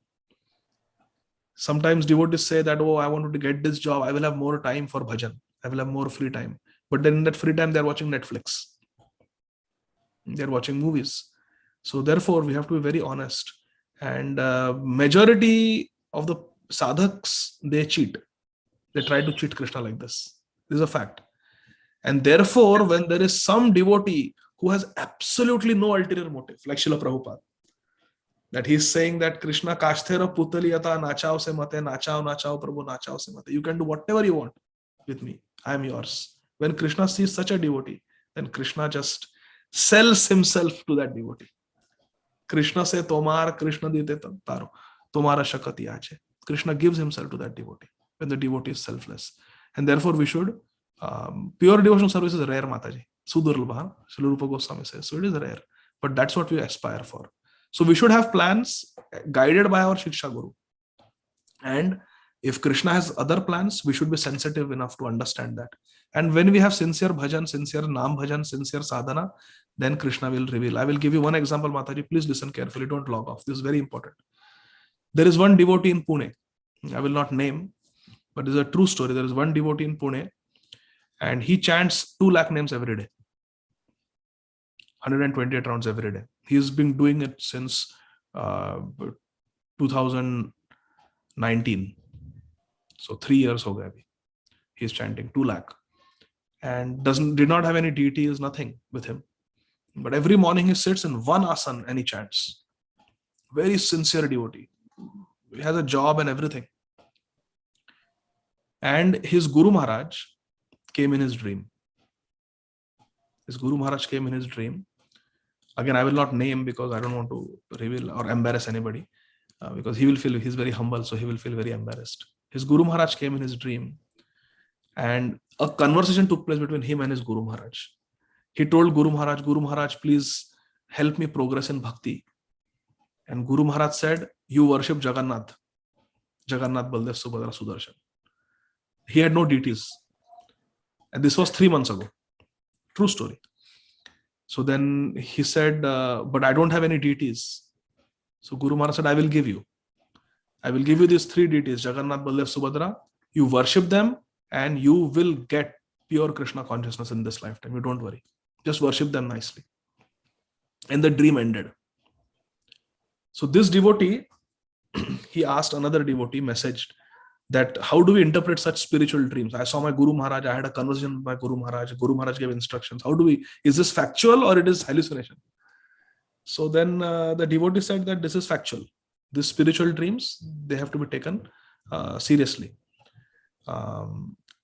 Sometimes devotees say that, oh, I want to get this job, I will have more time for bhajan, I will have more free time. But then in that free time, they're watching Netflix. They're watching movies. So therefore, we have to be very honest. And majority of the sadhaks, they cheat. They try to cheat Krishna like this. This is a fact. And therefore, when there is some devotee who has absolutely no ulterior motive, like Srila Prabhupada. That he's saying that Krishna kasthera putaliyata nachao se mate, nachao Prabhu, nachao se mate. You can do whatever you want with me. I am yours. When Krishna sees such a devotee, then Krishna just sells himself to that devotee. Krishna se tomar Krishna dite taro, tomara shakati aache. Krishna gives himself to that devotee when the devotee is selfless. And therefore we should, pure devotional service is rare, Mataji. Sudurlabha, Srila Rupa Goswami says. So it is rare. But that's what we aspire for. So we should have plans guided by our Shiksha Guru. And if Krishna has other plans, we should be sensitive enough to understand that. And when we have sincere bhajan, sincere naam bhajan, sincere sadhana, then Krishna will reveal. I will give you one example, Mataji. Please listen carefully. Don't log off. This is very important. There is one devotee in Pune. I will not name, but this is a true story. There is one devotee in Pune, and he chants 2 lakh names every day. 128 rounds every day. He's been doing it since 2019. So 3 years ho gaya abhi. He's chanting 2 lakh. And did not have any deities, nothing with him. But every morning he sits in one asana and he chants. Very sincere devotee. He has a job and everything. And his Guru Maharaj came in his dream. His Guru Maharaj came in his dream. Again, I will not name because I don't want to reveal or embarrass anybody. Because he will feel, he's very humble, so he will feel very embarrassed. His Guru Maharaj came in his dream. And a conversation took place between him and his Guru Maharaj. He told Guru Maharaj, please help me progress in bhakti. And Guru Maharaj said, you worship Jagannath. Jagannath, Baldev, Subhadra, Sudarshan. He had no deities. And this was 3 months ago. True story. So then he said, but I don't have any deities. So Guru Maharaj said, I will give you. I will give you these 3 deities, Jagannath, Baldev, Subhadra. You worship them and you will get pure Krishna consciousness in this lifetime. You don't worry. Just worship them nicely. And the dream ended. So this devotee, he asked another devotee, messaged that how do we interpret such spiritual dreams? I saw my Guru Maharaj, I had a conversation with my Guru Maharaj. Guru Maharaj gave instructions. How do we, is this factual or it is hallucination? So then the devotee said that this is factual. These spiritual dreams, they have to be taken seriously.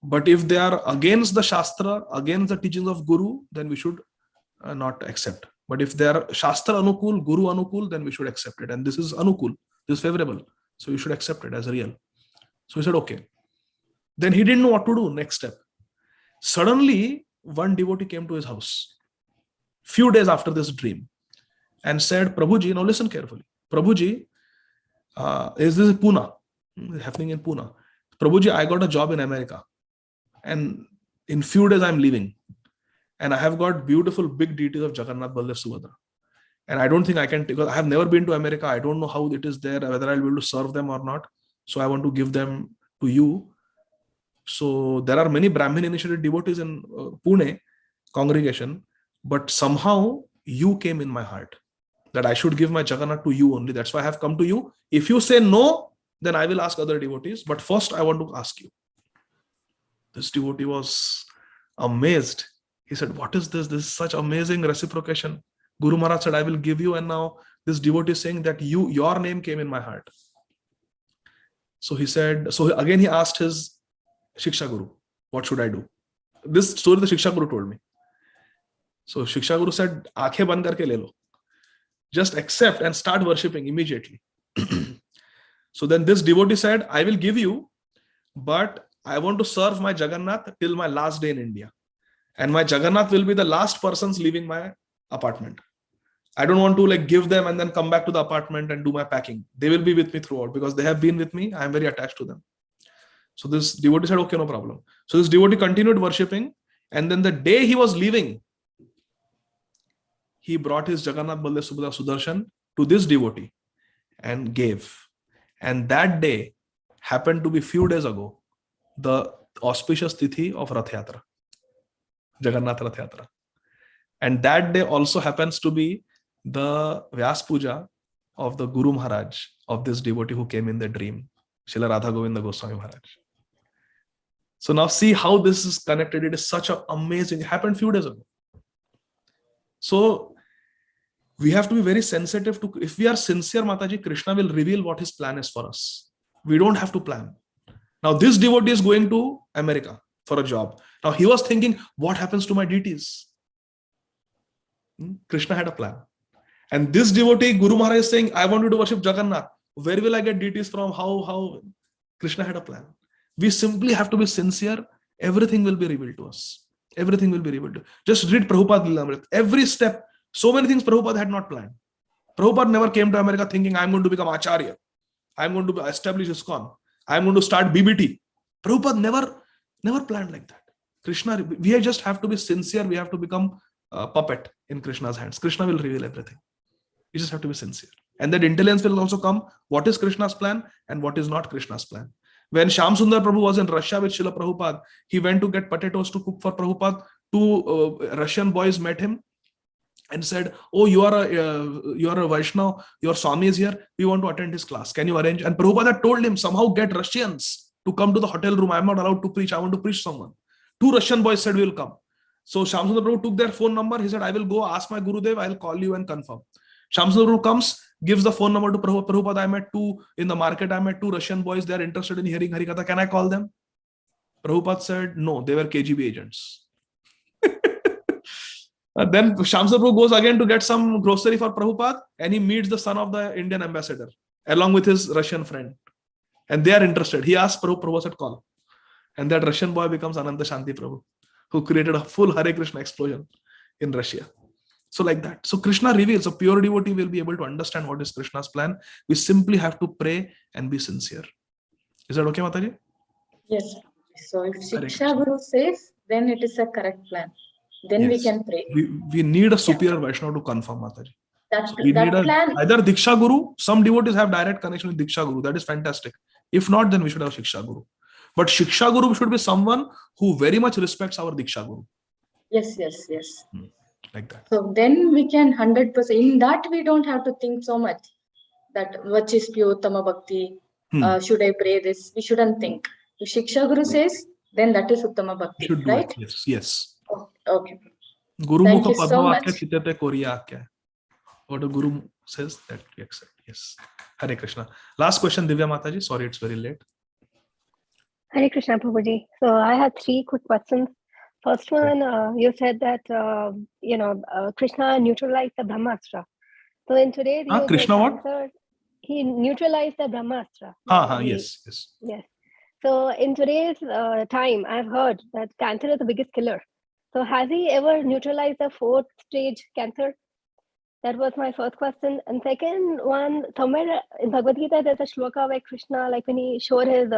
But if they are against the Shastra, against the teachings of Guru, then we should not accept. But if they are Shastra Anukul, Guru Anukul, then we should accept it. And this is Anukul, this is favorable. So you should accept it as real. So he said, okay. Then he didn't know what to do, next step. Suddenly, one devotee came to his house, few days after this dream, and said, Prabhuji, now listen carefully. Prabhuji, is this Pune? Happening in Pune. Prabhuji, I got a job in America. And in few days, I'm leaving. And I have got beautiful big deities of Jagannath, Baldev, Subhadra. And I don't think I can, because I have never been to America. I don't know how it is there, whether I'll be able to serve them or not. So I want to give them to you. So there are many Brahmin initiated devotees in Pune congregation, but somehow you came in my heart that I should give my Jagannath to you only. That's why I have come to you. If you say no, then I will ask other devotees. But first I want to ask you. This devotee was amazed. He said, what is this? This is such amazing reciprocation. Guru Maharaj said, I will give you. And now this devotee is saying that your name came in my heart. So he said, so again he asked his Shiksha Guru, what should I do? This story the Shiksha Guru told me. So Shiksha Guru said, Aakhe band karke le lo. Just accept and start worshipping immediately. So then this devotee said, I will give you, but I want to serve my Jagannath till my last day in India. And my Jagannath will be the last persons leaving my apartment. I don't want to like give them and then come back to the apartment and do my packing. They will be with me throughout because they have been with me. I am very attached to them. So this devotee said, okay, no problem. So this devotee continued worshipping. And then the day he was leaving, he brought his Jagannath, Baldev, Subhadra, Sudarshan to this devotee and gave. And that day happened to be few days ago, the auspicious tithi of Rath Yatra, Jagannath Rath Yatra. And that day also happens to be the Vyas Puja of the Guru Maharaj of this devotee who came in the dream, Srila Radha Govinda Goswami Maharaj. So now see how this is connected. It is such an amazing, it happened few days ago. So we have to be very sensitive to, if we are sincere, Mataji, Krishna will reveal what his plan is for us. We don't have to plan. Now this devotee is going to America for a job. Now he was thinking, what happens to my deities? Krishna had a plan. And this devotee, Guru Maharaj, is saying, I want you to worship Jagannath. Where will I get deities from? How? Krishna had a plan. We simply have to be sincere. Everything will be revealed to us. Everything will be revealed. Just read Prabhupada Lilamrit. Every step, so many things Prabhupada had not planned. Prabhupada never came to America thinking, I'm going to become Acharya. I'm going to establish ISKCON. I'm going to start BBT. Prabhupada never planned like that. Krishna, we just have to be sincere. We have to become a puppet in Krishna's hands. Krishna will reveal everything. You just have to be sincere. And that intelligence will also come. What is Krishna's plan and what is not Krishna's plan? When Shyam Sundar Prabhu was in Russia with Srila Prabhupada, he went to get potatoes to cook for Prabhupada. Two Russian boys met him and said, oh, you are a Vaishnava, your Swami is here, we want to attend his class. Can you arrange? And Prabhupada told him, somehow get Russians to come to the hotel room. I am not allowed to preach. I want to preach someone. Two Russian boys said, we will come. So Shyam Sundar Prabhu took their phone number. He said, I will go ask my Gurudev. I will call you and confirm. Shyam Sundar Prabhu comes, gives the phone number to Prabhupada. I met two in the market. I met two Russian boys. They are interested in hearing Harikatha. Can I call them? Prabhupada said, no, they were KGB agents. Then Shyam Sundar Prabhu goes again to get some grocery for Prabhupada, and he meets the son of the Indian ambassador along with his Russian friend. And they are interested. He asks Prabhupada said, call. And that Russian boy becomes Ananta Shanti Prabhu, who created a full Hare Krishna explosion in Russia. So like that. So Krishna reveals, a pure devotee will be able to understand what is Krishna's plan. We simply have to pray and be sincere. Is that okay, Mataji? Yes. So if Shiksha Guru says, then it is a correct plan. Then Yes. we can pray. We need a superior Vaishnava to confirm, Mataji. That, So we that need plan. either Diksha Guru. Some devotees have direct connection with Diksha Guru. That is fantastic. If not, then we should have Shiksha Guru. But Shiksha Guru should be someone who very much respects our Diksha Guru. Yes. Like that. So then we can 100%. In that we don't have to think so much that which is pure Uttama Bhakti. Should I pray this? We shouldn't think. If Shiksha Guru says, then that is Uttama Bhakti, Should do right? it. Yes. Okay. Guru Thank Mukha you so Padma much. Vakya Chitate Koriya Akya. What the Guru says, that we accept. Yes. Hare Krishna. Last question, Divya Mataji. Sorry, it's very late. Hare Krishna, Prabhuji. So I had 3 quick questions. First one, you said that, Krishna neutralized the Brahmastra. So in today's use, Krishna what? He neutralized the Brahmastra. Yes. Yes. So in today's time, I've heard that cancer is the biggest killer. So has he ever neutralized the 4th stage cancer? That was my first question. And second one, somewhere in Bhagavad Gita, there's a shloka where Krishna, like when he showed his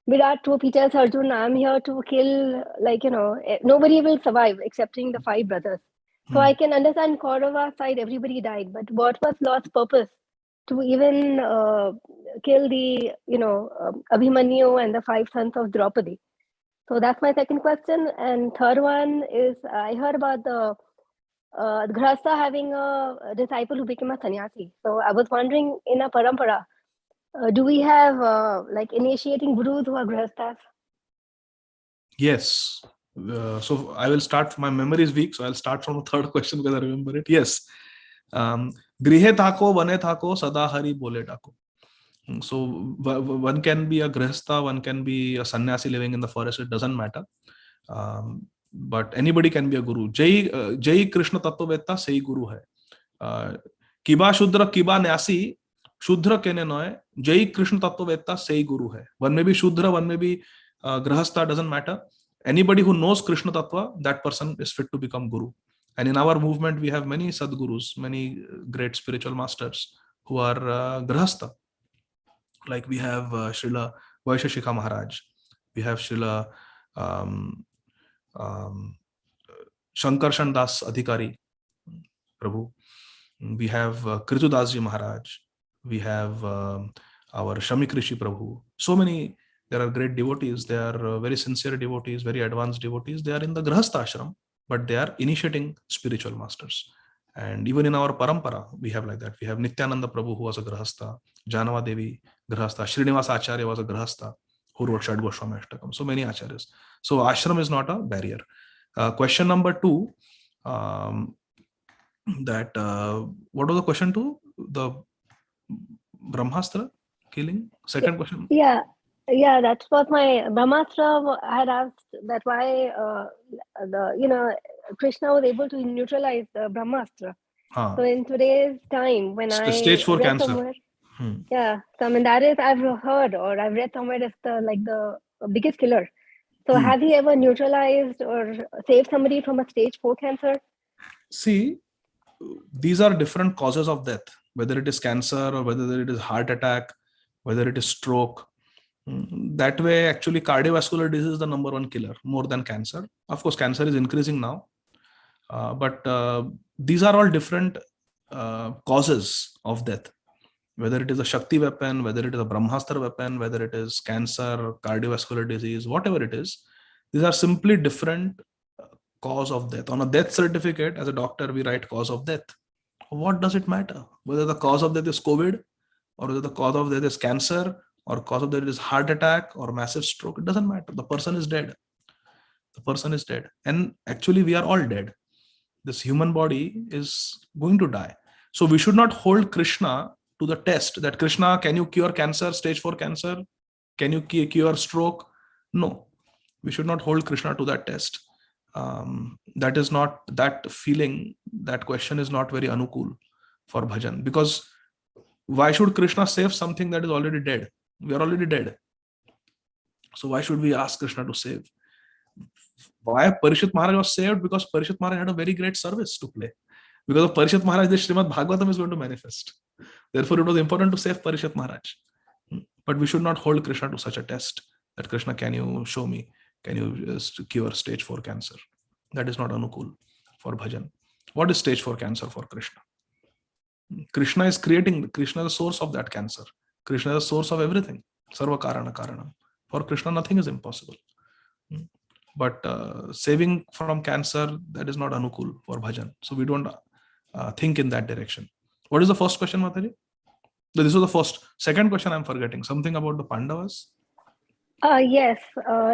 Virat troop, he tells Arjuna, I'm here to kill, nobody will survive excepting the 5 brothers. So I can understand Kaurava side, everybody died. But what was Lord's purpose to even kill the, Abhimanyu and the 5 sons of Draupadi? So that's my second question. And third one is, I heard about the Grihastha having a disciple who became a sannyasi. So I was wondering, in a parampara, do we have initiating gurus who are Grihasthas? Yes. So I will start. My memory is weak, so I'll start from the third question because I remember it. Yes. Grihe thako, vane thako, sada hari bole tako. So one can be a Grihastha, one can be a sannyasi living in the forest. It doesn't matter. But anybody can be a guru. Jai Krishna Tattvavetta sei guru hai. Kiba Shudra Kiba Nyasi Shudra kene noy. Jai Krishna Tattvavetta sei guru hai. One may be Shudra, one may be Grihastha, doesn't matter. Anybody who knows Krishna Tattva, that person is fit to become guru. And in our movement, we have many Sadgurus, many great spiritual masters who are Grihastha. Like we have Srila Vaisheshika Maharaj, we have Srila Shankarshan Das Adhikari Prabhu, we have Kritudasji Maharaj, we have our Shamik Rishi Prabhu. So many, there are great devotees, they are very sincere devotees, very advanced devotees. They are in the Grihastha ashram, but they are initiating spiritual masters. And even in our parampara, we have like that. We have Nityananda Prabhu, who was a Grihastha, Janava Devi, Grihastha, Srinivasa Acharya was a Grihastha, who wrote Shad Goswami Ashtakam. So many acharyas. So ashram is not a barrier. Question number 2, that what was the question to the Brahmastra killing? Second question. Yeah, that was my Brahmastra. I had asked that why Krishna was able to neutralize the Brahmastra. So in today's time, when I stage 4 read cancer. somewhere, so I mean that is I've heard or I've read somewhere it's the biggest killer. So has he ever neutralized or saved somebody from a stage 4 cancer? See, these are different causes of death, whether it is cancer or whether it is heart attack, whether it is stroke. That way, actually, cardiovascular disease is the number 1 killer, more than cancer. Of course, cancer is increasing now. But these are all different causes of death, whether it is a Shakti weapon, whether it is a Brahmastra weapon, whether it is cancer, cardiovascular disease, whatever it is. These are simply different cause of death. On a death certificate, as a doctor, we write cause of death. What does it matter? Whether the cause of death is COVID, or whether the cause of death is cancer, or cause of death is heart attack or massive stroke, it doesn't matter. The person is dead. The person is dead. And actually, we are all dead. This human body is going to die. So we should not hold Krishna to the test that Krishna, can you cure cancer, stage 4 cancer? Can you cure stroke? No, we should not hold Krishna to that test. That is not, that feeling, that question is not very anukul for bhajan, because why should Krishna save something that is already dead? We are already dead. So why should we ask Krishna to save? Why Parishit Maharaj was saved? Because Parishit Maharaj had a very great service to play. Because of Parishit Maharaj, the Śrīmad Bhāgavatam is going to manifest. Therefore, it was important to save Parishit Maharaj. But we should not hold Krishna to such a test that Krishna, can you show me? Can you cure stage 4 cancer? That is not anukul for bhajan. What is stage 4 cancer for Krishna? Krishna is creating, Krishna is the source of that cancer. Krishna is the source of everything. Sarva karana karanam. For Krishna, nothing is impossible. But saving from cancer, that is not anukul for bhajan. So we don't think in that direction. What is the first question, Mataji? This was the first. Second question I'm forgetting. Something about the Pandavas? Yes.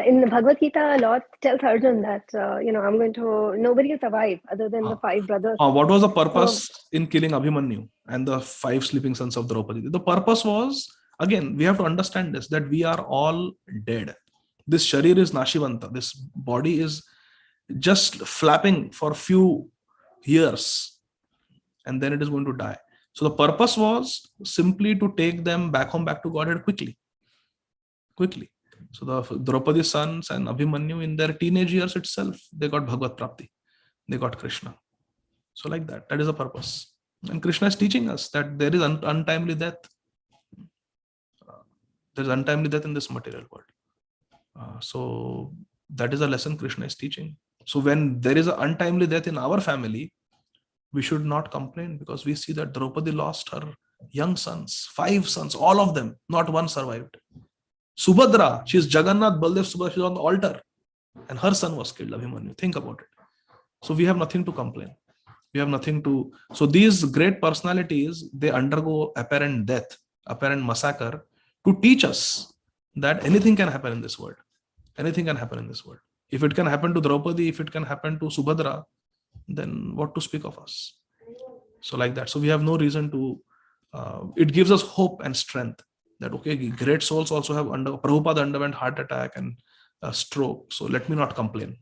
In the Bhagavad Gita, Lord tells Arjun that, nobody will survive other than the 5 brothers. What was the purpose in killing Abhimanyu and the 5 sleeping sons of Draupadi? The purpose was, again, we have to understand this, that we are all dead. This sharir is nashivanta. This body is just flapping for a few years and then it is going to die. So the purpose was simply to take them back home, back to Godhead quickly. So the Draupadi's sons and Abhimanyu, in their teenage years itself, they got Bhagavad Prapti. They got Krishna. So like that, that is the purpose. And Krishna is teaching us that there is untimely death. There is untimely death in this material world. So that is a lesson Krishna is teaching. So when there is an untimely death in our family, we should not complain, because we see that Draupadi lost her young sons, 5 sons, all of them, not one survived. Subhadra, she is Jagannath, Baldev, Subhadra, she is on the altar and her son was killed, Abhimanyu. Think about it. So we have nothing to complain. We have nothing to... So these great personalities, they undergo apparent death, apparent massacre to teach us that anything can happen in this world. Anything can happen in this world. If it can happen to Draupadi, if it can happen to Subhadra, then what to speak of us? So like that. So we have no reason to... it gives us hope and strength that, okay, great souls also have Prabhupada underwent heart attack and stroke. So let me not complain.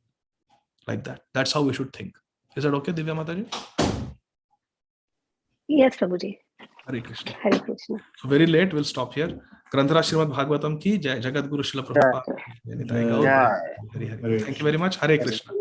Like that. That's how we should think. Is that okay, Divya Mataji? Yes, Prabhuji. Hare Krishna. Hare Krishna. So very late, we'll stop here. Granthara Śrīmad Bhāgavatam ki Jai, Jagat Guru Srila Prabhupada. Thank you very much. Hare Krishna.